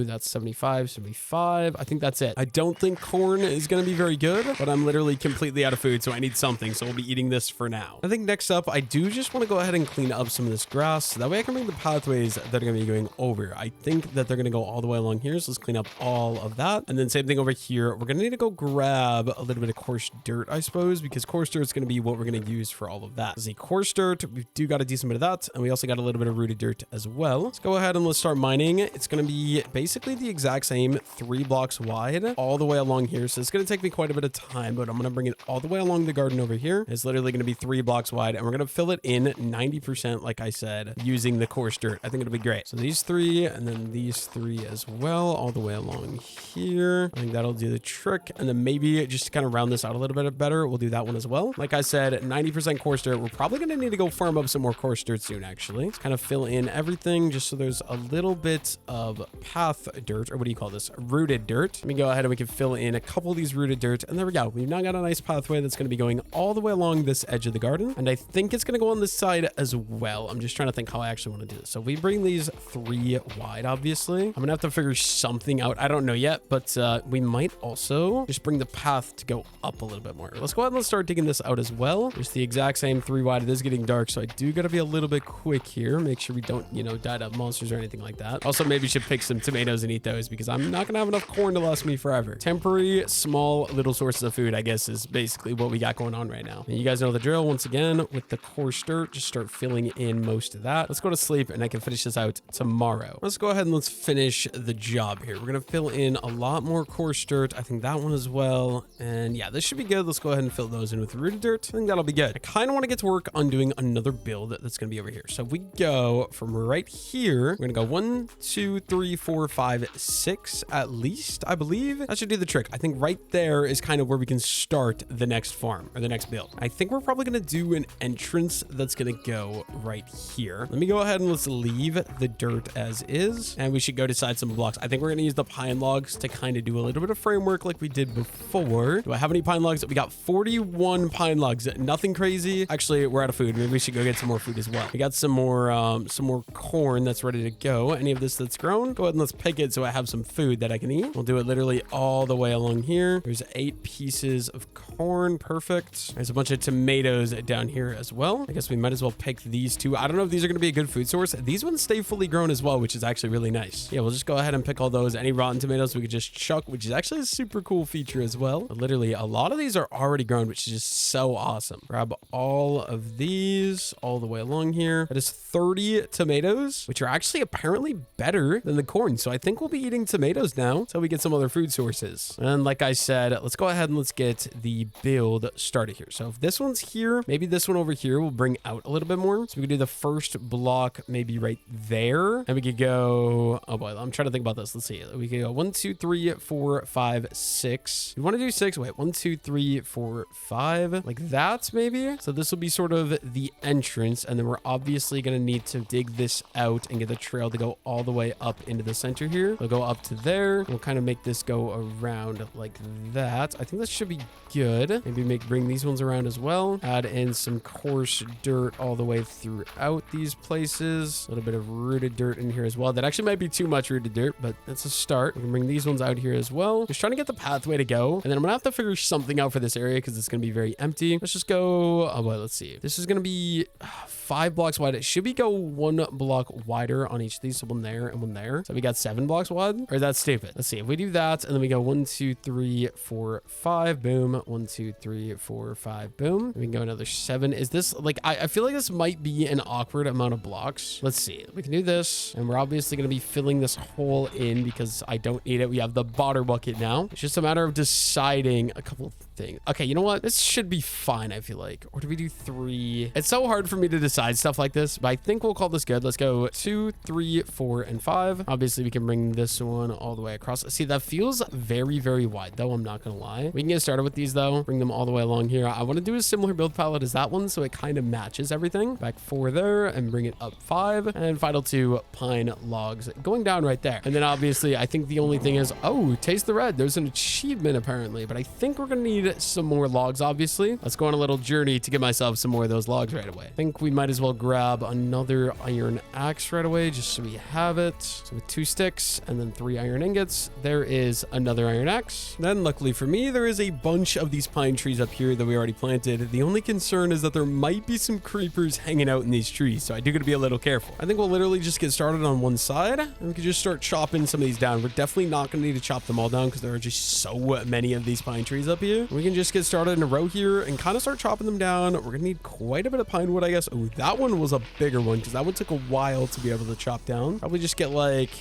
that's 75, 75. I think that's it. I don't think corn is going to be very good, but I'm literally completely out of food, so I need something. So we'll be eating this for now. I think next up, I do just want to go ahead and clean up some of this grass. So that way I can bring the pathways that are going to be going over. I think that they're going to go all the way along here. So let's clean up all of that. And then same thing over here. We're going to need to go grab a little bit of coarse dirt, I suppose, because coarse dirt is going to be what we're going to use for all of that. Let's see, coarse dirt. We do got a decent bit of that. And we also got a little bit of rooted dirt as well. Let's go ahead and let's start mining. It's going to be basically the exact same 3 blocks wide all the way along here. So it's going to take me quite a bit of time, but I'm going to bring it all the way along the garden over here. It's literally going to be 3 blocks wide, and we're going to fill it in 90%, like I said, using the coarse dirt. I think it'll be great. So these 3 and then these 3 as well, all the way along here. I think that'll do the trick. And then maybe just to kind of round this out a little bit better, we'll do that one as well. Like I said, 90% coarse dirt. We're probably going to need to go farm up some more coarse dirt soon, actually. Let's kind of fill in everything just so there's a little bit of path dirt, or what do you call this? Rooted dirt. Let me go ahead and we can fill in a couple of these rooted dirt. And there we go. We've now got a nice pathway that's going to be going all the way along this edge of the garden. And I think it's going to go on this side as well. I'm just trying to think how I actually want to do this. So we bring these 3 wide, obviously. I'm going to have to figure something out. I don't know yet, but we might also just bring the path to go up a little bit more. Let's go ahead and let's start digging this out as well. Just the exact same 3 wide. It is getting dark, so I do got to be a little bit quick here. Make sure we don't, die to monsters or anything like that. Also, maybe should pick some tomatoes and eat those because I'm not going to have enough corn to last me forever. Temporary, small, little sources of food, I guess, is basically what we got going on right now. And you guys know the drill. Once again, with the coarse dirt, just start filling in most of that. Let's go to sleep and I can finish this out tomorrow. Let's go ahead and let's finish the job here. We're going to fill in a lot more coarse dirt. I think that one as well. And yeah, this should be good. Let's go ahead and fill those in with rooted dirt. I think that'll be good. I kind of want to get to work on doing another build that's going to be over here. So if we go from right here, we're going to go 1, 2, 3, 4, 5, 6 at least, I believe. That should do the trick. I think right there is kind of where we can start the next farm or the next build. I think we're probably going to do an entrance that's going to go right here. Let me go ahead and let's leave the dirt as is. And we should go decide some blocks. I think we're going to use the pine logs to kind of do a little bit of framework like we did before. Do I have any pine logs? We got 41 pine logs. Nothing crazy. Actually, we're out of food. Maybe we should go get some more food as well. We got some more corn that's ready to go. Any of this that's grown, go ahead and let's pick it so I have some food that I can eat. We'll do it literally all the way along here. There's 8 pieces of corn. Perfect. There's a bunch of tomatoes down here as well. I guess we might as well pick these two. I don't know if these are going to be a good food source. These ones stay fully grown as well, which is actually really nice. Yeah, we'll just go ahead and pick all those. Any rotten tomatoes we could just chuck, which is actually a super cool feature as well. But literally, a lot of these are already grown, which is just so awesome. Grab all of these all the way along here. That is 30 tomatoes, which are actually apparently better than the corn. So I think we'll be eating tomatoes now until we get some other food sources. And like I said, let's go ahead and let's get the build started here. So if this one's here, maybe this one over here will bring out a little bit more. So we could do the first block maybe right there. And we could go, oh boy, I'm trying to think about this. Let's see. We could go 1, 2, 3, 4, 5, 6. We want to do 6. Wait, 1, 2, 3, 4, 5. Like that maybe. So this will be sort of the entrance. And then we're obviously going to need to dig this out and get the trail to go all the way up into the center here. We'll go up to there. We'll kind of make this go around like that. I think this should be good. Maybe bring these ones around as well. Add in some coarse dirt all the way throughout these places. A little bit of rooted dirt in here as well. That actually might be too much rooted dirt, but that's a start. We can bring these ones out here as well. Just trying to get the pathway to go. And then I'm gonna have to figure something out for this area because it's gonna be very empty. Let's just go, oh well, let's see. This is gonna be 5 blocks wide. It should be go 1 block wider on each of these. So one there and one there. So we got 7 blocks wide, or is that stupid? Let's see. If we do that and then we go 1, 2, 3, 4, 5, boom. 1, 2, 3, 4, 5, boom. We can go another 7. Is this like, I feel like this might be an awkward amount of blocks. Let's see. We can do this. And we're obviously going to be filling this hole in because I don't need it. We have the water bucket now. It's just a matter of deciding a couple of things. Okay, you know what? This should be fine, I feel like. Or do we do 3? It's so hard for me to decide stuff like this, but I think we'll call this good. Let's go 2, 3, 4, and 5. Obviously, we can bring this one all the way across. See, that feels very, very wide, though. I'm not going to lie. We can get started with these, though. Bring them all the way along here. I want to do a similar build palette as that one, so it kind of matches everything. Back 4 there, and bring it up 5. And final 2 pine logs going down right there. And then, obviously, I think the only thing is, oh, taste the red. There's an achievement, apparently, but I think we're going to need some more logs, obviously. Let's go on a little journey to get myself some more of those logs right away. I think we might as well grab another iron axe right away, just so we have it. So with 2 sticks and then 3 iron ingots, there is another iron axe. Then luckily for me, there is a bunch of these pine trees up here that we already planted. The only concern is that there might be some creepers hanging out in these trees, so I do got to be a little careful. I think we'll literally just get started on one side and we can just start chopping some of these down. We're definitely not going to need to chop them all down because there are just so many of these pine trees up here. We can just get started in a row here and kind of start chopping them down. We're going to need quite a bit of pine wood, I guess. Oh, that one was a bigger one because that one took a while to be able to chop down. Probably just get like,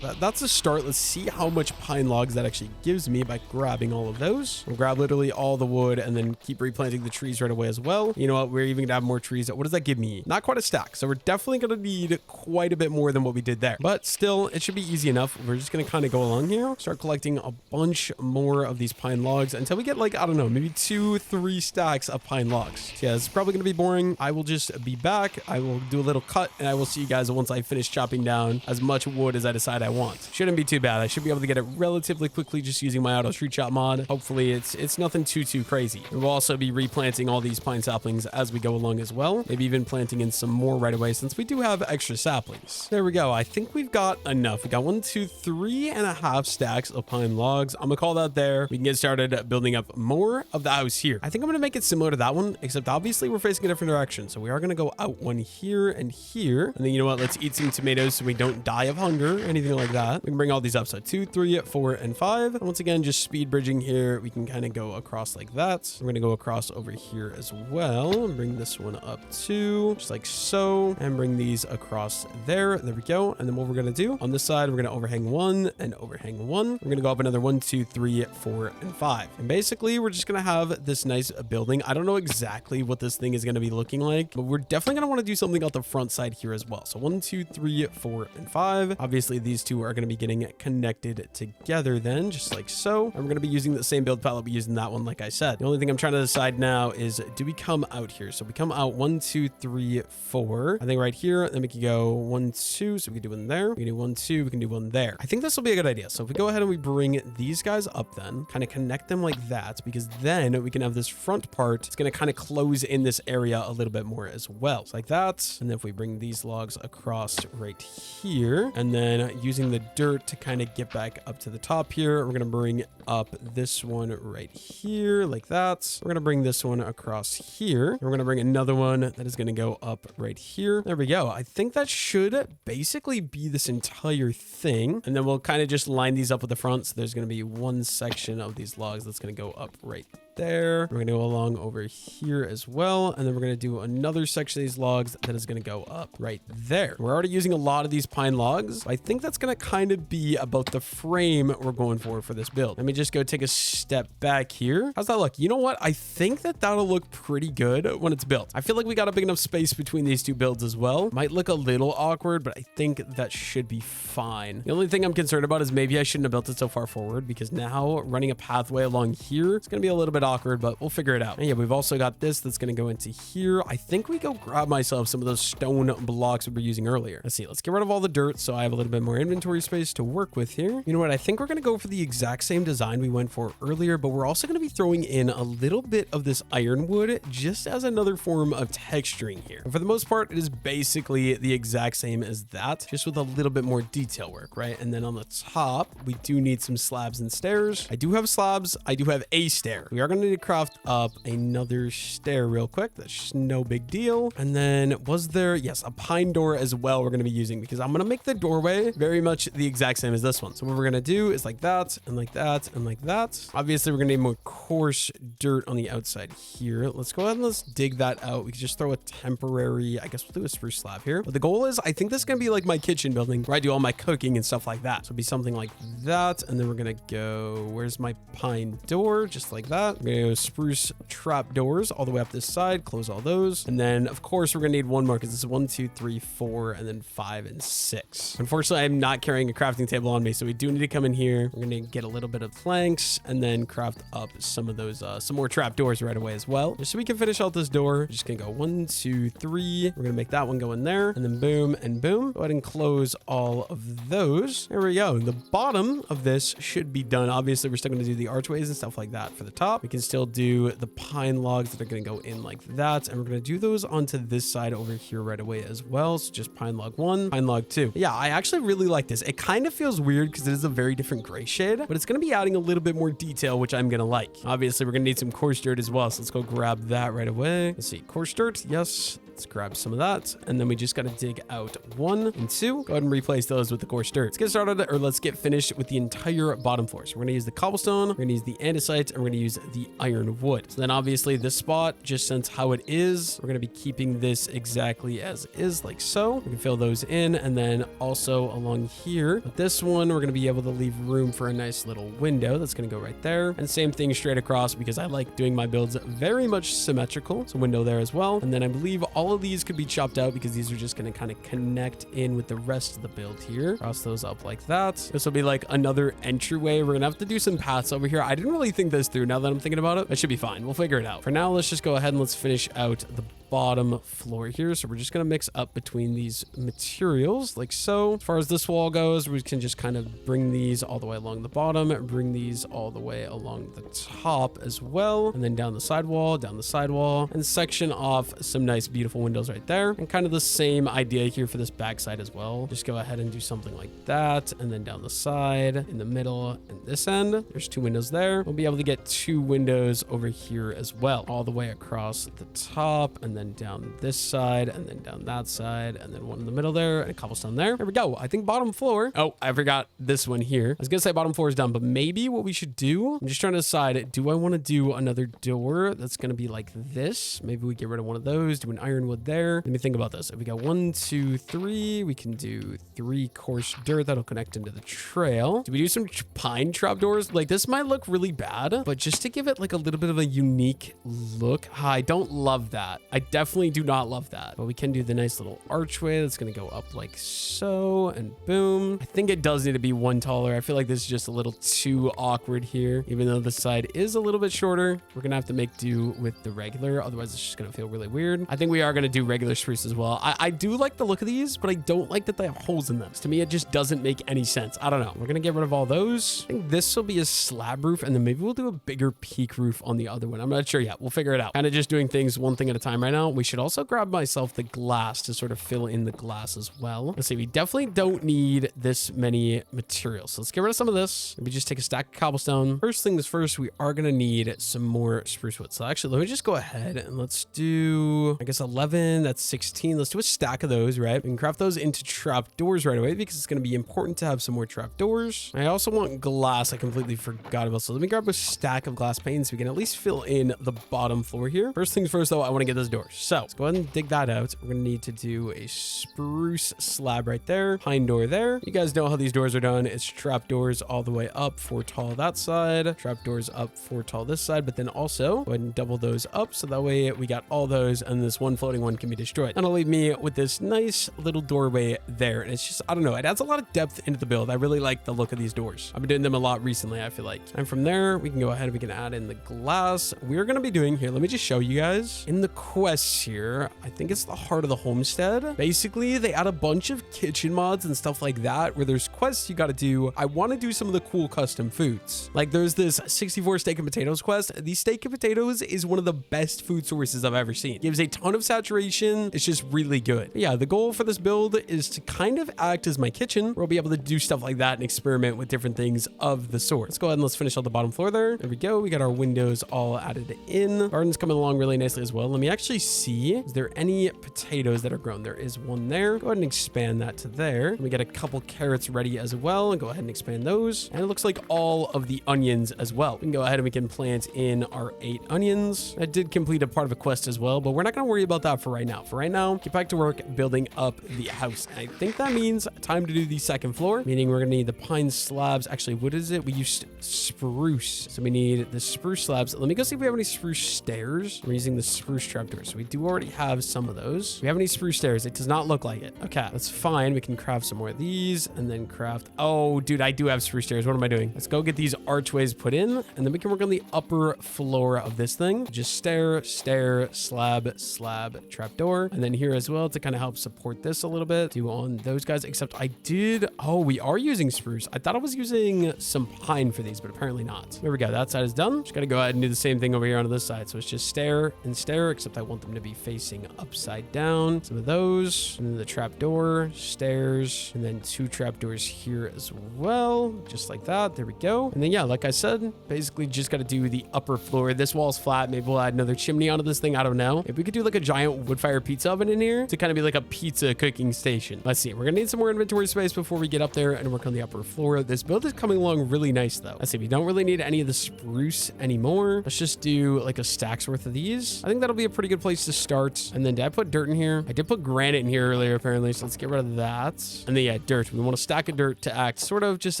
that's a start. Let's see how much pine logs that actually gives me by grabbing all of those. We'll grab literally all the wood and then keep replanting the trees right away as well. You know what? We're even gonna have more trees. What does that give me? Not quite a stack. So we're definitely gonna need quite a bit more than what we did there, but still it should be easy enough. We're just gonna kind of go along here, start collecting a bunch more of these pine logs until we get like, I don't know, maybe 2, 3 stacks of pine logs. So yeah, it's probably gonna be boring. I will just be back. I will do a little cut and I will see you guys once I finish chopping down as much wood as I decide I want. Shouldn't be too bad. I should be able to get it relatively quickly just using my auto tree chop mod. Hopefully it's nothing too crazy. And we'll also be replanting all these pine saplings as we go along as well. Maybe even planting in some more right away since we do have extra saplings. There we go. I think we've got enough. We got 1, 2, 3.5 stacks of pine logs. I'm gonna call that there. We can get started building up more of the house here. I think I'm gonna make it similar to that one, except obviously we're facing a different direction. So we are gonna go out one here and here. And then you know what? Let's eat some tomatoes so we don't die of hunger or anything like that. We can bring all these up. So 2, 3, 4, and 5. And once again, just speed bridging here. We can kind of go across like that. We're gonna go across over here as well. And bring this one up too, just like so. And bring these across there. There we go. And then what we're gonna do on this side, we're gonna overhang 1 and overhang 1. We're gonna go up another 1, 2, 3, 4, and 5. And basically, we're just gonna have this nice building. I don't know exactly what this thing is gonna be looking like, but we're definitely going to want to do something out the front side here as well. So 1, 2, 3, 4, and 5. Obviously, these two are going to be getting connected together then, just like so. And we're going to be using the same build palette we used in that one, like I said. The only thing I'm trying to decide now is, do we come out here? So we come out 1, 2, 3, 4. I think right here, then we can go 1, 2. So we can do one there. We can do 1, 2. We can do one there. I think this will be a good idea. So if we go ahead and we bring these guys up then, kind of connect them like that, because then we can have this front part. It's going to kind of close in this area a little bit more as well. So like that. And then if we bring these logs across right here, and then using the dirt to kind of get back up to the top here, we're going to bring up this one right here like that. We're going to bring this one across here. We're going to bring another one that is going to go up right here. There we go. I think that should basically be this entire thing. And then we'll kind of just line these up with the front. So there's going to be one section of these logs that's going to go up right there. We're going to go along over here as well. And then we're going to do another section of these logs that is going to go up right there. We're already using a lot of these pine logs. I think that's going to kind of be about the frame we're going for this build. Let me just go take a step back here. How's that look? You know what? I think that that'll look pretty good when it's built. I feel like we got a big enough space between these two builds as well. Might look a little awkward, but I think that should be fine. The only thing I'm concerned about is maybe I shouldn't have built it so far forward, because now running a pathway along here, it's going to be a little bit awkward, but we'll figure it out. And yeah, we've also got this that's going to go into here. I think we go grab myself some of those stone blocks we were using earlier. Let's see. Let's get rid of all the dirt so I have a little bit more inventory space to work with here. You know what? I think we're going to go for the exact same design we went for earlier, but we're also going to be throwing in a little bit of this ironwood just as another form of texturing here. And for the most part, it is basically the exact same as that, just with a little bit more detail work, right? And then on the top, we do need some slabs and stairs. I do have slabs. I do have a stair. We are going to need to craft up another stair real quick. That's just no big deal. And then was there, yes, a pine door as well we're going to be using, because I'm going to make the doorway very much the exact same as this one. So what we're going to do is like that and like that and like that. Obviously, we're going to need more coarse dirt on the outside here. Let's go ahead and let's dig that out. We can just throw a temporary, I guess we'll do a spruce slab here. But the goal is, I think this is going to be like my kitchen building where I do all my cooking and stuff like that. So it'll be something like that. And then we're going to go, where's my pine door? Just like that. We're going to go spruce trap doors all the way up this side, close all those. And then of course we're going to need one more, because this is 1, 2, 3, 4, and then 5 and 6. Unfortunately, I'm not carrying a crafting table on me, so we do need to come in here. We're going to get a little bit of planks and then craft up some of those, some more trap doors right away as well, just so we can finish out this door. We're just going to go 1, 2, 3. We're going to make that one go in there, and then boom and boom. Go ahead and close all of those. There we go. The bottom of this should be done. Obviously, we're still going to do the archways and stuff like that for the top. We can still do the pine logs that are going to go in like that, and we're going to do those onto this side over here right away as well. So just pine log 1, pine log 2. Yeah, I actually really like this. It kind of feels weird because it is a very different gray shade, but it's going to be adding a little bit more detail, which I'm going to like. Obviously, we're going to need some coarse dirt as well, so let's go grab that right away. Let's see, coarse dirt, yes. Let's grab some of that, and then we just got to dig out 1 and 2. Go ahead and replace those with the coarse dirt. Let's get started, or let's get finished with the entire bottom floor. So we're going to use the cobblestone, we're going to use the andesite, and we're going to use the iron wood. So then obviously this spot, just since how it is, we're going to be keeping this exactly as is, like so. We can fill those in, and then also along here with this one, we're going to be able to leave room for a nice little window that's going to go right there. And same thing straight across, because I like doing my builds very much symmetrical. So window there as well. And then I believe all of these could be chopped out, because these are just going to kind of connect in with the rest of the build here. Cross those up like that. This will be like another entryway. We're going to have to do some paths over here. I didn't really think this through. Now that I'm thinking about it, that should be fine. We'll figure it out. For now, let's just go ahead and let's finish out the bottom floor here. So we're just going to mix up between these materials like so. As far as this wall goes, we can just kind of bring these all the way along the bottom, bring these all the way along the top as well, and then down the sidewall, and section off some nice beautiful windows right there. And kind of the same idea here for this back side as well. Just go ahead and do something like that, and then down the side, in the middle, and this end. There's 2 windows there. We'll be able to get 2 windows over here as well, all the way across the top, and then down this side, and then down that side, and then one in the middle there, and a cobblestone there. There we go. I think bottom floor. Oh, I forgot this one here. I was gonna say bottom floor is done, but maybe what we should do, I'm just trying to decide, do I want to do another door that's gonna be like this? Maybe we get rid of one of those, do an ironwood there. Let me think about this. If we got 1, 2, 3, we can do 3 coarse dirt that'll connect into the trail. Do we do some pine trapdoors? Like, this might look really bad, but just to give it like a little bit of a unique look. I don't love that. I definitely do not love that. But we can do the nice little archway that's going to go up like so, and boom. I think it does need to be one taller. I feel like this is just a little too awkward here. Even though the side is a little bit shorter, we're going to have to make do with the regular. Otherwise, it's just going to feel really weird. I think we are going to do regular spruce as well. I do like the look of these, but I don't like that they have holes in them. To me, it just doesn't make any sense. I don't know. We're going to get rid of all those. I think this will be a slab roof, and then maybe we'll do a bigger peak roof on the other one. I'm not sure yet. We'll figure it out. Kind of just doing things one thing at a time right now. We should also grab myself the glass to sort of fill in the glass as well. Let's see. We definitely don't need this many materials. So let's get rid of some of this. Maybe just take a stack of cobblestone. First things first, we are going to need some more spruce wood. So actually, let me just go ahead and let's do, I guess 11, that's 16. Let's do a stack of those, right? We can craft those into trap doors right away because it's going to be important to have some more trap doors. I also want glass. I completely forgot about. So let me grab a stack of glass panes so we can at least fill in the bottom floor here. First things first, though, I want to get this door. So let's go ahead and dig that out. We're going to need to do a spruce slab right there, pine door there. You guys know how these doors are done. It's trap doors all the way up, 4 tall that side, trap doors up, 4 tall this side, but then also go ahead and double those up so that way we got all those and this one floating one can be destroyed. That'll leave me with this nice little doorway there. And it's just, I don't know, it adds a lot of depth into the build. I really like the look of these doors. I've been doing them a lot recently, I feel like. And from there, we can go ahead and we can add in the glass. We're going to be doing here, let me just show you guys. In the quests here, I think it's the heart of the homestead. Basically, they add a bunch of kitchen mods and stuff like that where there's quests you got to do. I want to do some of the cool custom foods. Like there's this 64 steak and potatoes quest. The steak and potatoes is one of the best food sources I've ever seen. It gives a ton of saturation. It's just really good. But yeah, the goal for this build is to kind of act as my kitchen where I'll be able to do stuff like that and experiment with different things of the sort. Let's go ahead and let's finish on the bottom floor there. There we go. We got our windows all added in. Garden's coming along really nicely as well. Let me actually see, is there any potatoes that are grown? There is one there. Go ahead and expand that to there. We got a couple carrots ready as well, and go ahead and expand those. And it looks like all of the onions as well. We can go ahead and we can plant in our 8 onions. I did complete a part of a quest as well, but we're not going to worry about that for right now. For right now, get back to work building up the house. And I think that means time to do the second floor, meaning we're going to need the pine slabs. Actually, what is it? We used spruce. So we need the spruce slabs. Let me go see if we have any spruce stairs. We're using the spruce trapdoor. So we do already have some of those. We have any spruce stairs? It does not look like it. Okay, that's fine. We can craft some more of these and then craft. Oh, dude, I do have spruce stairs. What am I doing? Let's go get these archways put in and then we can work on the upper floor of this thing. Just stair, slab, trapdoor. And then here as well to kind of help support this a little bit. Do on those guys, except I did. Oh, we are using spruce. I thought I was using some pine for these, but apparently not. There we go. That side is done. Just got to go ahead and do the same thing over here on this side. So it's just stair and stair, except I want them to be facing upside down. Some of those, and then the trapdoor, stairs, and then 2 trapdoors here as well. Just like that. There we go. And then yeah, like I said, basically just got to do the upper floor. This wall's flat. Maybe we'll add another chimney onto this thing. I don't know. If we could do like a giant wood fire pizza oven in here to kind of be like a pizza cooking station. Let's see. We're gonna need some more inventory space before we get up there and work on the upper floor. This build is coming along really nice though. Let's see. We don't really need any of the spruce anymore. Let's just do like a stack's worth of these. I think that'll be a pretty good place to start. And then did I put dirt in here? I did put granite in here earlier apparently. So let's get rid of that. And then yeah, dirt. We want a stack of dirt to act sort of just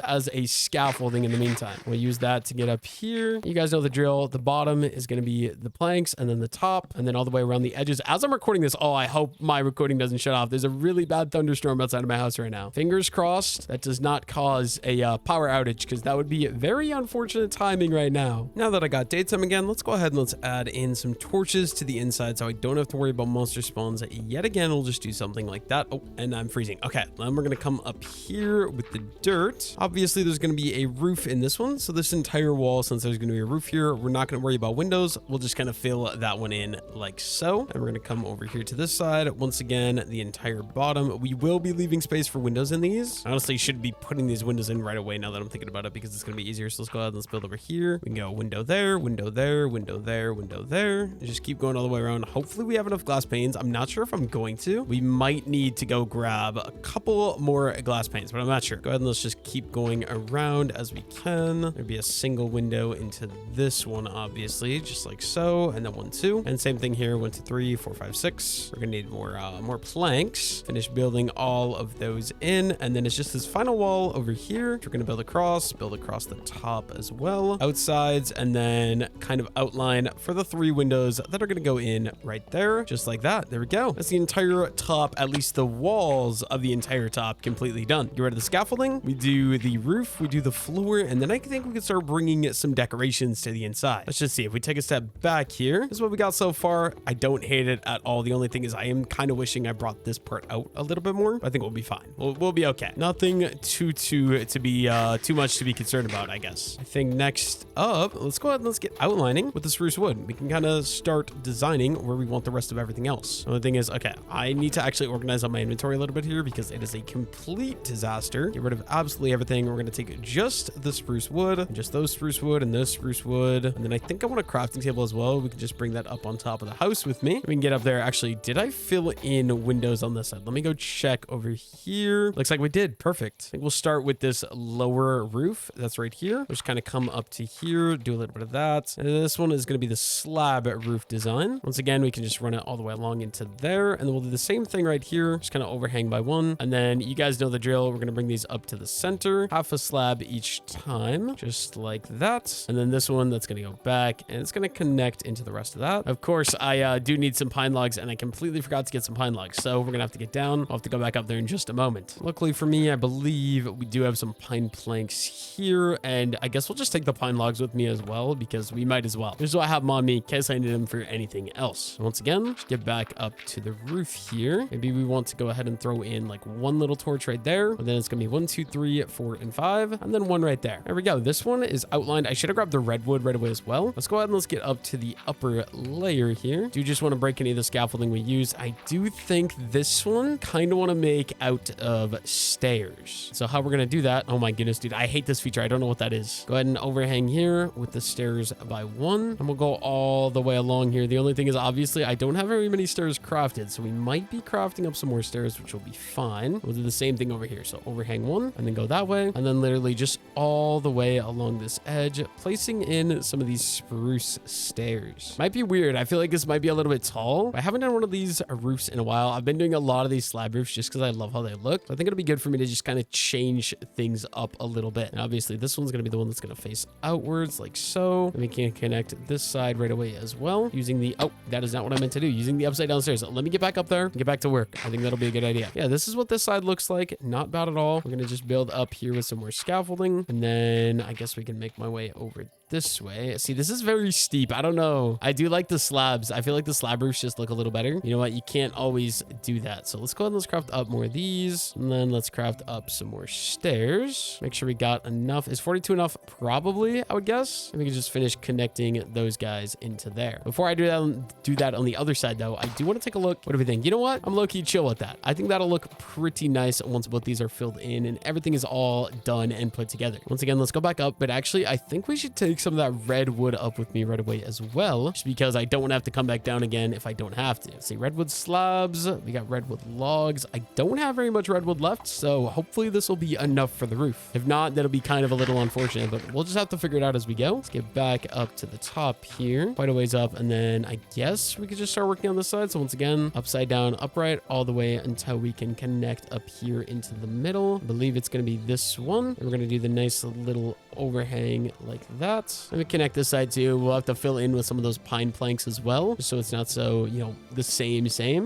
as a scaffolding in the meantime. We'll use that to get up here. You guys know the drill. The bottom is going to be the planks and then the top and then all the way around the edges. As I'm recording this, oh, I hope my recording doesn't shut off. There's a really bad thunderstorm outside of my house right now. Fingers crossed that does not cause a power outage because that would be very unfortunate timing right now. Now that I got daytime again, let's go ahead and let's add in some torches to the inside so I don't have to worry about monster spawns yet again. We'll just do something like that. Oh, and I'm freezing. Okay, then we're going to come up here with the dirt. Obviously, there's going to be a roof in this one. So this entire wall, since there's going to be a roof here, we're not going to worry about windows. We'll just kind of fill that one in like so. And we're going to come over here to this side. Once again, the entire bottom. We will be leaving space for windows in these. I honestly should be putting these windows in right away now that I'm thinking about it because it's going to be easier. So let's go ahead and let's build over here. We can go window there, window there, window there, window there. And just keep going all the way around. Hopefully we have enough glass panes. I'm not sure if I'm going to. We might need to go grab a couple more glass panes, but I'm not sure. Go ahead and let's just keep going around as we can. There'd be a single window into this one, obviously, just like so. And then 1, 2. And same thing here. 1, 2, 3, 4, 5, 6. We're gonna need more planks. Finish building all of those in. And then it's just this final wall over here. We're gonna build across the top as well. Outsides, and then kind of outline for the 3 windows that are gonna go in in right there, just like that. There we go. That's the entire top, at least the walls of the entire top completely done. Get rid of the scaffolding. We do the roof, we do the floor, and then I think we can start bringing some decorations to the inside. Let's just see. If we take a step back here, this is what we got so far. I don't hate it at all. The only thing is I am kind of wishing I brought this part out a little bit more. I think we'll be fine. We'll be okay. Nothing too much to be concerned about, I guess. I think next up, let's go ahead and let's get outlining with the spruce wood. We can kind of start designing where we want the rest of everything else. The only thing is, okay, I need to actually organize on my inventory a little bit here because it is a complete disaster. Get rid of absolutely everything. We're going to take just the spruce wood, and just those spruce wood and those spruce wood. And then I think I want a crafting table as well. We can just bring that up on top of the house with me. We can get up there. Actually, did I fill in windows on this side? Let me go check over here. Looks like we did. Perfect. I think we'll start with this lower roof that's right here. We'll just kind of come up to here, do a little bit of that. And this one is going to be the slab roof design. Once again, we can just run it all the way along into there. And then we'll do the same thing right here. Just kind of overhang by one. And then you guys know the drill. We're going to bring these up to the center, half a slab each time, just like that. And then this one, that's going to go back and it's going to connect into the rest of that. Of course, I do need some pine logs and I completely forgot to get some pine logs. So we're going to have to get down. I'll have to go back up there in just a moment. Luckily for me, I believe we do have some pine planks here. And I guess we'll just take the pine logs with me as well because we might as well. Here's what I have them on me in case I need them for anything else. Once again, just get back up to the roof here. Maybe we want to go ahead and throw in like one little torch right there. And then it's going to be 1, 2, 3, 4, and 5. And then one right there. There we go. This one is outlined. I should have grabbed the redwood right away as well. Let's go ahead and let's get up to the upper layer here. Do you just want to break any of the scaffolding we use? I do think this one kind of want to make out of stairs. So how we're going to do that? Oh my goodness, dude. I hate this feature. I don't know what that is. Go ahead and overhang here with the stairs by one. And we'll go all the way along here. The only thing is obviously I don't have very many stairs crafted. So we might be crafting up some more stairs, which will be fine. We'll do the same thing over here. So overhang one and then go that way. And then literally just all the way along this edge, placing in some of these spruce stairs. Might be weird. I feel like this might be a little bit tall. I haven't done one of these roofs in a while. I've been doing a lot of these slab roofs just because I love how they look. So I think it'll be good for me to just kind of change things up a little bit. And obviously this one's going to be the one that's going to face outwards like so. And we can connect this side right away as well using the, oh, that is not what I meant to do. Using the upside down stairs. Let me get back up there and get back to work. I think that'll be a good idea. Yeah, this is what this side looks like. Not bad at all. We're going to just build up here with some more scaffolding. And then I guess we can make my way over this way. See, this is very steep. I don't know. I do like the slabs. I feel like the slab roofs just look a little better. You know what? You can't always do that. So let's go ahead and let's craft up more of these. And then let's craft up some more stairs. Make sure we got enough. Is 42 enough? Probably, I would guess. And we can just finish connecting those guys into there. Before I do that on the other side though, I do want to take a look. What do we think? You know what? I'm low-key chill with that. I think that'll look pretty nice once both these are filled in and everything is all done and put together. Once again, let's go back up. But actually, I think we should take some of that redwood up with me right away as well, just because I don't want to have to come back down again if I don't have to. Let's see, redwood slabs. We got redwood logs. I don't have very much redwood left, so hopefully this will be enough for the roof. If not, that'll be kind of a little unfortunate, but we'll just have to figure it out as we go. Let's get back up to the top here, quite a ways up, and then I guess we could just start working on this side. So once again, upside down, upright, all the way until we can connect up here into the middle. I believe it's going to be this one. And we're going to do the nice little overhang like that. Let me connect this side too. We'll have to fill in with some of those pine planks as well, just so it's not so, you know, the same.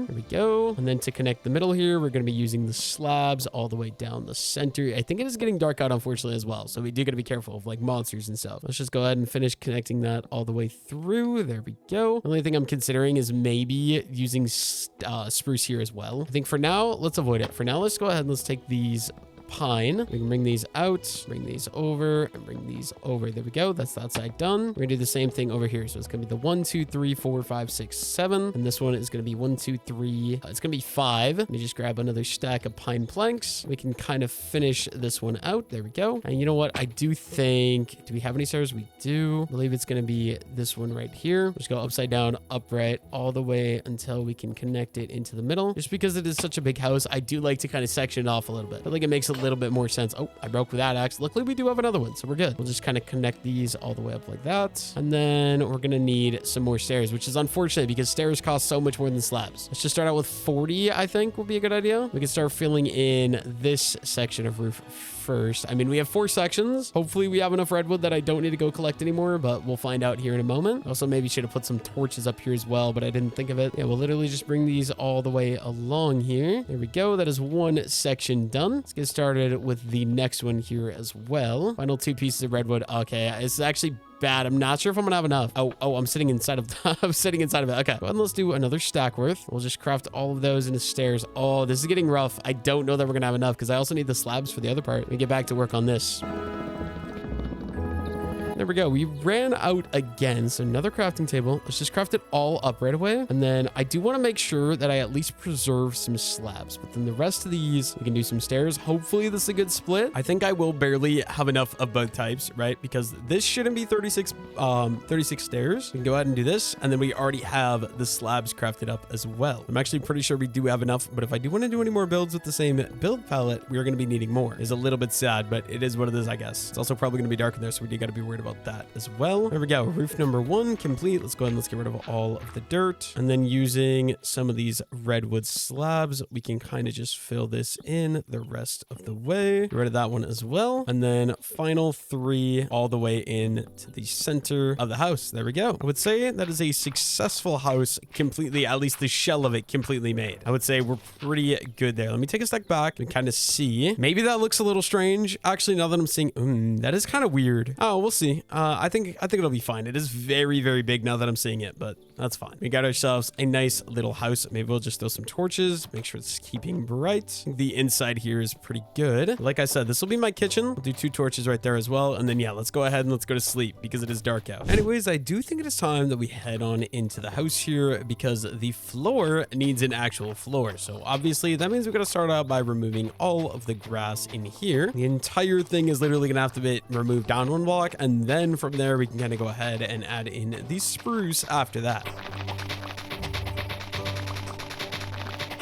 There we go. And then to connect the middle here, we're going to be using the slabs all the way down the center. I think it is getting dark out, unfortunately, as well. So we do got to be careful of like monsters and stuff. Let's just go ahead and finish connecting that all the way through. There we go. The only thing I'm considering is maybe using spruce here as well. I think for now, let's avoid it. For now, let's go ahead and let's take these pine. We can bring these out, bring these over, and bring these over. There we go. That's that side done. We're gonna do the same thing over here. So it's gonna be the 1, 2, 3, 4, 5, 6, 7. And this one is gonna be 1, 2, 3. It's gonna be 5. Let me just grab another stack of pine planks. We can kind of finish this one out. There we go. And you know what? I do think, do we have any stairs? We do. I believe it's gonna be this one right here. Just go upside down, upright, all the way until we can connect it into the middle. Just because it is such a big house, I do like to kind of section it off a little bit. I feel like it makes it a little bit more sense. Oh, I broke with that axe. Luckily, we do have another one, so we're good. We'll just kind of connect these all the way up like that. And then we're going to need some more stairs, which is unfortunate because stairs cost so much more than slabs. Let's just start out with 40, I think will be a good idea. We can start filling in this section of roof first. I mean, we have 4 sections. Hopefully we have enough redwood that I don't need to go collect anymore, but we'll find out here in a moment. Also, maybe should have put some torches up here as well, but I didn't think of it. Yeah, we'll literally just bring these all the way along here. There we go. That is one section done. Let's get started with the next one here as well. Final 2 pieces of redwood. Okay, it's actually bad. I'm not sure if I'm gonna have enough. Oh, I'm sitting inside of I'm sitting inside of it. Okay, well, let's do another stack worth. We'll just craft all of those into stairs. Oh, this is getting rough. I don't know that we're gonna have enough because I also need the slabs for the other part. Let me get back to work on this. There we go. We ran out again. So another crafting table. Let's just craft it all up right away. And then I do want to make sure that I at least preserve some slabs. But then the rest of these, we can do some stairs. Hopefully this is a good split. I think I will barely have enough of both types, right? Because this shouldn't be 36 stairs. We can go ahead and do this. And then we already have the slabs crafted up as well. I'm actually pretty sure we do have enough. But if I do want to do any more builds with the same build palette, we are going to be needing more. It's a little bit sad, but it is what it is, I guess. It's also probably going to be dark in there, so we do got to be worried about that as well. There we go. Roof number 1 complete. Let's go ahead and let's get rid of all of the dirt. And then using some of these redwood slabs, we can kind of just fill this in the rest of the way. Get rid of that one as well. And then final 3 all the way in to the center of the house. There we go. I would say that is a successful house completely, at least the shell of it completely made. I would say we're pretty good there. Let me take a step back and kind of see. Maybe that looks a little strange. Actually, now that I'm seeing, that is kind of weird. Oh, we'll see. I think it'll be fine. It is very, very big now that I'm seeing it, but that's fine. We got ourselves a nice little house. Maybe we'll just throw some torches, make sure it's keeping bright. The inside here is pretty good. Like I said, this will be my kitchen. We'll do 2 torches right there as well. And then, yeah, let's go ahead and let's go to sleep because it is dark out. Anyways, I do think it is time that we head on into the house here because the floor needs an actual floor. So obviously that means we're going to start out by removing all of the grass in here. The entire thing is literally going to have to be removed down 1 block, and then from there we can kind of go ahead and add in the spruce after that.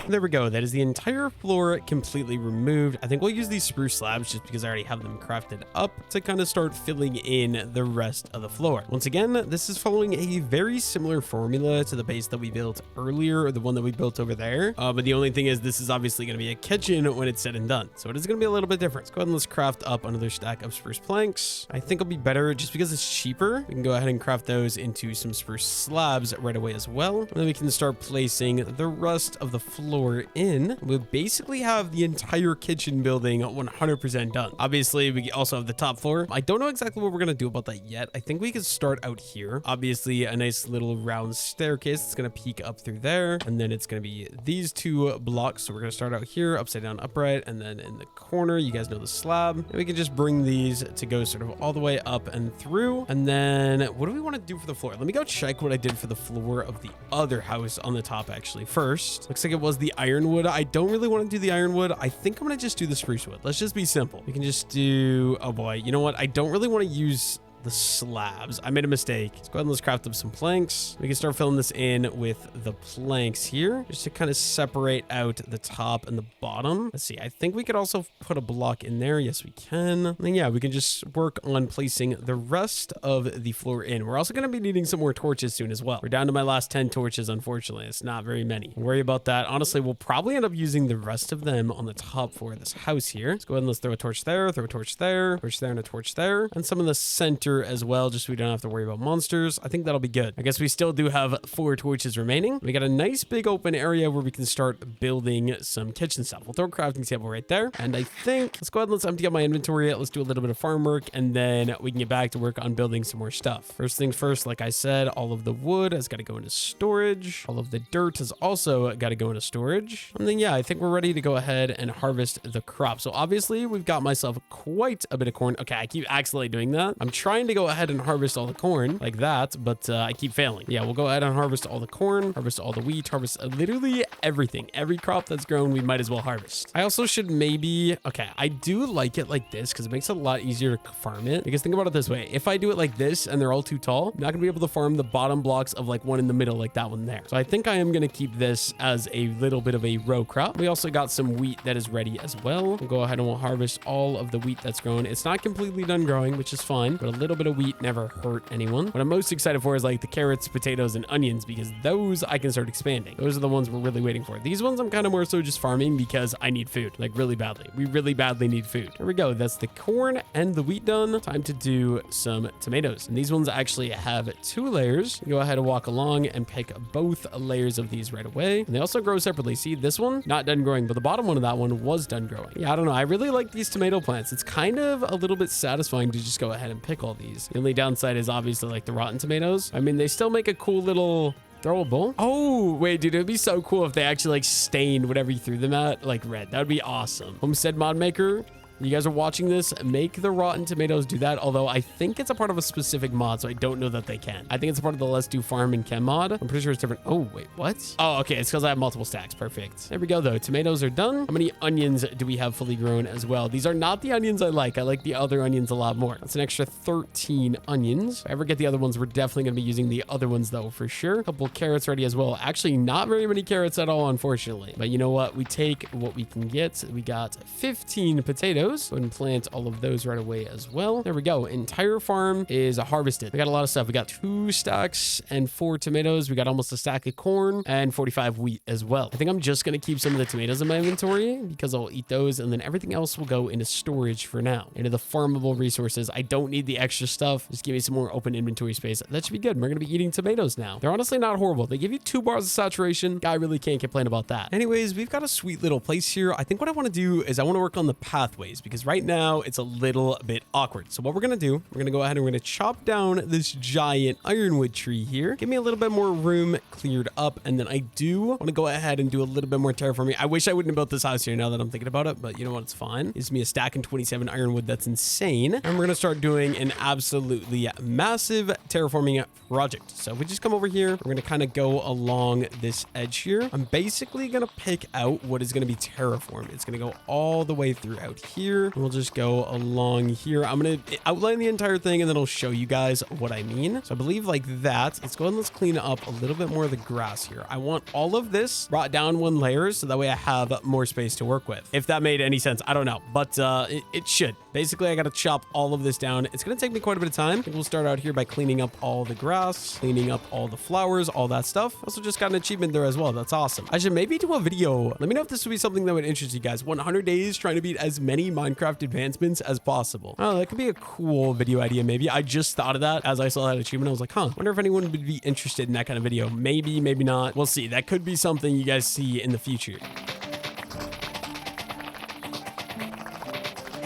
There we go. That is the entire floor completely removed. I think we'll use these spruce slabs just because I already have them crafted up to kind of start filling in the rest of the floor. Once again, this is following a very similar formula to the base that we built earlier, or the one that we built over there. But the only thing is this is obviously going to be a kitchen when it's said and done. So it is going to be a little bit different. Let's go ahead and let's craft up another stack of spruce planks. I think it'll be better just because it's cheaper. We can go ahead and craft those into some spruce slabs right away as well. And then we can start placing the rest of the floor in. We'll basically have the entire kitchen building 100% done. Obviously, we also have the top floor. I don't know exactly what we're going to do about that yet. I think we can start out here. Obviously, a nice little round staircase that's going to peek up through there. And then it's going to be these 2 blocks. So we're going to start out here, upside down, upright. And then in the corner, you guys know the slab. And we can just bring these to go sort of all the way up and through. And then what do we want to do for the floor? Let me go check what I did for the floor of the other house on the top actually. First, looks like it was the ironwood. I don't really want to do the ironwood. I think I'm going to just do the spruce wood. Let's just be simple. We can just do, oh boy, you know what? I don't really want to use the slabs. I made a mistake. Let's go ahead and let's craft up some planks. We can start filling this in with the planks here just to kind of separate out the top and the bottom. Let's see. I think we could also put a block in there. Yes, we can. And then, yeah, we can just work on placing the rest of the floor in. We're also going to be needing some more torches soon as well. We're down to my last 10 torches, unfortunately. It's not very many. Don't worry about that. Honestly, we'll probably end up using the rest of them on the top floor of this house here. Let's go ahead and let's throw a torch there, throw a torch there, and a torch there, and some in the center as well, just so we don't have to worry about monsters. I think that'll be good. I guess we still do have 4 torches remaining. We got a nice big open area where we can start building some kitchen stuff. We'll throw a crafting table right there. And I think let's go ahead and let's empty out my inventory. Let's do a little bit of farm work, and then we can get back to work on building some more stuff. First things first, like I said, all of the wood has got to go into storage. All of the dirt has also got to go into storage. And then, yeah, I think we're ready to go ahead and harvest the crop. So obviously we've got myself quite a bit of corn. Okay, I keep accidentally doing that. I'm trying trying to go ahead and harvest all the corn like that, but I keep failing. Yeah, we'll go ahead and harvest all the corn, harvest all the wheat, harvest literally everything. Every crop that's grown, we might as well harvest. I also should maybe, okay, I do like it like this because it makes it a lot easier to farm it. Because think about it this way. If I do it like this and they're all too tall, I'm not gonna be able to farm the bottom blocks of like one in the middle, like that one there. So I think I am gonna keep this as a little bit of a row crop. We also got some wheat that is ready as well. We'll go ahead and we'll harvest all of the wheat that's grown. It's not completely done growing, which is fine, but a little bit of wheat never hurt anyone. What I'm most excited for is like the carrots, potatoes, and onions, because those I can start expanding. Those are the ones we're really waiting for. These ones I'm kind of more so just farming because I need food, like really badly. We really badly need food. There we go. That's the corn and the wheat done. Time to do some tomatoes. And these ones actually have 2 layers. Go ahead and walk along and pick both layers of these right away. And they also grow separately. See, this one, not done growing, but the bottom one of that one was done growing. Yeah, I don't know. I really like these tomato plants. It's kind of a little bit satisfying to just go ahead and pick all these. The only downside is obviously like the rotten tomatoes. I mean, they still make a cool little throwable. Oh, wait, dude, it'd be so cool if they actually like stained whatever you threw them at like red. That would be awesome. Homestead mod maker, you guys are watching this, make the rotten tomatoes do that. Although I think it's a part of a specific mod, so I don't know that they can. I think it's a part of the Let's Do Farm and Chem mod. I'm pretty sure it's different. Oh, wait, what? Oh, okay. It's because I have multiple stacks. Perfect. There we go, though. Tomatoes are done. How many onions do we have fully grown as well? These are not the onions I like. I like the other onions a lot more. That's an extra 13 onions. If I ever get the other ones, we're definitely going to be using the other ones, though, for sure. A couple carrots ready as well. Actually, not very many carrots at all, unfortunately. But you know what? We take what we can get. We got 15 potatoes. Go ahead and plant all of those right away as well. There we go. Entire farm is harvested. We got a lot of stuff. We got 2 stacks and 4 tomatoes. We got almost a stack of corn and 45 wheat as well. I think I'm just going to keep some of the tomatoes in my inventory because I'll eat those, and then everything else will go into storage for now, into the farmable resources. I don't need the extra stuff. Just give me some more open inventory space. That should be good. We're going to be eating tomatoes now. They're honestly not horrible. They give you 2 bars of saturation. I really can't complain about that. Anyways, we've got a sweet little place here. I think what I want to do is I want to work on the pathways, because right now it's a little bit awkward. So what we're going to do, we're going to go ahead and we're going to chop down this giant ironwood tree here. Give me a little bit more room cleared up. And then I do want to go ahead and do a little bit more terraforming. I wish I wouldn't have built this house here now that I'm thinking about it, but you know what? It's fine. It gives me a stack and 27 ironwood. That's insane. And we're going to start doing an absolutely massive terraforming project. So if we just come over here, we're going to kind of go along this edge here. I'm basically going to pick out what is going to be terraformed. It's going to go all the way throughout here. And we'll just go along here. I'm going to outline the entire thing and then I'll show you guys what I mean. So I believe like that. Let's go ahead and let's clean up a little bit more of the grass here. I want all of this brought down 1 layer so that way I have more space to work with. If that made any sense, I don't know, but it should. Basically, I got to chop all of this down. It's going to take me quite a bit of time. I think we'll start out here by cleaning up all the grass, cleaning up all the flowers, all that stuff. Also just got an achievement there as well. That's awesome. I should maybe do a video. Let me know if this would be something that would interest you guys. 100 days trying to beat as many Minecraft advancements as possible. Oh, that could be a cool video idea maybe. I just thought of that as I saw that achievement. I was like, huh, wonder if anyone would be interested in that kind of video. Maybe, maybe not. We'll see. That could be something you guys see in the future.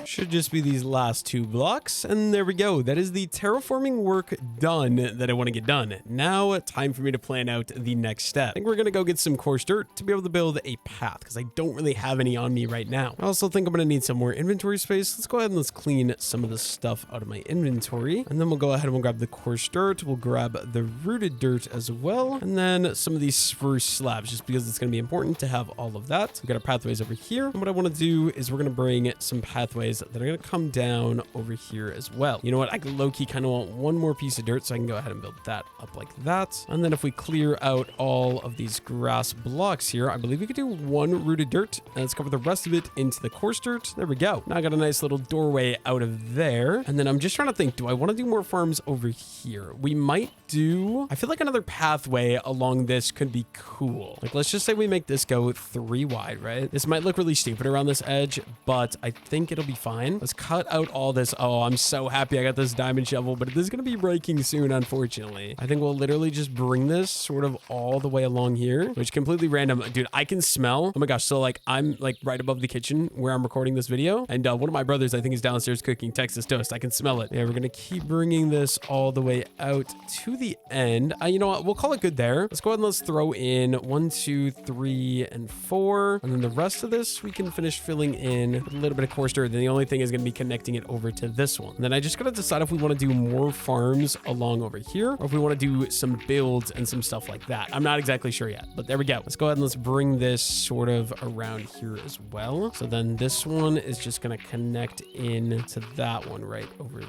Should just be these last 2 blocks. And there we go. That is the terraforming work done that I want to get done. Now, time for me to plan out the next step. I think we're going to go get some coarse dirt to be able to build a path because I don't really have any on me right now. I also think I'm going to need some more inventory space. Let's go ahead and let's clean some of the stuff out of my inventory. And then we'll go ahead and we'll grab the coarse dirt. We'll grab the rooted dirt as well. And then some of these spruce slabs just because it's going to be important to have all of that. We've got our pathways over here. And what I want to do is we're going to bring some pathways that are going to come down over here as well. You know what? I low-key kind of want 1 more piece of dirt, so I can go ahead and build that up like that. And then if we clear out all of these grass blocks here, I believe we could do 1 rooted dirt, and let's cover the rest of it into the coarse dirt. There we go. Now I got a nice little doorway out of there. And then I'm just trying to think, do I want to do more farms over here? We might do... I feel like another pathway along this could be cool. Like, let's just say we make this go 3 wide, right? This might look really stupid around this edge, but I think it'll be fine. Let's cut out all this. Oh, I'm so happy I got this diamond shovel, but this is going to be breaking soon, unfortunately. I think we'll literally just bring this sort of all the way along here, which is completely random. Dude, I can smell. Oh my gosh. So like, I'm like right above the kitchen where I'm recording this video. And one of my brothers, I think, is downstairs cooking Texas toast. I can smell it. Yeah, we're going to keep bringing this all the way out to the end. You know what? We'll call it good there. Let's go ahead and let's throw in 1, 2, 3, and 4. And then the rest of this, we can finish filling in with a little bit of coarse dirt. Then the only thing is going to be connecting it over to this one. And then I just got to decide if we want to do more farms along over here, or if we want to do some builds and some stuff like that. I'm not exactly sure yet, but there we go. Let's go ahead and let's bring this sort of around here as well. So then this one is just going to connect in to that one right over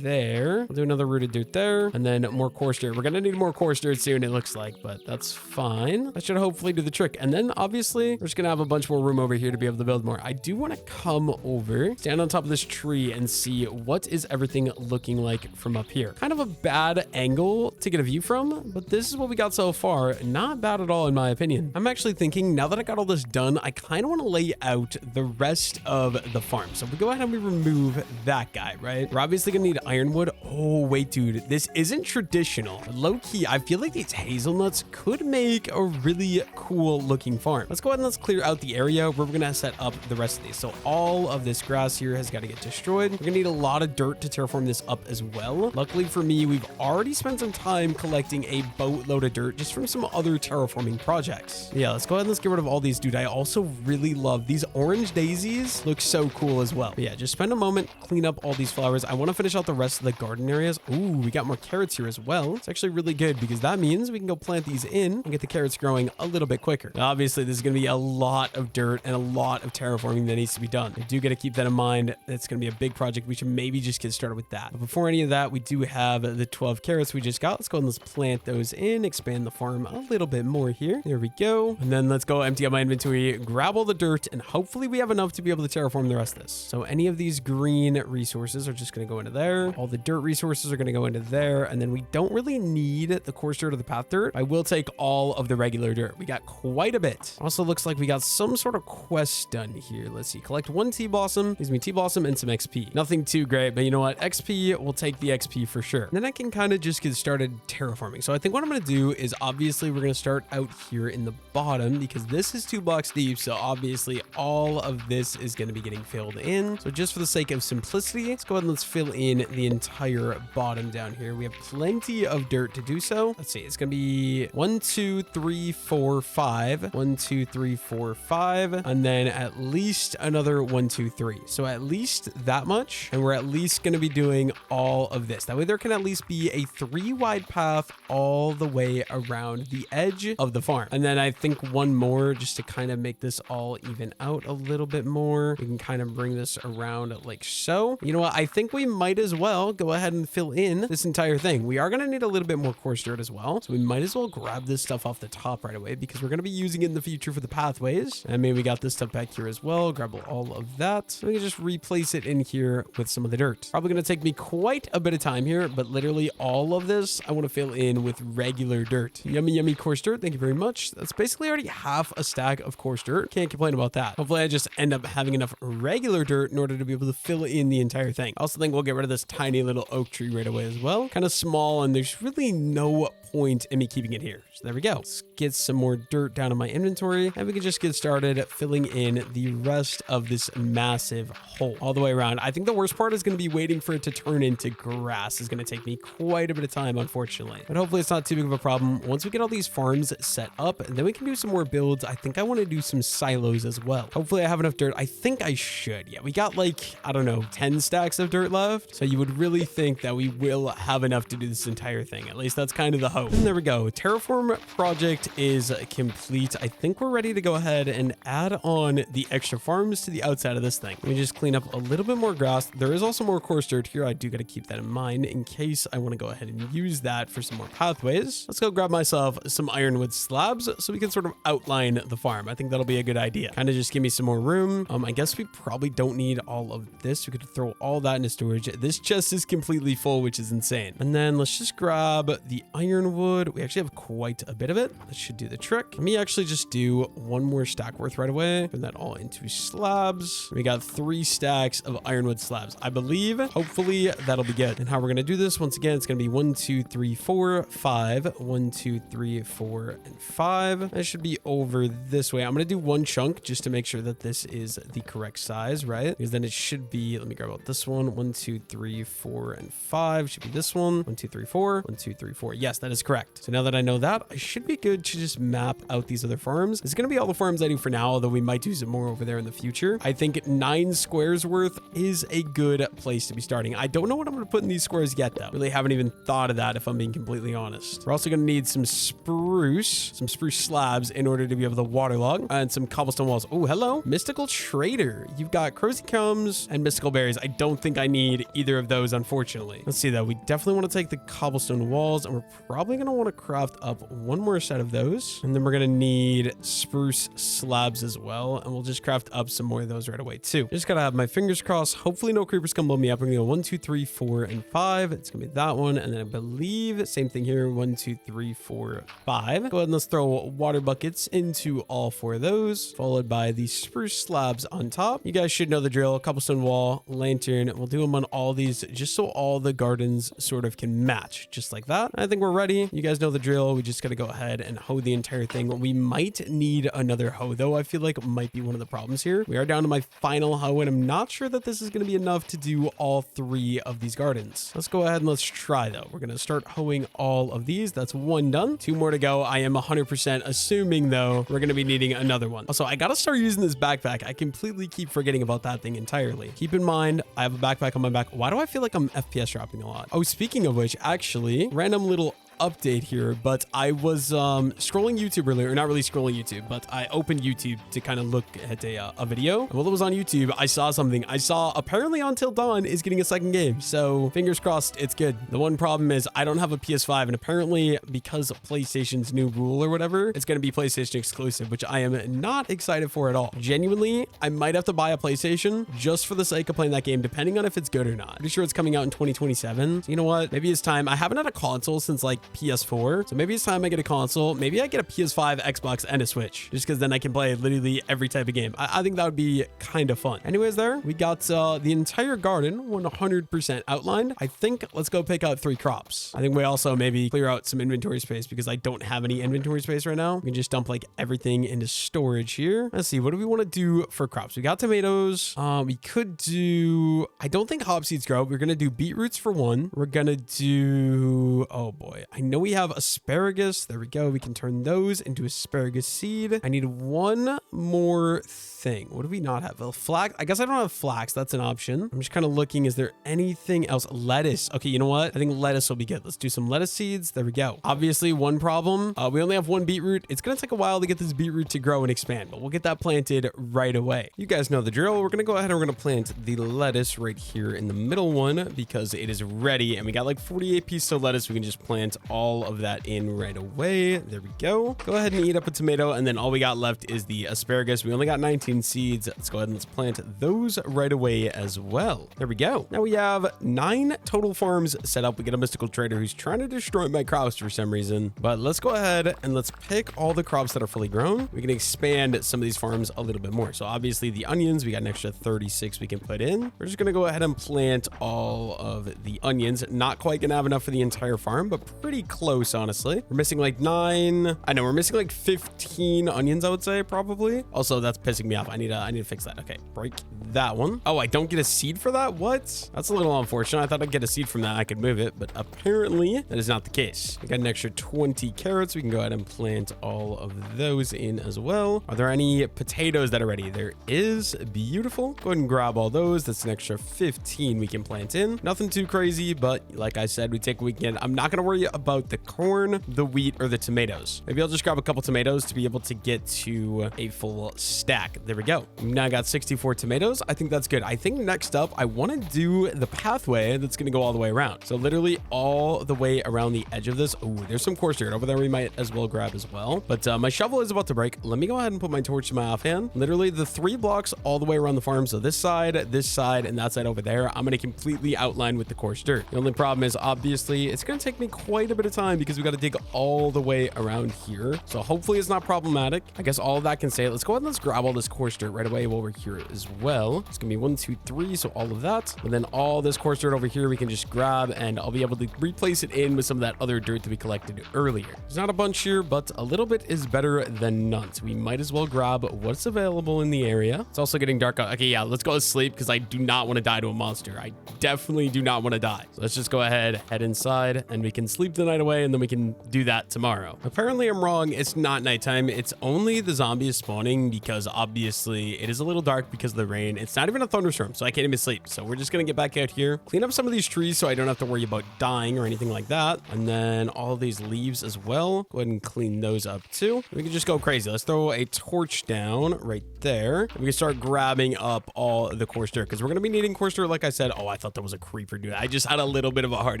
there. We'll do another rooted dirt there, and then more coarse dirt. We're going to need more coarse dirt soon, it looks like, but that's fine. That should hopefully do the trick. And then obviously we're just going to have a bunch more room over here to be able to build more. I do want to come over, stand on top of this tree and see what is everything looking like from up here. Kind of a bad angle to get a view from, but this is what we got so far. Not bad at all in my opinion. I'm actually thinking now that I got all this done, I kind of want to lay out the rest of the farm. So if we go ahead and we remove that guy, right? We're obviously going to need ironwood. Oh, wait, dude, this isn't traditional. Low key, I feel like these hazelnuts could make a really cool looking farm. Let's go ahead and let's clear out the area where we're going to set up the rest of these. So all of this grass here has got to get destroyed. We're going to need a lot of dirt to terraform this up as well. Luckily for me, we've already spent some time collecting a boatload of dirt just from some other terraforming projects. Yeah, let's go ahead and let's get rid of all these, dude. I also really love these orange daisies. Look so cool as well. But yeah, just spend a moment, clean up all these flowers. I want to finish out the rest of the garden areas. Ooh, we got more carrots here as well. It's actually really good because that means we can go plant these in and get the carrots growing a little bit quicker. Now, obviously, this is going to be a lot of dirt and a lot of terraforming that needs to be done. I do got to keep that in mind. It's going to be a big project. We should maybe just get started with that. But before any of that, we do have the 12 carrots we just got. Let's go and let's plant those in, expand the farm a little bit more here. There we go. And then let's go empty out my inventory, grab all the dirt, and hopefully we have enough to be able to terraform the rest of this. So any of these green resources are just going to go into there. All the dirt resources are going to go into there. And then we don't really need the coarse dirt or the path dirt. I will take all of the regular dirt. We got quite a bit. Also looks like we got some sort of quest done here. Let's see. Collect one tea blossom. Gives me tea blossom and some XP. Nothing too great, but you know what? XP, we'll take the XP for sure. And then I can kind of just get started terraforming. So I think what I'm going to do is obviously we're going to start out here in the bottom because this is 2 blocks deep. So obviously all of this is going to be getting filled in. So just for the sake of simplicity, let's go ahead and let's fill in the entire bottom down here. We have plenty of dirt to do so. Let's see. It's going to be 1, 2, 3, 4, 5. 1, 2, 3, 4, 5. And then at least another 1, 2, 3. So at least that much. And we're at least going to be doing all of this. That way there can at least be a 3 wide path all the way around the edge of the farm. And then I think one more just to kind of make this all even out a little bit more. We can kind of bring this around like so. You know what? I think we might as well go ahead and fill in this entire thing. We are going to need a little bit more coarse dirt as well. So we might as well grab this stuff off the top right away because we're going to be using it in the future for the pathways. And maybe we got this stuff back here as well. Grab all of that. So we can just replace it in here with some of the dirt. Probably going to take me quite a bit of time here, but literally all of this I want to fill in with regular dirt. Yummy, yummy coarse dirt. Thank you very much. That's basically already half a stack of coarse dirt. Can't complain about that. Hopefully I just end up having enough regular dirt in order to be able to fill in the entire thing. I also think we'll get rid of this tiny little oak tree right away as well. Kind of small, and there's really no point in me keeping it here. So there we go. Let's get some more dirt down in my inventory, and we can just get started filling in the rest of this massive hole all the way around. I think the worst part is going to be waiting for it to turn into grass. Is going to take me quite a bit of time, unfortunately, but hopefully it's not too big of a problem. Once we get all these farms set up, and then we can do some more builds. I think I want to do some silos as well. Hopefully I have enough dirt. I think I should. Yeah, we got like, I don't know, 10 stacks of dirt left. So you would really think that we will have enough to do this entire thing. At least that's kind of the hope. And there we go. Terraform project is complete. I think we're ready to go ahead and add on the extra farms to the outside of this thing. Let me just clean up a little bit more grass. There is also more coarse dirt here. I do got to keep that in mind in case I want to go ahead and use that for some more pathways. Let's go grab myself some ironwood slabs so we can sort of outline the farm. I think that'll be a good idea. Kind of just give me some more room. I guess we probably don't need all of this. We could throw all that into storage. This chest is completely full, which is insane. And then let's just grab the ironwood. We actually have quite a bit of it. That should do the trick. Let me actually just do one more stack worth right away. Turn that all into slabs. We got 3 stacks of ironwood slabs. I believe, hopefully that'll be good. And how we're going to do this, once again, it's going to be 1, 2, 3, 4, 5. 1, 2, 3, 4, and 5. That should be over this way. I'm going to do one chunk just to make sure that this is the correct size, right? Because then it should be, let me grab out this one. 1, 2, 3, 4, and 5 should be this one. 1, 2, 3, 4. 1, 2, 3, 4. Yes, that is is correct. So now that I know that, I should be good to just map out these other farms. It's going to be all the farms I do for now, although we might do some more over there in the future. I think 9 squares worth is a good place to be starting. I don't know what I'm going to put in these squares yet, though. Really haven't even thought of that, if I'm being completely honest. We're also going to need some spruce slabs in order to be able to waterlog, and some cobblestone walls. Oh, hello. Mystical Trader. You've got Crozicums and Mystical Berries. I don't think I need either of those, unfortunately. Let's see, though. We definitely want to take the cobblestone walls, and we're probably going to want to craft up one more set of those. And then we're going to need spruce slabs as well, and we'll just craft up some more of those right away, too. Just got to have my fingers crossed. Hopefully no creepers come blow me up. We're going to go 1, 2, 3, 4, and 5. It's going to be that one, and then I believe same thing here. 1, 2, 3, 4, 5. Go ahead and let's throw water buckets into all 4 of those, followed by the spruce slabs on top. You guys should know the drill. Cobblestone wall, lantern. We'll do them on all these just so all the gardens sort of can match, just like that. I think we're ready. You guys know the drill. We just got to go ahead and hoe the entire thing. We might need another hoe, though. I feel like it might be one of the problems here. We are down to my final hoe, and I'm not sure that this is going to be enough to do all 3 of these gardens. Let's go ahead and let's try, though. We're going to start hoeing all of these. That's 1 done. 2 more to go. I am 100% assuming, though, we're going to be needing another one. Also, I got to start using this backpack. I completely keep forgetting about that thing entirely. Keep in mind, I have a backpack on my back. Why do I feel like I'm FPS dropping a lot? Oh, speaking of which, actually, random little update here, but I was scrolling YouTube earlier, or not really scrolling YouTube, but I opened YouTube to kind of look at a video. And while it was on YouTube, I saw something. I saw apparently Until Dawn is getting a second game, so fingers crossed it's good. The one problem is I don't have a PS5, and apparently because of PlayStation's new rule or whatever, it's going to be PlayStation exclusive, which I am not excited for at all. Genuinely, I might have to buy a PlayStation just for the sake of playing that game, depending on if it's good or not. Pretty sure it's coming out in 2027. So you know what? Maybe it's time. I haven't had a console since like PS4, so maybe it's time I get a console. Maybe I get a PS5, Xbox, and a Switch, just because then I can play literally every type of game. I think that would be kind of fun. Anyways, there we got the entire garden 100% outlined. I think let's go pick out 3 crops. I think we also maybe clear out some inventory space because I don't have any inventory space right now. We can just dump like everything into storage here. Let's see, what do we want to do for crops? We got tomatoes. We could do, I don't think hop seeds grow. We're gonna do beetroots for 1. We're gonna do, oh boy, I know we have asparagus. There we go. We can turn those into asparagus seed. I need 1 more thing. What do we not have? Well, flax. I guess I don't have flax. That's an option. I'm just kind of looking. Is there anything else? Lettuce. Okay, you know what? I think lettuce will be good. Let's do some lettuce seeds. There we go. Obviously, one problem. We only have 1 beetroot. It's going to take a while to get this beetroot to grow and expand, but we'll get that planted right away. You guys know the drill. We're going to go ahead and we're going to plant the lettuce right here in the middle one because it is ready, and we got like 48 pieces of lettuce. We can just plant all of that in right away. There we go. Go ahead and eat up a tomato, and then all we got left is the asparagus. We only got 19 seeds. Let's go ahead and let's plant those right away as well. There we go. Now we have 9 total farms set up. We get a mystical trader who's trying to destroy my crops for some reason, but let's go ahead and let's pick all the crops that are fully grown. We can expand some of these farms a little bit more. So obviously the onions, we got an extra 36 we can put in. We're just going to go ahead and plant all of the onions. Not quite going to have enough for the entire farm, but pretty close, honestly. We're missing like 9. I know we're missing like 15 onions, I would say, probably. Also, that's pissing me off. I need to fix that. Okay, break that one. Oh, I don't get a seed for that? What? That's a little unfortunate. I thought I'd get a seed from that. I could move it, but apparently that is not the case. We got an extra 20 carrots. We can go ahead and plant all of those in as well. Are there any potatoes that are ready? There is. Beautiful. Go ahead and grab all those. That's an extra 15 we can plant in. Nothing too crazy, but like I said, we take a weekend. I'm not going to worry about the corn, the wheat, or the tomatoes. Maybe I'll just grab a couple tomatoes to be able to get to a full stack. There we go. Now I got 64 tomatoes. I think that's good. I think next up, I want to do the pathway that's going to go all the way around. So literally all the way around the edge of this. Oh, there's some coarse dirt over there we might as well grab as well. But my shovel is about to break. Let me go ahead and put my torch to my offhand. Literally the 3 blocks all the way around the farm. So this side, and that side over there, I'm going to completely outline with the coarse dirt. The only problem is obviously it's going to take me quite a bit of time because we got to dig all the way around here. So hopefully it's not problematic. I guess all of that can say it. Let's go ahead and let's grab all this coarse dirt right away while we're here as well. It's gonna be 1, 2, 3. So all of that, and then all this coarse dirt over here we can just grab, and I'll be able to replace it in with some of that other dirt that we collected earlier. There's not a bunch here, but a little bit is better than none. So we might as well grab what's available in the area. It's also getting dark out. Okay, yeah, let's go to sleep because I do not want to die to a monster. I definitely do not want to die. So let's just go ahead, head inside, and we can sleep the night away, and then we can do that tomorrow. Apparently I'm wrong. It's not nighttime. It's only the zombies spawning because obviously it is a little dark because of the rain. It's not even a thunderstorm, so I can't even sleep. So we're just gonna get back out here, clean up some of these trees so I don't have to worry about dying or anything like that. And then all of these leaves as well. Go ahead and clean those up too. We can just go crazy. Let's throw a torch down right there. We can start grabbing up all the coarse dirt because we're gonna be needing coarse dirt, like I said. Oh, I thought that was a creeper, dude. I just had a little bit of a heart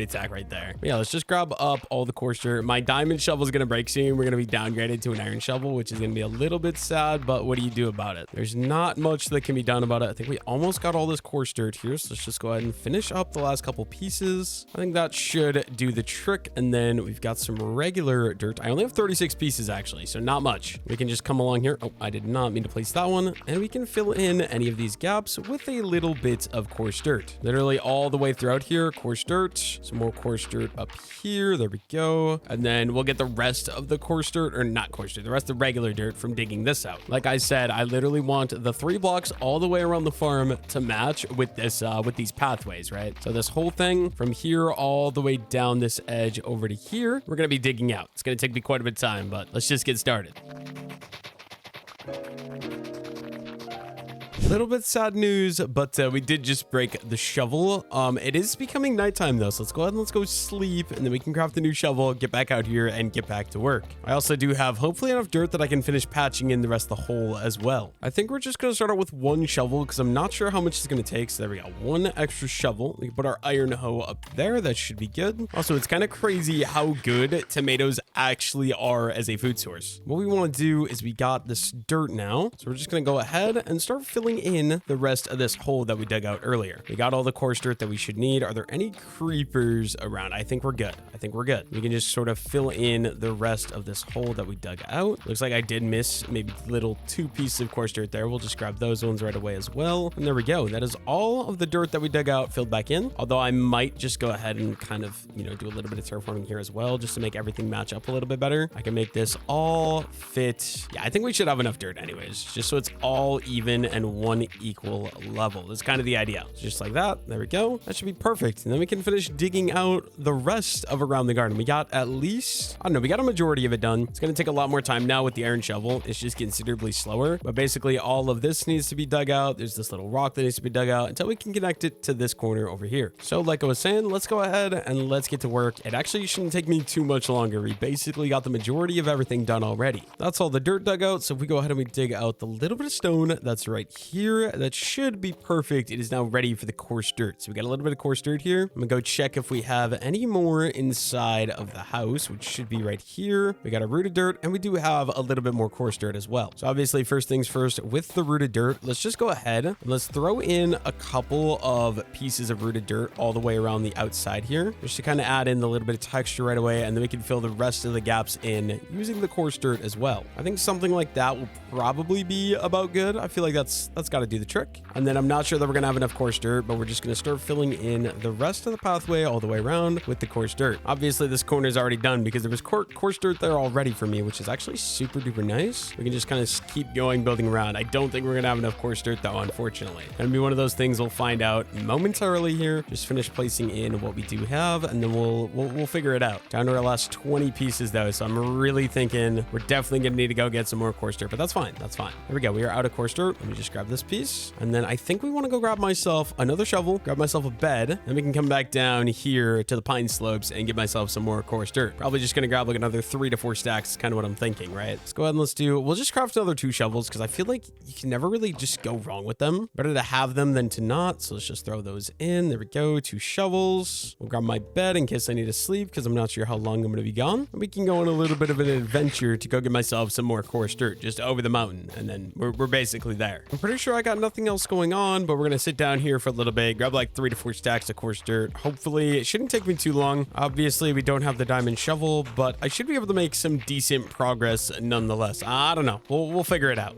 attack right there. But yeah, let's just grab up all the coarse dirt. My diamond shovel is gonna break soon. We're gonna be downgraded to an iron shovel, which is gonna be a little bit sad, but what do you do about it? There's not much that can be done about it. I think we almost got all this coarse dirt here, so let's just go ahead and finish up the last couple pieces. I think that should do the trick. And then we've got some regular dirt. I only have 36 pieces actually, so not much. We can just come along here. Oh, I did not mean to place that one. And we can fill in any of these gaps with a little bit of coarse dirt. Literally all the way throughout here, coarse dirt. Some more coarse dirt up here. There we go. And then we'll get the rest of the coarse dirt, or not coarse dirt, the rest of the regular dirt from digging this out. Like I said, I literally want the 3 blocks all the way around the farm to match with this, with these pathways, right? So this whole thing from here all the way down this edge over to here, we're going to be digging out. It's going to take me quite a bit of time, but let's just get started. Little bit sad news, but we did just break the shovel. It is becoming nighttime though, so let's go ahead and let's go sleep, and then we can craft a new shovel, get back out here, and get back to work. I also do have hopefully enough dirt that I can finish patching in the rest of the hole as well. I think we're just gonna start out with 1 shovel because I'm not sure how much it's gonna take. So there we go, 1 extra shovel. We can put our iron hoe up there. That should be good. Also, it's kind of crazy how good tomatoes actually are as a food source. What we want to do is we got this dirt now, so we're just gonna go ahead and start filling in the rest of this hole that we dug out earlier. We got all the coarse dirt that we should need. Are there any creepers around? I think we're good. I think we're good. We can just sort of fill in the rest of this hole that we dug out. Looks like I did miss maybe little 2 pieces of coarse dirt there. We'll just grab those ones right away as well. And there we go. That is all of the dirt that we dug out filled back in. Although I might just go ahead and kind of, you know, do a little bit of terraforming here as well, just to make everything match up a little bit better. I can make this all fit. Yeah, I think we should have enough dirt anyways, just so it's all even and one equal level. That's kind of the idea. Just like that. There we go. That should be perfect. And then we can finish digging out the rest of around the garden. We got at least, I don't know, we got a majority of it done. It's going to take a lot more time now with the iron shovel. It's just considerably slower. But basically all of this needs to be dug out. There's this little rock that needs to be dug out until we can connect it to this corner over here. So like I was saying, let's go ahead and let's get to work. It actually shouldn't take me too much longer. We basically got the majority of everything done already. That's all the dirt dug out. So if we go ahead and we dig out the little bit of stone that's right here, that should be perfect. It is now ready for the coarse dirt. So we got a little bit of coarse dirt here. I'm gonna go check if we have any more inside of the house, which should be right here. We got a rooted dirt, and we do have a little bit more coarse dirt as well. So obviously, first things first, with the rooted dirt, let's just go ahead and let's throw in a couple of pieces of rooted dirt all the way around the outside here, just to kind of add in the little bit of texture right away, and then we can fill the rest of the gaps in using the coarse dirt as well. I think something like that will probably be about good. I feel like that's got to do the trick. And then I'm not sure that we're gonna have enough coarse dirt, but we're just gonna start filling in the rest of the pathway all the way around with the coarse dirt. Obviously this corner is already done because there was coarse dirt there already for me, which is actually super duper nice. We can just kind of keep going, building around. I don't think we're gonna have enough coarse dirt though, unfortunately. Gonna be one of those things we'll find out momentarily here. Just finish placing in what we do have, and then we'll figure it out. Down to our last 20 pieces though, so I'm really thinking we're definitely gonna need to go get some more coarse dirt, but that's fine. That's fine. There we go. We are out of coarse dirt. Let me just grab this piece, and then I think we want to go grab myself another shovel, grab myself a bed, and we can come back down here to the pine slopes and get myself some more coarse dirt. Probably just gonna grab like another 3 to 4 stacks, kind of what I'm thinking, right? Let's go ahead and we'll just craft another 2 shovels because I feel like you can never really just go wrong with them. Better to have them than to not. So let's just throw those in. There we go. 2 shovels. We'll grab my bed in case I need to sleep because I'm not sure how long I'm gonna be gone. And we can go on a little bit of an adventure to go get myself some more coarse dirt just over the mountain, and then we're basically there. I'm pretty sure I got nothing else going on, but we're gonna sit down here for a little bit, grab like 3 to 4 stacks of coarse dirt. Hopefully it shouldn't take me too long. Obviously we don't have the diamond shovel, but I should be able to make some decent progress nonetheless. I don't know. We'll figure it out.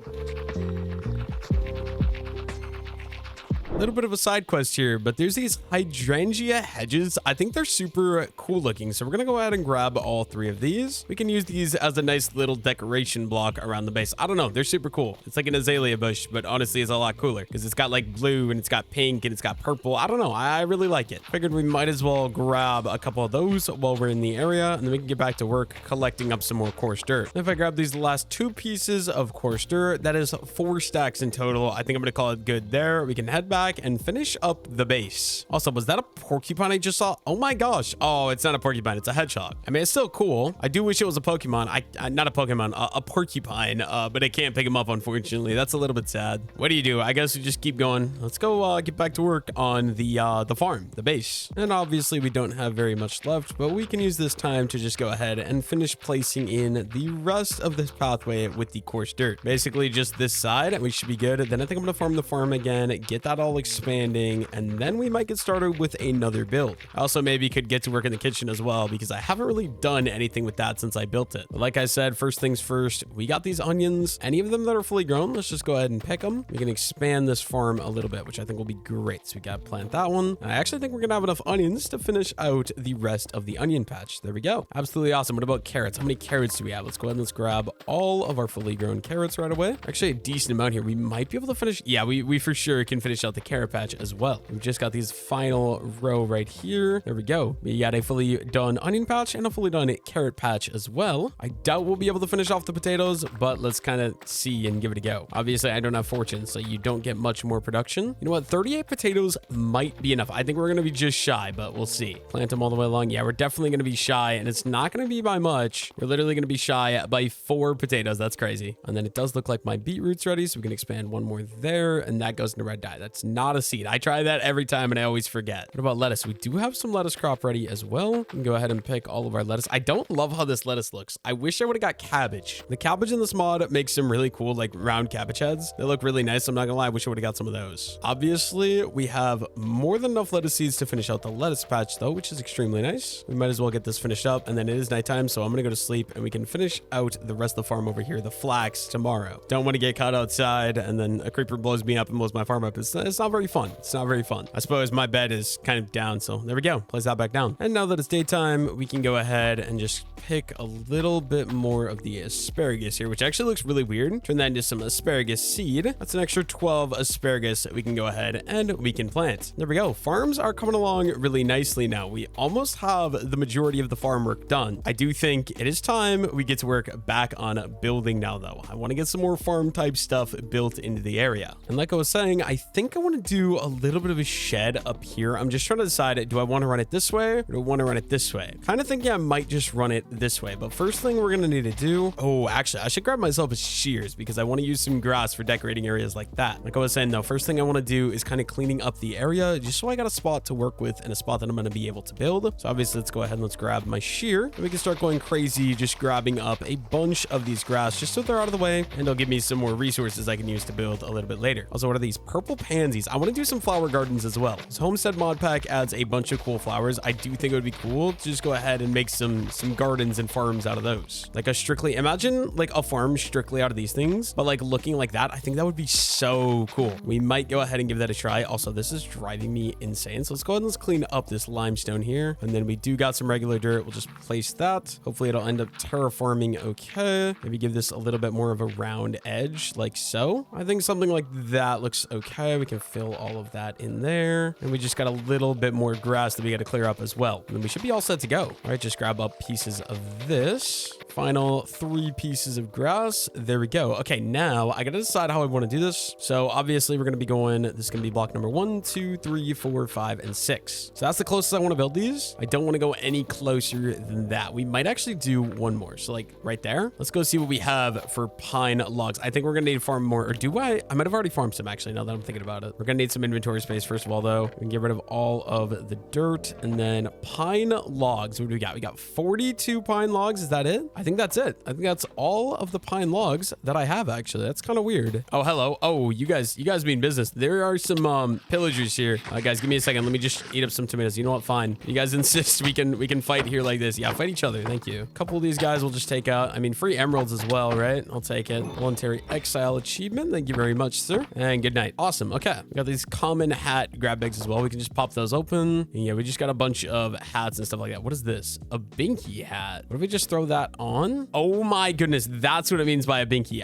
little bit of a side quest here, but there's these hydrangea hedges. I think they're super cool looking. So we're going to go ahead and grab all 3 of these. We can use these as a nice little decoration block around the base. I don't know. They're super cool. It's like an azalea bush, but honestly, it's a lot cooler because it's got like blue and it's got pink and it's got purple. I don't know. I really like it. Figured we might as well grab a couple of those while we're in the area, and then we can get back to work collecting up some more coarse dirt. If I grab these last 2 pieces of coarse dirt, that is 4 stacks in total. I think I'm going to call it good there. We can head back and finish up the base. Also, was that a porcupine I just saw? Oh my gosh. Oh, it's not a porcupine. It's a hedgehog. I mean, it's still cool. I do wish it was a Pokemon. Not a Pokemon, a porcupine, but I can't pick him up, unfortunately. That's a little bit sad. What do you do? I guess we just keep going. Let's go get back to work on the farm, the base. And obviously, we don't have very much left, but we can use this time to just go ahead and finish placing in the rest of this pathway with the coarse dirt. Basically, just this side, and we should be good. Then I think I'm going to farm the farm again, get that all expanding, and then we might get started with another build. I also maybe could get to work in the kitchen as well, because I haven't really done anything with that since I built it. But like I said, first things first, we got these onions. Any of them that are fully grown, let's just go ahead and pick them. We can expand this farm a little bit, which I think will be great. So we got to plant that one. And I actually think we're going to have enough onions to finish out the rest of the onion patch. There we go. Absolutely awesome. What about carrots? How many carrots do we have? Let's go ahead and let's grab all of our fully grown carrots right away. Actually, a decent amount here. We might be able to finish. Yeah, we for sure can finish out the carrot patch as well. We've just got these final row right here. There we go. We got a fully done onion patch and a fully done carrot patch as well. I doubt we'll be able to finish off the potatoes, but let's kind of see and give it a go. Obviously, I don't have fortune, so you don't get much more production. You know what? 38 potatoes might be enough. I think we're going to be just shy, but we'll see. Plant them all the way along. Yeah, we're definitely going to be shy, and it's not going to be by much. We're literally going to be shy by 4 potatoes. That's crazy. And then it does look like my beetroot's ready, so we can expand one more there, and that goes into red dye. That's not a seed. I try that every time, and I always forget. What about lettuce? We do have some lettuce crop ready as well. We can go ahead and pick all of our lettuce. I don't love how this lettuce looks. I wish I would have got cabbage. The cabbage in this mod makes some really cool, like, round cabbage heads. They look really nice. I'm not gonna lie. I wish I would have got some of those. Obviously, we have more than enough lettuce seeds to finish out the lettuce patch, though, which is extremely nice. We might as well get this finished up, and then it is nighttime, so I'm gonna go to sleep, and we can finish out the rest of the farm over here, the flax, tomorrow. Don't want to get caught outside, and then a creeper blows me up and blows my farm up. It's not very fun. It's not very fun. I suppose my bed is kind of down, so there we go. Place that back down. And now that it's daytime, we can go ahead and just pick a little bit more of the asparagus here, which actually looks really weird. Turn that into some asparagus seed. That's an extra 12 asparagus that we can go ahead and we can plant. There we go. Farms are coming along really nicely now. We almost have the majority of the farm work done. I do think it is time we get to work back on building now, though. I want to get some more farm type stuff built into the area. And like I was saying, I think I want to do a little bit of a shed up here. I'm just trying to decide, do I want to run it this way or do I want to run it this way? Kind of thinking I might just run it this way, but first thing we're going to need to do, oh, actually, I should grab myself a shears because I want to use some grass for decorating areas like that. Like I was saying, though, first thing I want to do is kind of cleaning up the area just so I got a spot to work with and a spot that I'm going to be able to build. So obviously, let's go ahead and let's grab my shear and we can start going crazy, just grabbing up a bunch of these grass just so they're out of the way, and they'll give me some more resources I can use to build a little bit later. Also, what are these purple pansies? I want to do some flower gardens as well. This homestead mod pack adds a bunch of cool flowers. I do think it would be cool to just go ahead and make some gardens and farms out of those. Like a strictly, imagine like a farm strictly out of these things, but like looking like that, I think that would be so cool. We might go ahead and give that a try. Also, this is driving me insane. So let's go ahead and let's clean up this limestone here. And then we do got some regular dirt. We'll just place that. Hopefully it'll end up terraforming okay. Maybe give this a little bit more of a round edge like so. I think something like that looks okay. We can fill all of that in there. And we just got a little bit more grass that we got to clear up as well. And then we should be all set to go. All right, just grab up pieces of this. Final 3 pieces of grass. There we go. Okay, now I gotta decide how I want to do this. So obviously we're gonna be going, this is gonna be block number 1, 2, 3, 4, 5, and 6. So that's the closest I want to build these. I don't want to go any closer than that. We might actually do one more. So like right there, let's go see what we have for pine logs. I think we're gonna need to farm more, or do I might have already farmed some actually, now that I'm thinking about it. We're gonna need some inventory space first of all, though. We can get rid of all of the dirt, and then pine logs. What do we got? We got 42 pine logs. Is that it? I think that's it. I think that's all of the pine logs that I have, actually. That's kind of weird. Oh, hello. Oh, you guys mean business. There are some pillagers here. Guys, give me a second. Let me just eat up some tomatoes. You know what? Fine. You guys insist we can fight here like this. Yeah, fight each other. Thank you. A couple of these guys will just take out. I mean, free emeralds as well, right? I'll take it. Voluntary exile achievement. Thank you very much, sir. And good night. Awesome. Okay. We got these common hat grab bags as well. We can just pop those open. And yeah, we just got a bunch of hats and stuff like that. What is this? A binky hat. What if we just throw that on? Oh my goodness. That's what it means by a binky.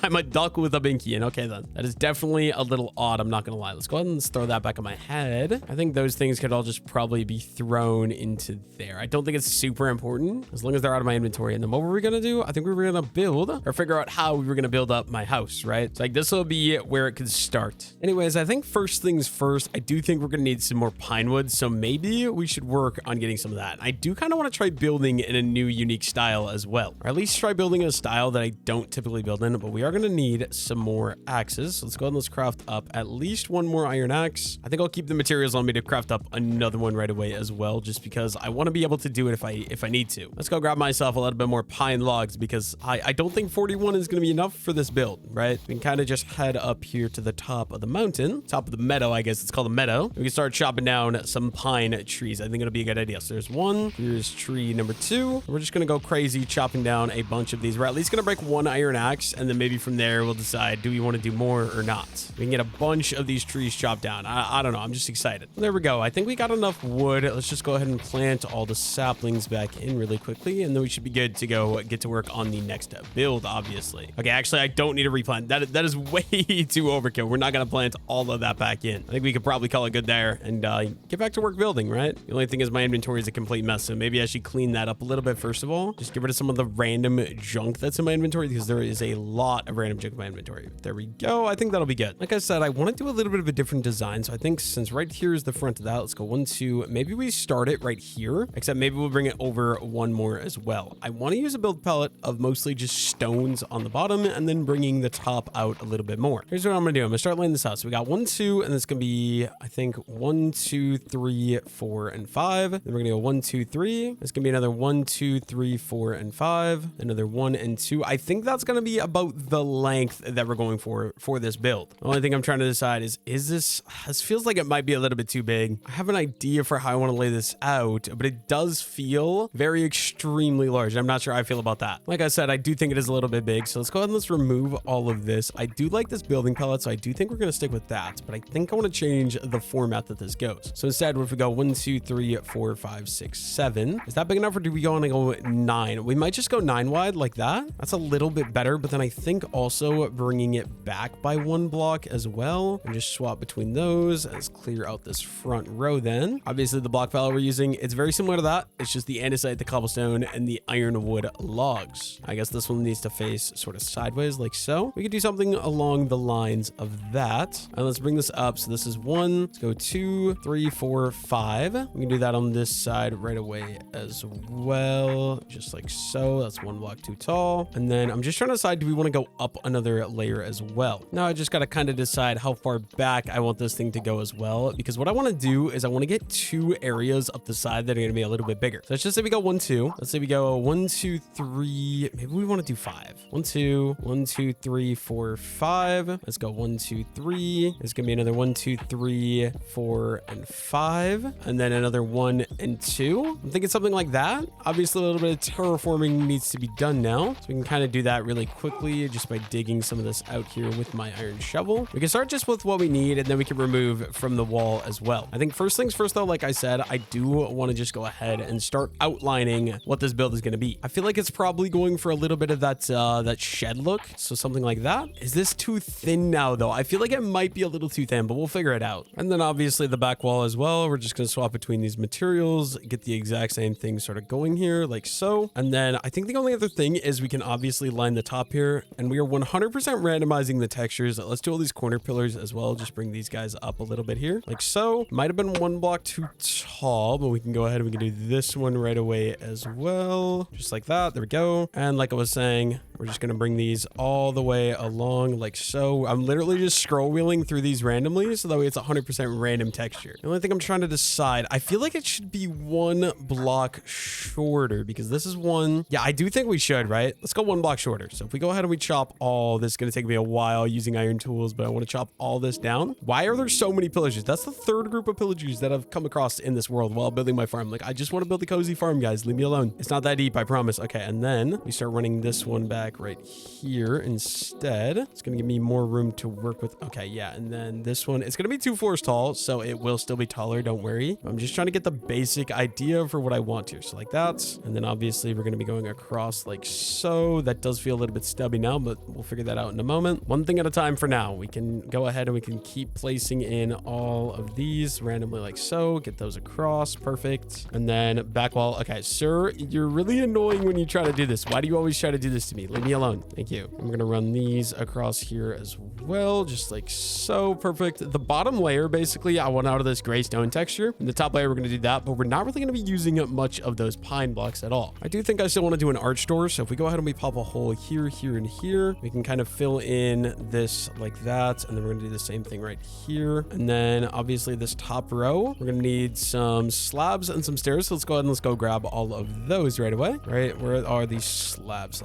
I'm a duck with a binky. And okay then. That is definitely a little odd. I'm not going to lie. Let's go ahead and throw that back on my head. I think those things could all just probably be thrown into there. I don't think it's super important as long as they're out of my inventory. And then what were we going to do? I think we were going to build or figure out how we were going to build up my house, right? So like this will be where it could start. Anyways, I think first things first, I do think we're going to need some more pine wood. So maybe we should work on getting some of that. I do kind of want to try building in a new unique style as well, or at least try building in a style that I don't typically build in, but we are going to need some more axes. So let's go ahead and let's craft up at least one more iron axe. I think I'll keep the materials on me to craft up another one right away as well, just because I want to be able to do it if I need to. Let's go grab myself a little bit more pine logs because I don't think 41 is going to be enough for this build, right? We can kind of just head up here to the top of the mountain, top of the meadow, I guess it's called a meadow. We can start chopping down some pine trees. I think it'll be a good idea. So there's one, here's tree number 2. We're just going to go crazy chopping down a bunch of these. We're at least going to break one iron axe, and then maybe from there we'll decide, do we want to do more or not? We can get a bunch of these trees chopped down. I don't know. I'm just excited. There we go. I think we got enough wood. Let's just go ahead and plant all the saplings back in really quickly, and then we should be good to go get to work on the next build, obviously. Okay, actually, I don't need to replant. That is way too overkill. We're not going to plant all of that back in. I think we could probably call it good there and get back to work building, right? The only thing is my inventory is a complete mess, so maybe I should clean that up a little bit first of all. Just get rid of some of the random junk that's in my inventory because there is a lot of random junk in my inventory. There we go. I think that'll be good. Like I said, I want to do a little bit of a different design, so I think since right here is the front of that, let's go 1, 2. Maybe we start it right here, except maybe we'll bring it over one more as well. I want to use a build palette of mostly just stones on the bottom and then bringing the top out a little bit more. Here's what I'm going to do. I'm going to start laying this out. So we got 1, 2, and it's going to be, I think, 1, 2, 3, 4, and 5. Then we're going to go 1, 2, 3. It's going to be another 1, 2, 3, 4, and 5. Another 1 and 2. I think that's going to be about the length that we're going for this build. The only thing I'm trying to decide is this feels like it might be a little bit too big. I have an idea for how I want to lay this out, but it does feel very extremely large. I'm not sure how I feel about that. Like I said, I do think it is a little bit big. So let's go ahead and let's remove all of this. I do like this building palette, so I do think we're going to stick with that, but I think I want to change the format that this goes. So instead, if we go 1, 2, 3, 4, 5, 6, 7, is that big enough or do we want to go 9? We might just go 9 wide like that. That's a little bit better, but then I think also bringing it back by 1 block as well and just swap between those. Let's clear out this front row then. Obviously the block palette we're using, it's very similar to that. It's just the andesite, the cobblestone, and the ironwood logs. I guess this one needs to face sort of sideways like so. We could do something along the lines of that. And let's bring this up. So this is 1, let's go 2, 3, 4, 5. We can do that on this side right away as well, just like so. That's 1 block too tall. And then I'm just trying to decide, do we want to go up another layer as well? Now I just got to kind of decide how far back I want this thing to go as well, because what I want to do is I want to get 2 areas up the side that are going to be a little bit bigger. So let's just say we go 1, 2. Let's say we go 1, 2, 3. Maybe we want to do 5. 1, 2, 1, 2, 3, 4, 5. Let's go 1, 2, 3. There's going to be another 1, 2, 3, 4, and 5. And then another 1 and 2. I'm thinking something like that. Obviously, a little bit of terraforming needs to be done now. So we can kind of do that really quickly just by digging some of this out here with my iron shovel. We can start just with what we need, and then we can remove from the wall as well. I think first things first, though, like I said, I do want to just go ahead and start outlining what this build is going to be. I feel like it's probably going for a little bit of that shed look. So something like that. Is this too thin now, though? I feel like it might be a little too thin, but we'll figure it out. And then obviously the back wall as well. We're just going to swap between these materials, get the exact same thing sort of going here like so. And then I think the only other thing is we can obviously line the top here, and we are 100% randomizing the textures. Let's do all these corner pillars as well. Just bring these guys up a little bit here like so. Might have been 1 block too tall, but we can go ahead and we can do this one right away as well. Just like that. There we go. And like I was saying, we're just going to bring these all the way along like so. I'm literally just scroll wheeling through these randomly, so that way it's 100% random texture. The only thing I'm trying to decide, I feel like it should be 1 block shorter, because this is 1, Yeah, I do think we should, right? Let's go 1 block shorter. So if we go ahead and we chop all this, going to take me a while using iron tools, but I want to chop all this down. Why are there so many pillagers? That's the 3rd group of pillagers that I've come across in this world while building my farm. Like, I just want to build a cozy farm, guys. Leave me alone. It's not that deep, I promise. Okay, and then we start running this one back right here instead. It's going to give me more room to work with. Okay, yeah, and then this one, it's going to be 2 floors tall, so it will still be taller, don't worry. I'm just trying to get the basic idea for what I want here. So like that, and then obviously we're going to be going across like so. That does feel a little bit stubby now, but we'll figure that out in a moment. One thing at a time for now. We can go ahead and we can keep placing in all of these randomly like so. Get those across. Perfect. And then back wall. Okay, sir, you're really annoying when you try to do this. Why do you always try to do this to me? Leave me alone. Thank you. I'm going to run these across here as well, just like so. Perfect. The bottom layer, basically, I want out of this gray stone texture. In the top layer, we're going to do that, but we're not really going to be using up much of those pine blocks at all. I do think I still want to do an arch door. So if we go ahead and we pop a hole here, here, and here, we can kind of fill in this like that. And then we're going to do the same thing right here. And then obviously this top row, we're going to need some slabs and some stairs. So let's go ahead and let's go grab all of those right away. Right? Where are these slabs?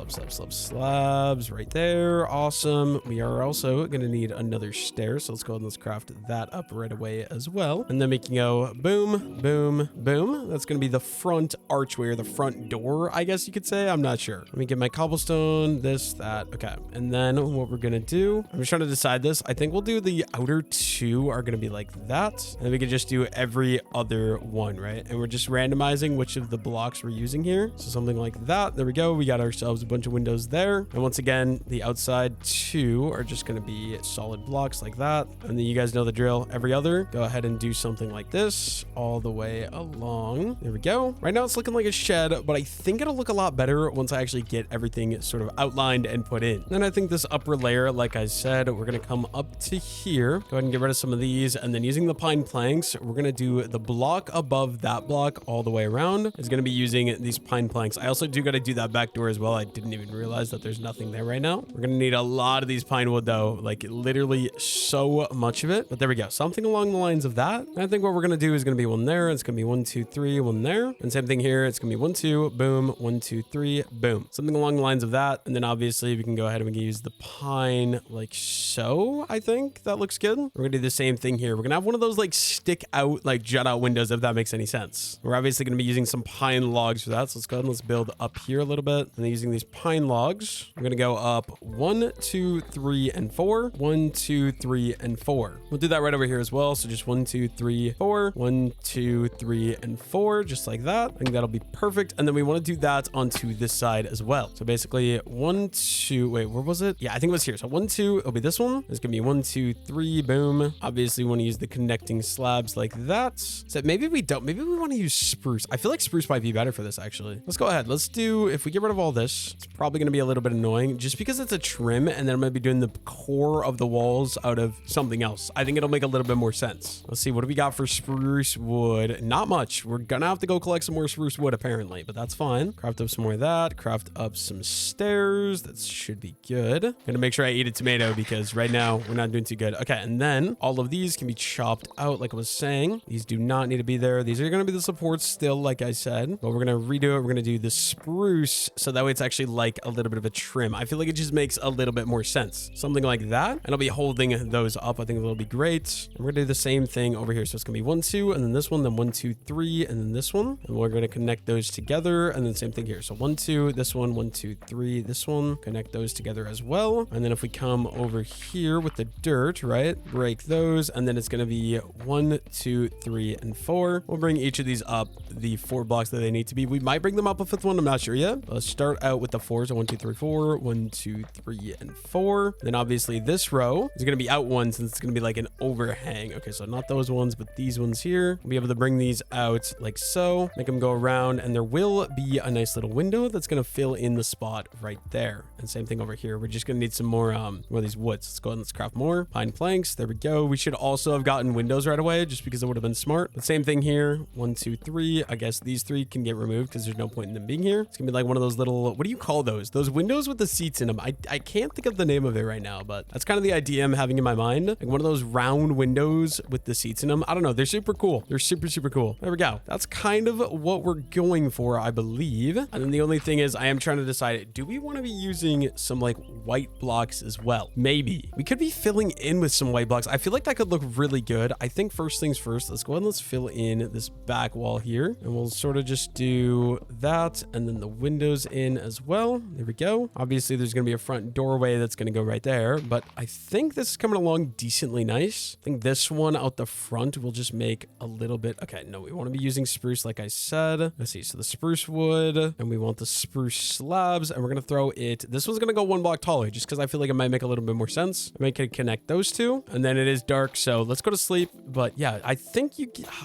Slabs right there. Awesome. We are also going to need another stair. So let's go ahead and let's craft that up right away as well. And then we can go boom, boom, boom. That's going to be the front archway or the front door, I guess you could say. I'm not sure. Let me get my cobblestone, this, that. Okay. And then what we're going to do, I'm just trying to decide this. I think we'll do the outer 2 are going to be like that. And then we could just do every other one, right? And we're just randomizing which of the blocks we're using here. So something like that. There we go. We got ourselves a bunch of windows there. And once again, the outside 2 are just going to be solid blocks like that. And then you guys know the drill. Every other, go ahead and do something like this all the way along. There we go. Right now it's looking like a shed, but I think it'll look a lot better once I actually get everything sort of outlined and put in. Then I think this upper layer, like I said, we're going to come up to here. Go ahead and get rid of some of these. And then using the pine planks, we're going to do the block above that block all the way around. It's going to be using these pine planks. I also do got to do that back door as well. I didn't even realize that there's nothing there right now. We're going to need a lot of these pine wood though, like literally so much of it. But there we go. Something along the lines of that. And I think what we're going to do is going to be one there. It's going to be 1, 2, 3, one there. And same thing here. It's going to be 1, 2, boom, 1, 2, 3, boom. Something along the lines of that. And then obviously we can go ahead and we can use the pine like so. I think that looks good. We're going to do the same thing here. We're going to have one of those like stick out, like jut out windows, if that makes any sense. We're obviously going to be using some pine logs for that. So let's go ahead and let's build up here a little bit. And then using these pine logs, we're going to go up 1, 2, 3, and 4. 1, 2, 3, and 4. We'll do that right over here as well. So just 1, 2, 3, 4. 1, 2, 3, and 4, just like that. I think that'll be perfect. And then we want to do that onto this side as well. So basically 1, 2, wait, where was it? Yeah, I think it was here. So 1, 2, it'll be this one. It's gonna be 1, 2, 3, boom. Obviously we want to use the connecting slabs like that. So maybe we don't, maybe we want to use spruce. I feel like spruce might be better for this actually. Let's go ahead. Let's do, if we get rid of all this, it's probably going to be a little bit annoying just because it's a trim and then I'm going to be doing the core of the walls out of something else. I think it'll make a little bit more sense. Let's see. What do we got for spruce wood? Not much. We're going to have to go collect some more spruce wood apparently, but that's fine. Craft up some more of that. Craft up some stairs. That should be good. I'm going to make sure I eat a tomato because right now we're not doing too good. Okay. And then all of these can be chopped out like I was saying. These do not need to be there. These are going to be the supports still, like I said, but we're going to redo it. We're going to do the spruce so that way it's actually like a little bit of a trim. I feel like it just makes a little bit more sense. Something like that. And I'll be holding those up. I think it'll be great. And we're going to do the same thing over here. So it's going to be 1, 2, and then this one, then 1, 2, 3, and then this one. And we're going to connect those together. And then same thing here. So 1, 2, this one, 1, 2, 3, this one. Connect those together as well. And then if we come over here with the dirt, right? Break those. And then it's going to be 1, 2, 3, and 4. We'll bring each of these up the 4 blocks that they need to be. We might bring them up a 5th one. I'm not sure yet. Let's start out with the 4. So 1, 2, 3, 4. 1, 2, 3, and 4. Then obviously this row is going to be out one since it's going to be like an overhang. Okay, so not those ones, but these ones here. We'll be able to bring these out like so. Make them go around, and there will be a nice little window that's going to fill in the spot right there. And same thing over here. We're just going to need some more of these woods. Let's go ahead and let's craft more pine planks. There we go. We should also have gotten windows right away just because it would have been smart. But same thing here. 1, 2, 3. I guess these 3 can get removed because there's no point in them being here. It's gonna be like one of those little, what do you call those? Those windows with the seats in them. I can't think of the name of it right now, but that's kind of the idea I'm having in my mind. Like one of those round windows with the seats in them. I don't know. They're super cool. They're super, super cool. There we go. That's kind of what we're going for, I believe. And then the only thing is I am trying to decide, do we want to be using some like white blocks as well? Maybe we could be filling in with some white blocks. I feel like that could look really good. I think first things first, let's go ahead and let's fill in this back wall here, and we'll sort of just do that, and then the windows in as well. There we go. Obviously there's going to be a front doorway that's going to go right there, but I think this is coming along decently nice. I think this one out the front will just make a little bit. Okay, no, we want to be using spruce like I said. Let's see. So the spruce wood, and we want the spruce slabs, and we're going to throw it. This one's going to go one block taller just because I feel like it might make a little bit more sense. I might could connect those two, and then it is dark, so let's go to sleep. But yeah, I think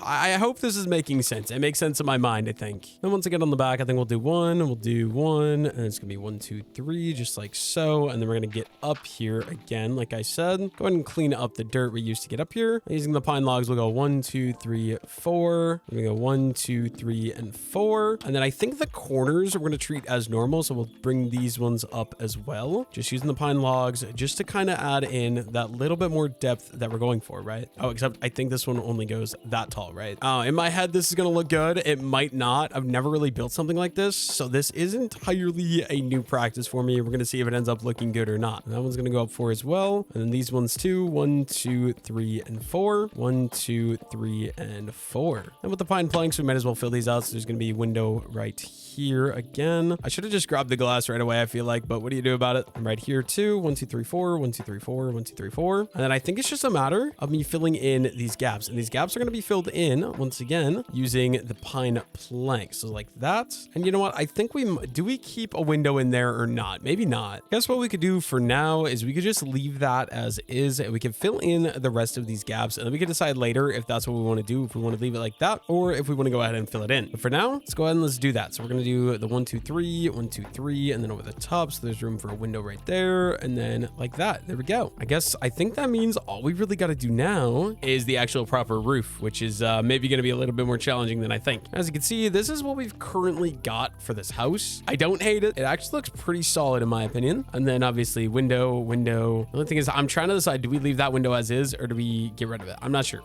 I hope this is making sense. It makes sense in my mind, I think. And once I get on the back, I think we'll do one, and it's gonna be 1, 2, 3, just like so. And then we're gonna get up here again, like I said. Go ahead and clean up the dirt we used to get up here. Using the pine logs, we'll go 1, 2, 3, 4. We're gonna go 1, 2, 3, and 4. And then I think the corners we're gonna treat as normal, so we'll bring these ones up as well. Just using the pine logs just to kind of add in that little bit more depth that we're going for, right? Oh, except I think this one only goes that tall, right? In my head, this is gonna look good. It might not. I've never really built something like this, so this is entirely a new practice for me. We're gonna see if it ends up looking good or not. And that one's gonna go up 4 as well, and then these ones too. 1, 2, 3, and 4. 1, 2, 3, and 4. And with the pine planks, we might as well fill these out. So there's gonna be a window right here again. I should have just grabbed the glass right away, I feel like, but what do you do about it? I'm right here too. 1, 2, 3, 4. 1, 2, 3, 4. 1, 2, 3, 4. And then I think it's just a matter of me filling in these gaps, and these gaps are going to be filled in once again using the pine planks. So like that. And you know what? I think do we keep a window in there or not? Maybe not. Guess what we could do for now is we could just leave that as is, and we can fill in the rest of these gaps, and then we can decide later if that's what we want to do, if we want to leave it like that, or if we want to go ahead and fill it in. But for now, let's go ahead and let's do that. So we're going to do the 1, 2, 3, 1, 2, 3, and then over the top. So there's room for a window right there, and then like that. There we go. I think that means all we really got to do now is the actual proper roof, which is maybe going to be a little bit more challenging than I think. As you can see, this is what we've currently got for this house. I don't hate it. It actually looks pretty solid in my opinion. And then obviously window. The only thing is I'm trying to decide, do we leave that window as is or do we get rid of it? I'm not sure.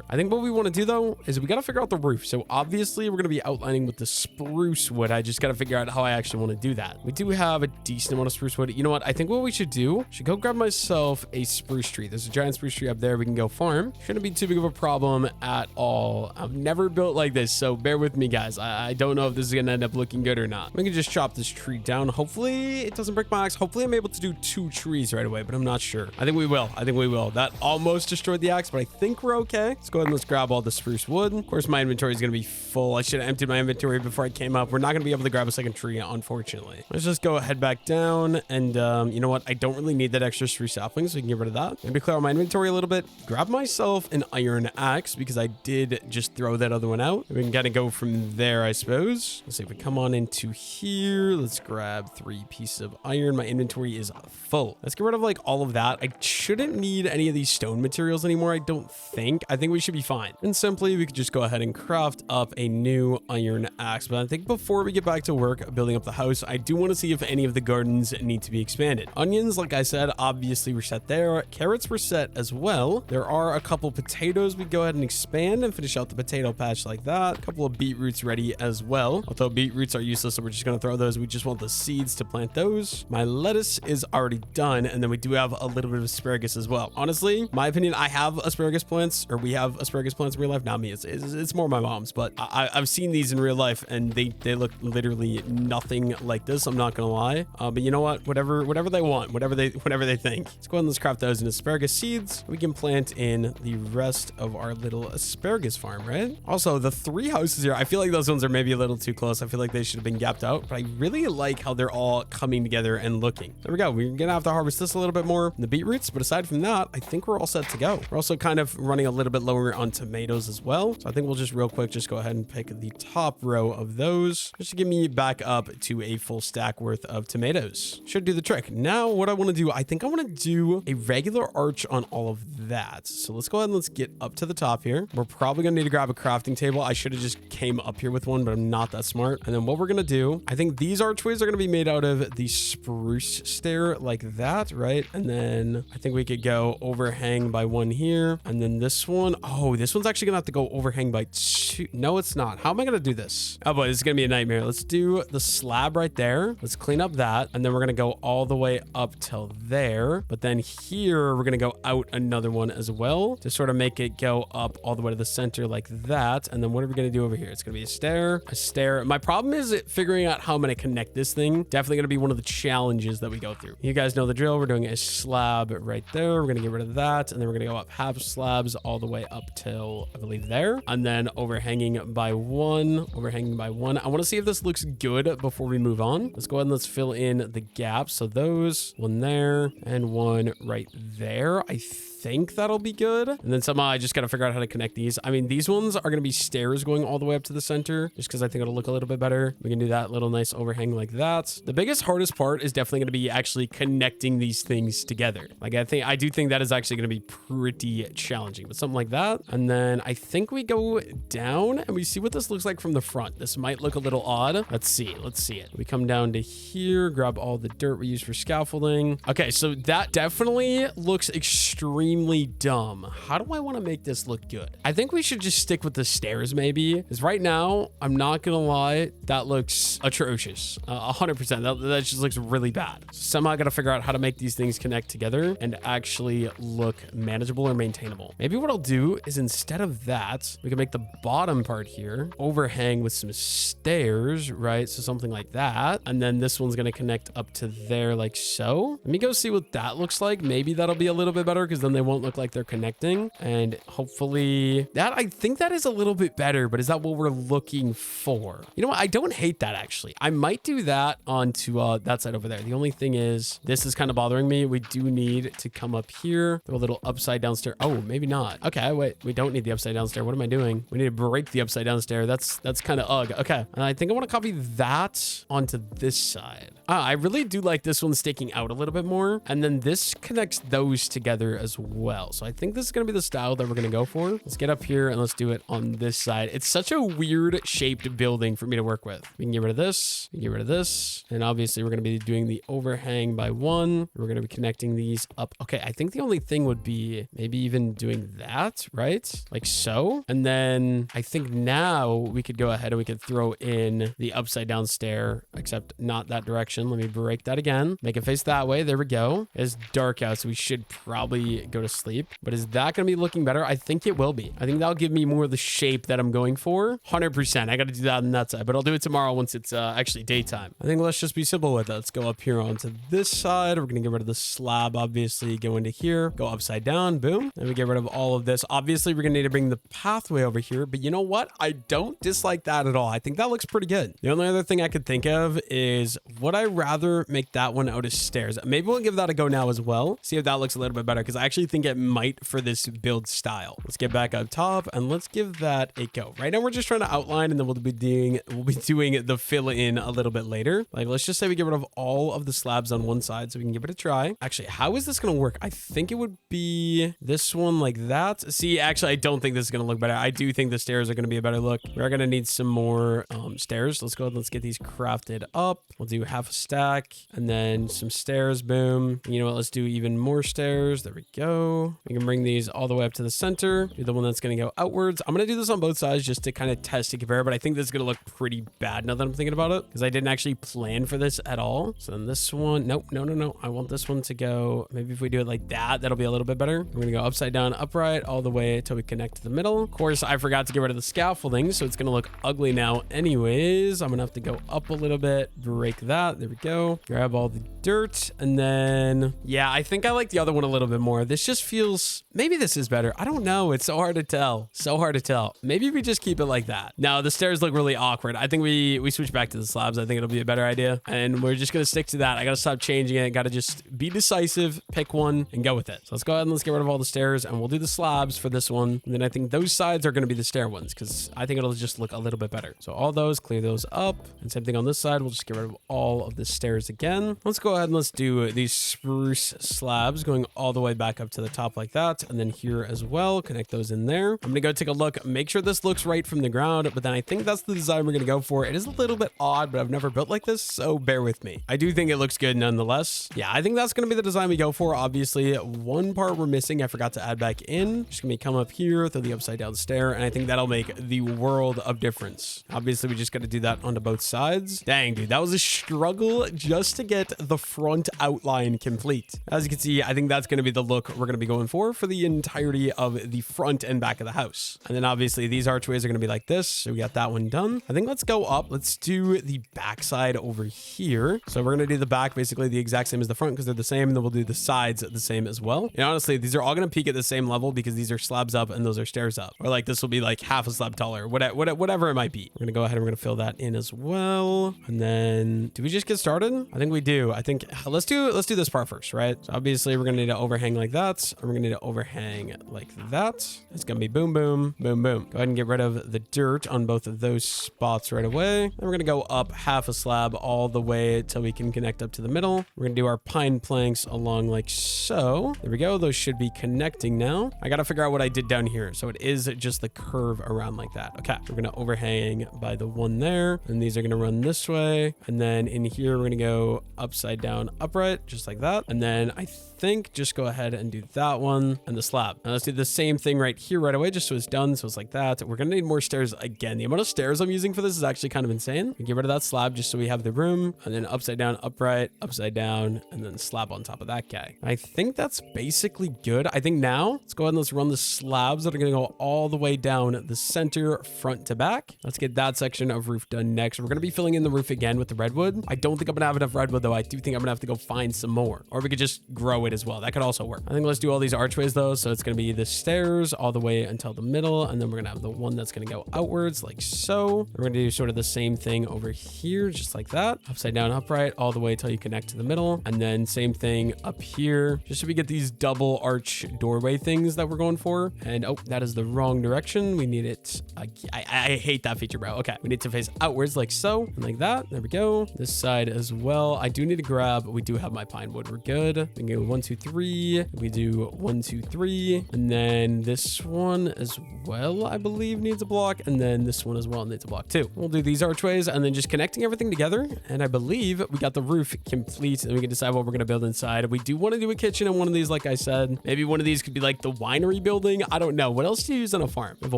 I think what we want to do though is we got to figure out the roof. So obviously we're going to be outlining with the spruce wood. I just got to figure out how I actually want to do that. We do have a decent amount of spruce wood. You know what? I think what we should do, should go grab myself a spruce tree. There's a giant spruce tree up there. We can go farm. Shouldn't be too big of a problem at all. I've never built like this, so bear with me, guys. I don't know if this is going to end up looking good or not. We can just chop this tree down. Hopefully it doesn't break my axe. Hopefully I'm able to do 2 trees right away, but I'm not sure. I think we will. That almost destroyed the axe, but I think we're okay. Let's go ahead and let's grab all the spruce wood. Of course, my inventory is going to be full. I should have emptied my inventory before I came up. We're not going to be able to grab a second tree, unfortunately. Let's just go head back down, and you know what? I don't really need that extra spruce sapling, so we can get rid of that. Maybe clear out my inventory a little bit. Grab myself an iron axe because I did just throw that other one out. We can kind of go from there, I suppose. Let's see if we come on into here. Let's grab 3 pieces of iron. My inventory is full. Let's get rid of like all of that. I shouldn't need any of these stone materials anymore, I don't think. I think we should be fine. And simply, we could just go ahead and craft up a new iron axe. But I think before we get back to work building up the house, I do want to see if any of the gardens need to be expanded. Onions, like I said, obviously were set there. Carrots were set as well. There are a couple potatoes we go ahead and expand and finish out the potato patch like that. A couple of beetroots ready as well. Although beetroots are useless, so we're just going to throw those. We just want the seeds to plant those. My lettuce is already done, and then we do have a little bit of asparagus as well. Honestly, my opinion, I have asparagus plants, or we have asparagus plants in real life. Not me, it's more my mom's, but I've seen these in real life, and they look literally nothing like this. I'm not gonna lie, but you know what? Whatever they want, whatever they think. Let's go ahead and let's craft those in asparagus seeds. We can plant in the rest of our little asparagus farm, right? Also, the 3 houses here, I feel like those ones are maybe a little too close. I feel like they should have been gapped out, but I really like how they're all coming together and looking. There we go. We're gonna have to harvest this a little bit more, the beetroots, but aside from that, I think we're all set to go. We're also kind of running a little bit lower on tomatoes as well, so I think we'll just real quick just go ahead and pick the top row of those just to get me back up to a full stack worth of tomatoes. Should do the trick. Now what I want to do, I think I want to do a regular arch on all of that. So let's go ahead and let's get up to the top here. We're probably gonna need to grab a crafting table. I should have just came up here with one, but I'm not that smart. And then what we're gonna do, I think these archways are gonna be made out of the spruce stair like that, right? And then I think we could go overhang by 1 here, and then this one, oh, this one's actually gonna have to go overhang by 2. No, it's not. How am I gonna do this? Oh boy, this is gonna be a nightmare. here. Let's do the slab right there. Let's clean up that. And then we're going to go all the way up till there. But then here, we're going to go out another one as well to sort of make it go up all the way to the center like that. And then what are we going to do over here? It's going to be a stair, a stair. My problem is figuring out how I'm going to connect this thing. Definitely going to be one of the challenges that we go through. You guys know the drill. We're doing a slab right there. We're going to get rid of that. And then we're going to go up half slabs all the way up till I believe there. And then overhanging by one. I want to see if this looks good before we move on. Let's go ahead and let's fill in the gaps. So those, one there and one right there. I think that'll be good. And then somehow I just got to figure out how to connect these. I mean, these ones are going to be stairs going all the way up to the center just because I think it'll look a little bit better. We can do that little nice overhang like that. The biggest, hardest part is definitely going to be actually connecting these things together. Like I do think that is actually going to be pretty challenging, but something like that. And then I think we go down and we see what this looks like from the front. This might look a little odd. Let's see it. We come down to here, grab all the dirt we use for scaffolding. Okay, so that definitely looks extremely dumb. How do I want to make this look good? I think we should just stick with the stairs maybe, because right now, I'm not gonna lie, that looks atrocious. 100%. That just looks really bad. Somehow I gotta figure out how to make these things connect together and actually look manageable or maintainable. Maybe what I'll do is instead of that, we can make the bottom part here overhang with some stairs, right? So something like that. And then this one's gonna connect up to there like so. Let me go see what that looks like. Maybe that'll be a little bit better because then they won't look like they're connecting. And hopefully that, I think that is a little bit better, but is that what we're looking for? You know what? I don't hate that actually. I might do that onto that side over there. The only thing is this is kind of bothering me. We do need to come up here, throw a little upside down stair. Oh, maybe not. Okay, wait, we don't need the upside down stair. What am I doing? We need to break the upside down stair. That's kind of ugh. Okay, and I think I want to copy that onto this side. I really do like this one sticking out a little bit more. And then this connects those together as well. So I think this is going to be the style that we're going to go for. Let's get up here and let's do it on this side. It's such a weird shaped building for me to work with. We can get rid of this, get rid of this. And obviously we're going to be doing the overhang by one. We're going to be connecting these up. Okay, I think the only thing would be maybe even doing that, right? Like so. And then I think now we could go ahead and we could throw in the upside down stair, except not that direction. Let me break that again. Make it face that way. There we go. It's dark out, so we should probably go to sleep. But is that going to be looking better? I think it will be. I think that'll give me more of the shape that I'm going for. 100%. I got to do that on that side, but I'll do it tomorrow once it's actually daytime. I think let's just be simple with it. Let's go up here onto this side. We're going to get rid of the slab, obviously. Go into here. Go upside down. Boom. Then we get rid of all of this. Obviously, we're going to need to bring the pathway over here, but you know what? I don't dislike that at all. I think that looks pretty good. The only other thing I could think of is, would I rather make that one out of stairs? Maybe we'll give that a go now as well. See if that looks a little bit better, because I actually think it might for this build style. Let's get back up top and let's give that a go. Right now we're just trying to outline, and then we'll be doing the fill in a little bit later. Like, let's just say we get rid of all of the slabs on one side so we can give it a try. Actually, how is this going to work? I think it would be this one like that. See, actually, I don't think this is going to look better. I do think the stairs are going to be a better look. We're going to need some more stairs. Let's go ahead and let's get these crafted up. We'll do half a stack and then some stairs. Boom. You know what? Let's do even more stairs. There we go. We can bring these all the way up to the center. Do the one that's going to go outwards. I'm going to do this on both sides just to kind of test and compare, but I think this is going to look pretty bad now that I'm thinking about it, because I didn't actually plan for this at all. So then this one, nope, no. I want this one to go, maybe if we do it like that, that'll be a little bit better. We're going to go upside down, upright, all the way until we connect to the middle. Of course, I forgot to get rid of the scaffolding, so it's going to look ugly now anyways. I'm going to have to go up a little bit, break that. There we go. Grab all the dirt. And then, yeah, I think I like the other one a little bit more. This just feels, maybe this is better. I don't know. It's so hard to tell. So hard to tell. Maybe we just keep it like that. Now, the stairs look really awkward. I think we switch back to the slabs. I think it'll be a better idea. And we're just going to stick to that. I got to stop changing it. Got to just be decisive, pick one, and go with it. So let's go ahead and let's get rid of all the stairs, and we'll do the slabs for this one. And then I think those sides are going to be the stair ones, because I think it'll just look a little bit better. So all those, clear those up. And same thing on this side. We'll just get rid of all of the stairs again. Let's go ahead and let's do these spruce slabs going all the way back up to the top like that. And then here as well, connect those in there. I'm going to go take a look, make sure this looks right from the ground, but then I think that's the design we're going to go for. It is a little bit odd, but I've never built like this, so bear with me. I do think it looks good nonetheless. Yeah, I think that's going to be the design we go for. Obviously, one part we're missing, I forgot to add back in. Just going to come up here through the upside down stair, and I think that'll make the world of difference. Obviously, we just got got to do that onto both sides. Dang, dude, that was a struggle just to get the front outline complete. As you can see, I think that's going to be the look we're going to be going for the entirety of the front and back of the house. And then obviously these archways are going to be like this. So we got that one done. I think let's go up. Let's do the back side over here. So we're going to do the back basically the exact same as the front because they're the same. And then we'll do the sides the same as well. And honestly, these are all going to peak at the same level because these are slabs up and those are stairs up. Or like this will be like half a slab taller, whatever it might be. We're going to go ahead and we're going to fill that in as well. And then do we just get started? I think we do. I think let's do this part first, right? So obviously we're going to need to overhang like that. And we're going to need to overhang like that. It's going to be boom, boom, boom, boom. Go ahead and get rid of the dirt on both of those spots right away. Then we're going to go up half a slab all the way till we can connect up to the middle. We're going to do our pine planks along like so. There we go. Those should be connecting now. I got to figure out what I did down here. So it is just the curve around like that. Okay. We're going to overhang by the one there. And these are going to run this way. And then in here, we're going to go upside down, upright, just like that. And then I think just go ahead and do that one and the slab. Now let's do the same thing right here right away, just so it's done. So it's like that. We're going to need more stairs again. The amount of stairs I'm using for this is actually kind of insane. We get rid of that slab just so we have the room, and then upside down, upright, upside down, and then slab on top of that guy. I think that's basically good. I think now let's go ahead and let's run the slabs that are going to go all the way down the center, front to back. Let's get that section of roof done next. We're going to be filling in the roof again with the redwood. I don't think I'm going to have enough redwood though. I do think I'm going to have to go find some more, or we could just grow it as well. That could also work. I think let's do all these archways though. So it's going to be the stairs all the way until the middle. And then we're going to have the one that's going to go outwards like so. We're going to do sort of the same thing over here, just like that. Upside down, upright, all the way till you connect to the middle. And then same thing up here, just so we get these double arch doorway things that we're going for. And oh, that is the wrong direction. We need it. I hate that feature, bro. Okay. We need to face outwards like so and like that. There we go. This side as well. I do need to grab, we do have my pine wood. We're good. We can go 1, 2, 3. We do 1, 2, 3. And then this one as well, I believe needs a block. And then this one as well needs a block too. We'll do these archways and then just connecting everything together. And I believe we got the roof complete and we can decide what we're going to build inside. We do want to do a kitchen in one of these, like I said. Maybe one of these could be like the winery building. I don't know. What else do you use on a farm? You have a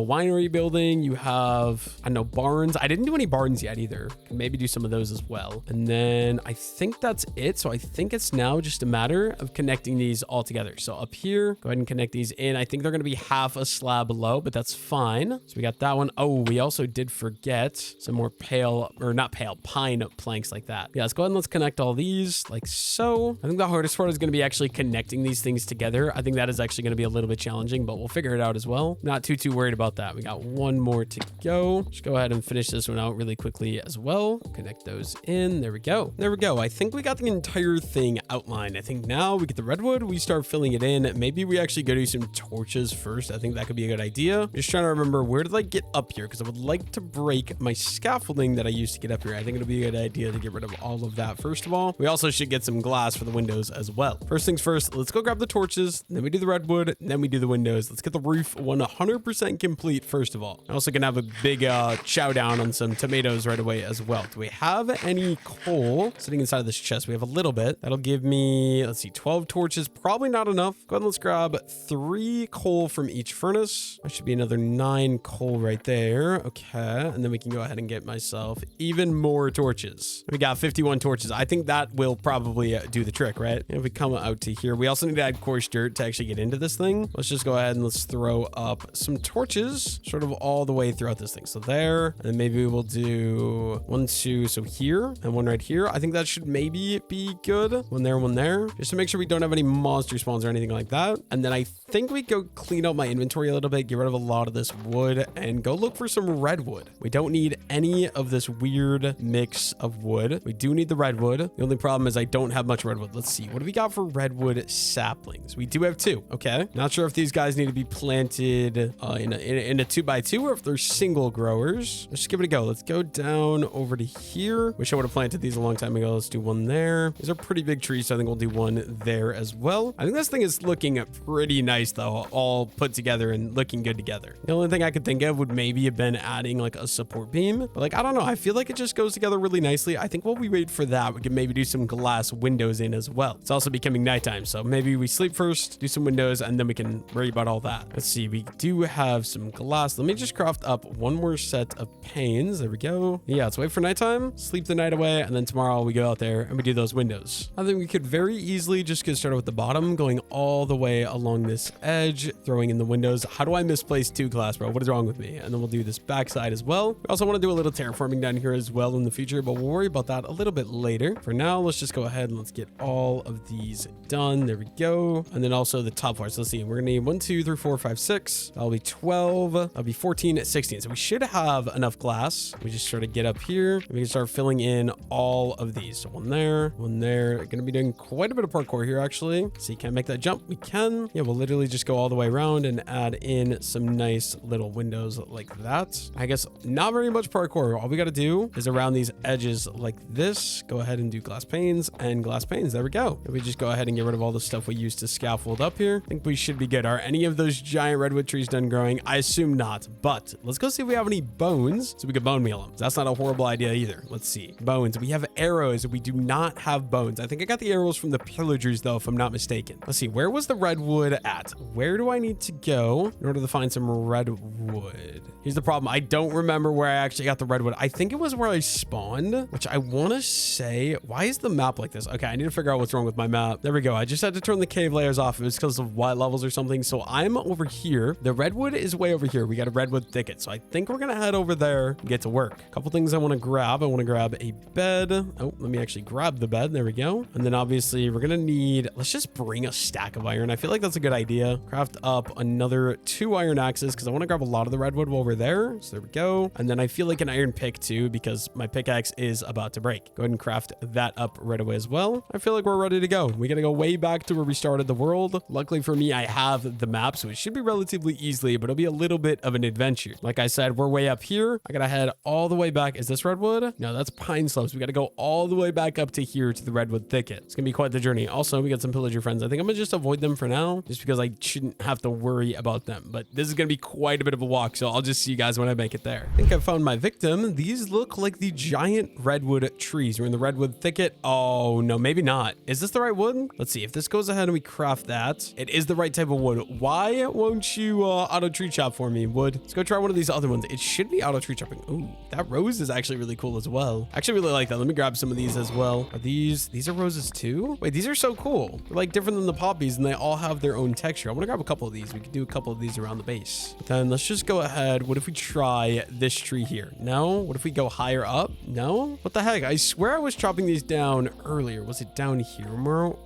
winery building. You have, I don't know, barns. I didn't do any barns yet either. Can maybe do some of those as well. And then I think that's it. So I think it's now just a matter of connecting these all together. So up here, go ahead and connect these in. I think they're going to be half a slab low, but that's fine. So we got that one. Oh, we also did forget some more pine planks like that. Yeah, let's go ahead and let's connect all these like so. I think the hardest part is going to be actually connecting these things together. I think that is actually going to be a little bit challenging, but we'll figure it out as well. Not too worried about that. We got one more to go. Just go ahead and finish this one out really quickly as well. Connect those in. There we go. There we go. I think we got the entire thing outlined. I think now we get the redwood. We start filling it in. Maybe we actually go do some torches first. I think that could be a good idea. Just trying to remember, where did I get up here? Because I would like to break my scaffolding that I used to get up here. I think it'll be a good idea to get rid of all of that first of all. We also should get some glass for the windows as well. First things first, let's go grab the torches. Then we do the redwood. Then we do the windows. Let's get the roof 100% complete first of all. I'm also gonna have a big chow down on some tomatoes right away as well. Do we have any coal sitting inside of this chest? We have a little bit. That'll give me, let's see, 12 torches. Probably not enough. Go ahead and let's grab 3 coal from each furnace. That should be another 9 coal right there. Okay. And then we can go ahead and get myself even more torches. We got 51 torches. I think that will probably do the trick, right? If we come out to here, we also need to add coarse dirt to actually get into this thing. Let's just go ahead and let's throw up some torches sort of all the way throughout this thing. So there, and then maybe we'll do 1, 2, so here and 1 right here. I think that should maybe be good. 1 there, 1 there, just to make sure we don't have any monster spawns or anything like that. And then I think we go clean out my inventory a little bit, get rid of a lot of this wood and go look for some redwood. We don't need any of this weird mix of wood. We do need the redwood. The only problem is I don't have much redwood. Let's see. What do we got for redwood saplings? We do have 2. Okay. Not sure if these guys need to be planted in a 2x2 or if they're single growers. Let's just give it a go. Let's go down over to here. Wish I would have planted these a long time ago. Let's do 1 there. These are pretty big trees, so I think we'll do 1 there as well. I think this thing is looking pretty nice though, all put together and looking good together. The only thing I could think of would maybe have been adding like a support beam, but like, I don't know. I feel like it just goes together really nicely. I think while we wait for that, we can maybe do some glass windows in as well. It's also becoming nighttime, so maybe we sleep first, do some windows, and then we can worry about all that. Let's see. We do have some glass. Let me just craft up 1 more set of panes. panes. There we go. Yeah, let's wait for nighttime, sleep the night away, and then tomorrow we go out there and we do those windows. I think we could very easily just get started with the bottom, going all the way along this edge, throwing in the windows. How do I misplace 2 glass, bro? What is wrong with me? And then we'll do this backside as well. We also want to do a little terraforming down here as well in the future, but we'll worry about that a little bit later. For now, let's just go ahead and let's get all of these done. There we go. And then also the top floors. Let's see. We're going to need 1, 2, 3, 4, 5, 6. That'll be 12. That'll be 14, 16. So we should have enough glass. We just sort of get up here and we can start filling in all of these. So one there, one there. Going to be doing quite a bit of parkour here, actually. So you can't make that jump. We can. Yeah, we'll literally just go all the way around and add in some nice little windows like that. I guess not very much parkour. All we got to do is around these edges like this. Go ahead and do glass panes and glass panes. There we go. If we just go ahead and get rid of all the stuff we used to scaffold up here, I think we should be good. Are any of those giant redwood trees done growing? I assume not, but let's go see if we have any bones so we can bone meal them. That's not a horrible idea either. Let's see. Bones. We have arrows. We do not have bones. I think I got the arrows from the pillagers though, if I'm not mistaken. Let's see. Where was the redwood at? Where do I need to go in order to find some redwood? Here's the problem. I don't remember where I actually got the redwood. I think it was where I spawned, which I want to say, why is the map like this? Okay, I need to figure out what's wrong with my map. There we go. I just had to turn the cave layers off. It was because of white levels or something. So I'm over here. The redwood is way over here. We got a redwood thicket. So I think we're going to head over there and get to work. A couple things I want to grab. I want to grab a bed. Oh, let me actually grab the bed. There we go. And then obviously we're going to need, let's just bring a stack of iron. I feel like that's a good idea. Craft up another 2 iron axes because I want to grab a lot of the redwood while we're there. So there we go. And then I feel like an iron pick too because my pickaxe is about to break. Go ahead and craft that up right away as well. I feel like we're ready to go. We got to go way back to where we started the world. Luckily for me, I have the map, so it should be relatively easily, but it'll be a little bit of an adventure. Like I said, we're way up here. I got to head all the way back. Is this redwood? No, that's pine slopes. We got to go all the way back up to here to the redwood thicket. It's going to be quite the journey. Also, we got some pillager friends. I think I'm going to just avoid them for now, just because I shouldn't have to worry about them. But this is going to be quite a bit of a walk, so I'll just see you guys when I make it there. I think I found my victim. These look like the giant redwood trees. We're in the redwood thicket. Oh, no, maybe not. Is this the right wood? Let's see. If this goes ahead and we craft that, it is the right type of wood. Why won't you auto tree chop for me, wood? Let's go try one of these other ones. It should be auto tree chopping. Ooh, that rose is actually really cool as well. I actually really like that. Let me grab some of these as well. Are these are roses too? Wait, these are so cool. They're like different than the poppies and they all have their own texture. I want to grab a couple of these. We could do a couple of these around the base. But then let's just go ahead. What if we try this tree here? No? What if we go higher up? No? What the heck? I swear I was chopping these down earlier. Was it down here more?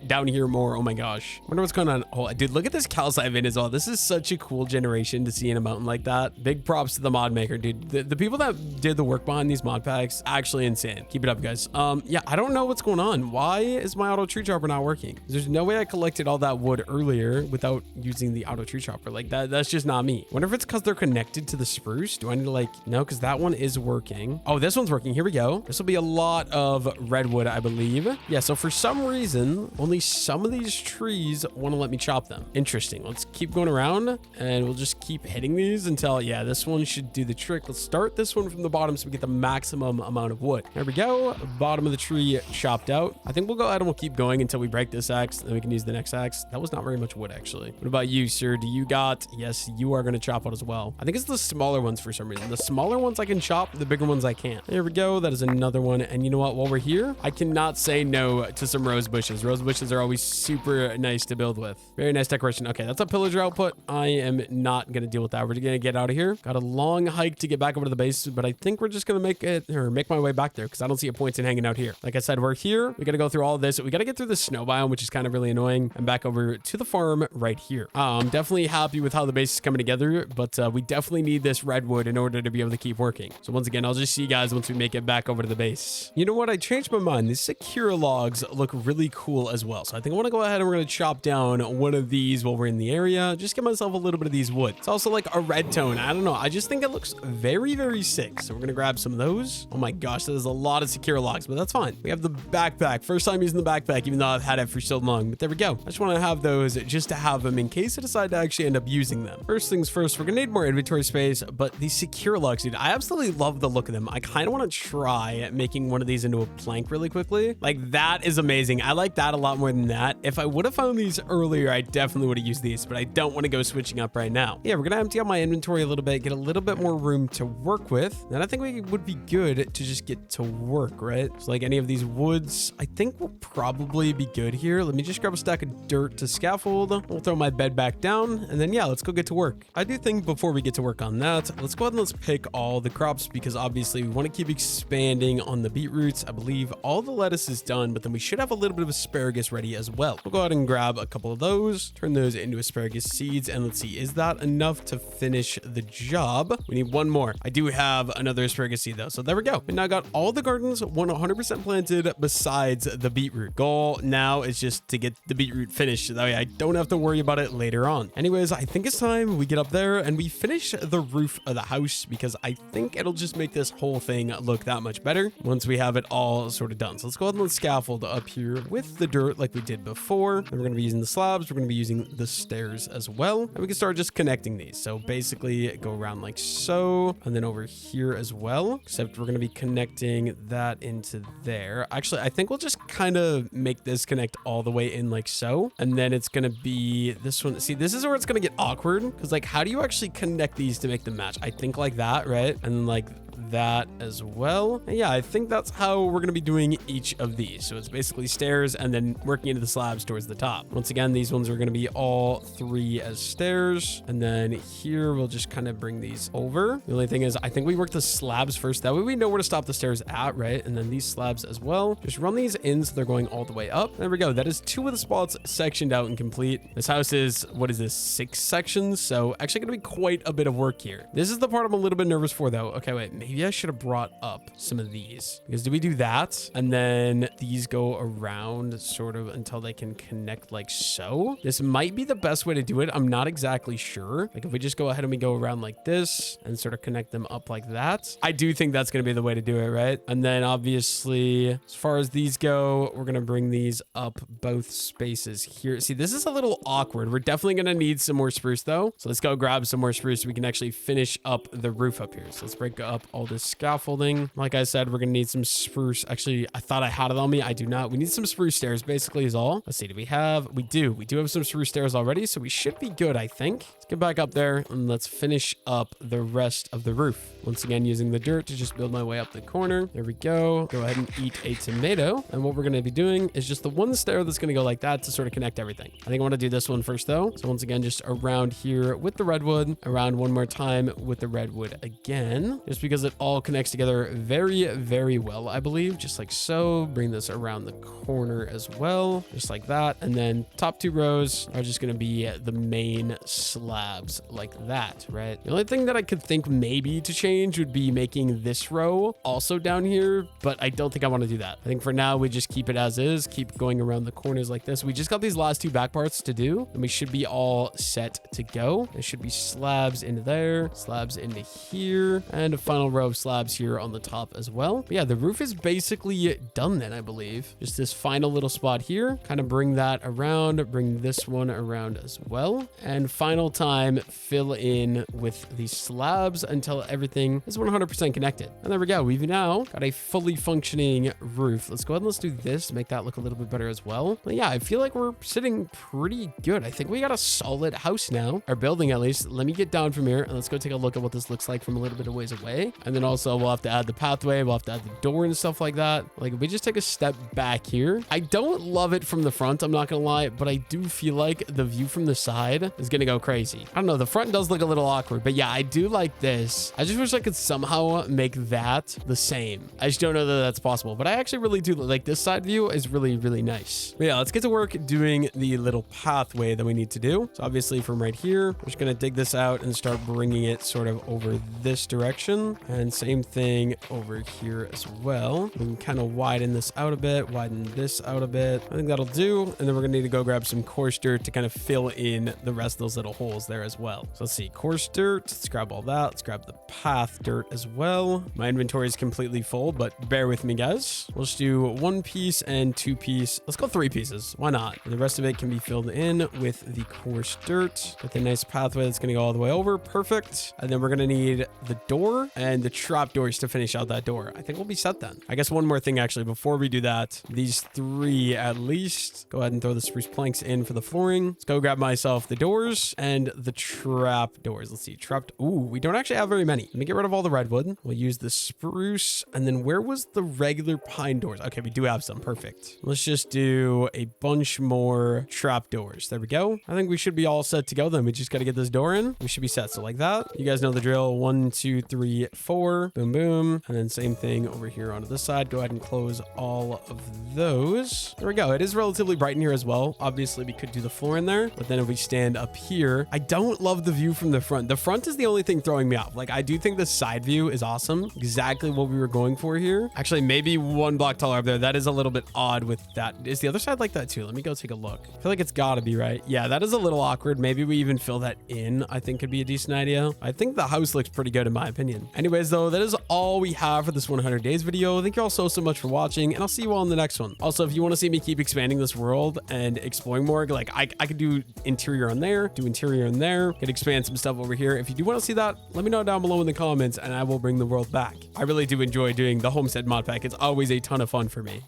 Down here more. Oh my gosh. I wonder what's going on. Oh, dude, look at this calcite vein as well. This is such a cool generation to see in a mountain like that. Big props to the mod maker, dude. The people that did the work behind these mod packs, actually insane. Keep it up, guys. Yeah, I don't know what's going on. Why is my auto tree chopper not working? There's no way I collected all that wood earlier without using the auto tree chopper. Like that's just not me. Wonder if it's because they're connected to the spruce. Do I need to like, no, because that one is working. Oh, this one's working. Here we go. This will be a lot of redwood, I believe. Yeah, so for some reason, only some of these trees want to let me chop them. Interesting. Let's keep going around and we'll just keep hitting these until, yeah, this one should do the trick. Let's start this one from the bottom so we get the maximum amount of wood. There we go. Bottom of the tree chopped out. I think we'll go ahead and we'll keep going until we break this axe. Then we can use the next axe. That was not very much wood, actually. What about you, sir? Do you got... Yes, you are going to chop out as well. I think it's the smaller ones for some reason. The smaller ones I can chop, the bigger ones I can't. There we go. That is another one. And you know what? While we're here, I cannot say no to some rose bushes. Rose bushes are always super nice to build with. Very nice decoration. Okay, that's a pillager output. I am not going to deal with that. We're going to get out of here. Got a long hike to get back over to the base, but I think we're just going to make my way back there because I don't see a point in hanging out here. Like I said, we're here. We got to go through all of this. We got to get through the snow biome, which is kind of really annoying, and back over to the farm right here. I'm definitely happy with how the base is coming together, but we definitely need this redwood in order to be able to keep working. So once again, I'll just see you guys once we make it back over to the base. You know what? I changed my mind. These secure logs look really cool as well. So I think I want to go ahead and we're going to chop down one of these while we're in the area. Just get myself a little bit of these wood. It's also like a red tone. I don't know. I just think it looks very, very sick. So we're going to grab some of those. Oh my gosh, there's a lot of secure logs, but that's fine. We have the backpack. First time using the backpack, even though I've had it for so long. But there we go. I just want to have those just to have them in case I decide to actually end up using them. First things first, we're going to need more inventory space, but these secure logs, dude, I absolutely love the look of them. I kind of want to try making one of these into a plank really quickly. Like that is amazing. I like like that a lot more than that. If I would have found these earlier, I definitely would have used these, but I don't want to go switching up right now. Yeah, we're gonna empty out my inventory a little bit, get a little bit more room to work with. And I think we would be good to just get to work, right? So like any of these woods, I think will probably be good here. Let me just grab a stack of dirt to scaffold. We'll throw my bed back down, and then yeah, let's go get to work. I do think before we get to work on that, let's go ahead and let's pick all the crops, because obviously we want to keep expanding on the beetroots. I believe all the lettuce is done, but then we should have a little bit of asparagus ready as well. We'll go ahead and grab a couple of those, turn those into asparagus seeds, and let's see, is that enough to finish the job? We need one more. I do have another asparagus seed though, so there we go. And now I got all the gardens 100% planted besides the beetroot. Goal now is just to get the beetroot finished, that way I don't have to worry about it later on. Anyways, I think it's time we get up there and we finish the roof of the house, because I think it'll just make this whole thing look that much better once we have it all sort of done. So let's go ahead and let's scaffold up here with the dirt like we did before. Then we're going to be using the slabs. We're going to be using the stairs as well. And we can start just connecting these. So basically go around like so, and then over here as well, except we're going to be connecting that into there. Actually, I think we'll just kind of make this connect all the way in like so. And then it's going to be this one. See, this is where it's going to get awkward, because like, how do you actually connect these to make them match? I think like that, right? And then like that as well. And yeah, I think that's how we're going to be doing each of these. So it's basically stairs and then working into the slabs towards the top. Once again, these ones are going to be all 3 as stairs. And then here we'll just kind of bring these over. The only thing is I think we work the slabs first. That way we know where to stop the stairs at, right? And then these slabs as well. Just run these in so they're going all the way up. There we go. That is 2 of the spots sectioned out and complete. This house is, what is this, 6 sections? So actually going to be quite a bit of work here. This is the part I'm a little bit nervous for though. Okay, wait, maybe I should have brought up some of these, because do we do that and then these go around sort of until they can connect like so? This might be the best way to do it. I'm not exactly sure. Like if we just go ahead and we go around like this and sort of connect them up like that, I do think that's going to be the way to do it, right? And then obviously as far as these go, we're going to bring these up both spaces here. See, this is a little awkward. We're definitely going to need some more spruce though. So let's go grab some more spruce so we can actually finish up the roof up here. So let's break up all this scaffolding. Like I said, we're gonna need some spruce. Actually, I thought I had it on me. I do not. We need some spruce stairs basically is all. Let's see, do we have? We do have some spruce stairs already, so we should be good, I think. Let's get back up there and let's finish up the rest of the roof. Once again, using the dirt to just build my way up the corner. There we go. Go ahead and eat a tomato. And what we're gonna be doing is just the one stair that's gonna go like that to sort of connect everything. I think I want to do this one first though. So once again, just around here with the redwood, around one more time with the redwood again, just because it all connects together very, very well, I believe. Just like so. Bring this around the corner as well, just like that. And then top 2 rows are just going to be the main slabs like that, right? The only thing that I could think maybe to change would be making this row also down here, but I don't think I want to do that. I think for now, we just keep it as is, keep going around the corners like this. We just got these last 2 back parts to do, and we should be all set to go. There should be slabs into there, slabs into here, and a final row of slabs here on the top as well. But yeah, the roof is basically done then, I believe. Just this final little spot here, kind of bring that around, bring this one around as well. And final time, fill in with these slabs until everything is 100% connected. And there we go. We've now got a fully functioning roof. Let's go ahead and let's do this to make that look a little bit better as well. But yeah, I feel like we're sitting pretty good. I think we got a solid house now, or building at least. Let me get down from here and let's go take a look at what this looks like from a little bit of ways away. And then also we'll have to add the pathway, we'll have to add the door and stuff like that. Like if we just take a step back here, I don't love it from the front, I'm not gonna lie, but I do feel like the view from the side is gonna go crazy. I don't know, the front does look a little awkward, but yeah, I do like this. I just wish I could somehow make that the same. I just don't know that that's possible, but I actually really do like this side view is really, really nice. But yeah, let's get to work doing the little pathway that we need to do. So obviously from right here, we're just gonna dig this out and start bringing it sort of over this direction, and same thing over here as well. We can kind of widen this out a bit, widen this out a bit. I think that'll do. And then we're gonna need to go grab some coarse dirt to kind of fill in the rest of those little holes there as well. So let's see, coarse dirt, let's grab all that. Let's grab the path dirt as well. My inventory is completely full, but bear with me guys. We'll just do 1 piece and 2 piece. Let's go 3 pieces. Why not? And the rest of it can be filled in with the coarse dirt with a nice pathway that's gonna go all the way over. Perfect. And then we're gonna need the door and the trapdoors to finish out that door. I think we'll be set then. I guess one more thing actually before we do that, these 3 at least. Go ahead and throw the spruce planks in for the flooring. Let's go grab myself the doors and the trap doors. Let's see, trapped. Ooh, we don't actually have very many. Let me get rid of all the redwood. We'll use the spruce. And then where was the regular pine doors? Okay, we do have some. Perfect. Let's just do a bunch more trap doors. There we go. I think we should be all set to go then. We just got to get this door in. We should be set. So like that. You guys know the drill. 1, 2, 3, 4. Boom, boom. And then same thing over here onto this side. Go ahead and close all of those. There we go. It is relatively bright in here as well. Obviously, we could do the floor in there. But then if we stand up here, I don't love the view from the front. The front is the only thing throwing me off. Like, I do think the side view is awesome. Exactly what we were going for here. Actually, maybe 1 block taller up there. That is a little bit odd with that. Is the other side like that too? Let me go take a look. I feel like it's gotta be, right? Yeah, that is a little awkward. Maybe we even fill that in. I think could be a decent idea. I think the house looks pretty good in my opinion. Anyways, though, that is all we have for this 100 days video. Thank you all so much for watching, and I'll see you all in the next one. Also, if you want to see me keep expanding this world and exploring more, like I could do interior on there, do interior in there, could expand some stuff over here. If you do want to see that, let me know down below in the comments and I will bring the world back. I really do enjoy doing the homestead mod pack. It's always a ton of fun for me.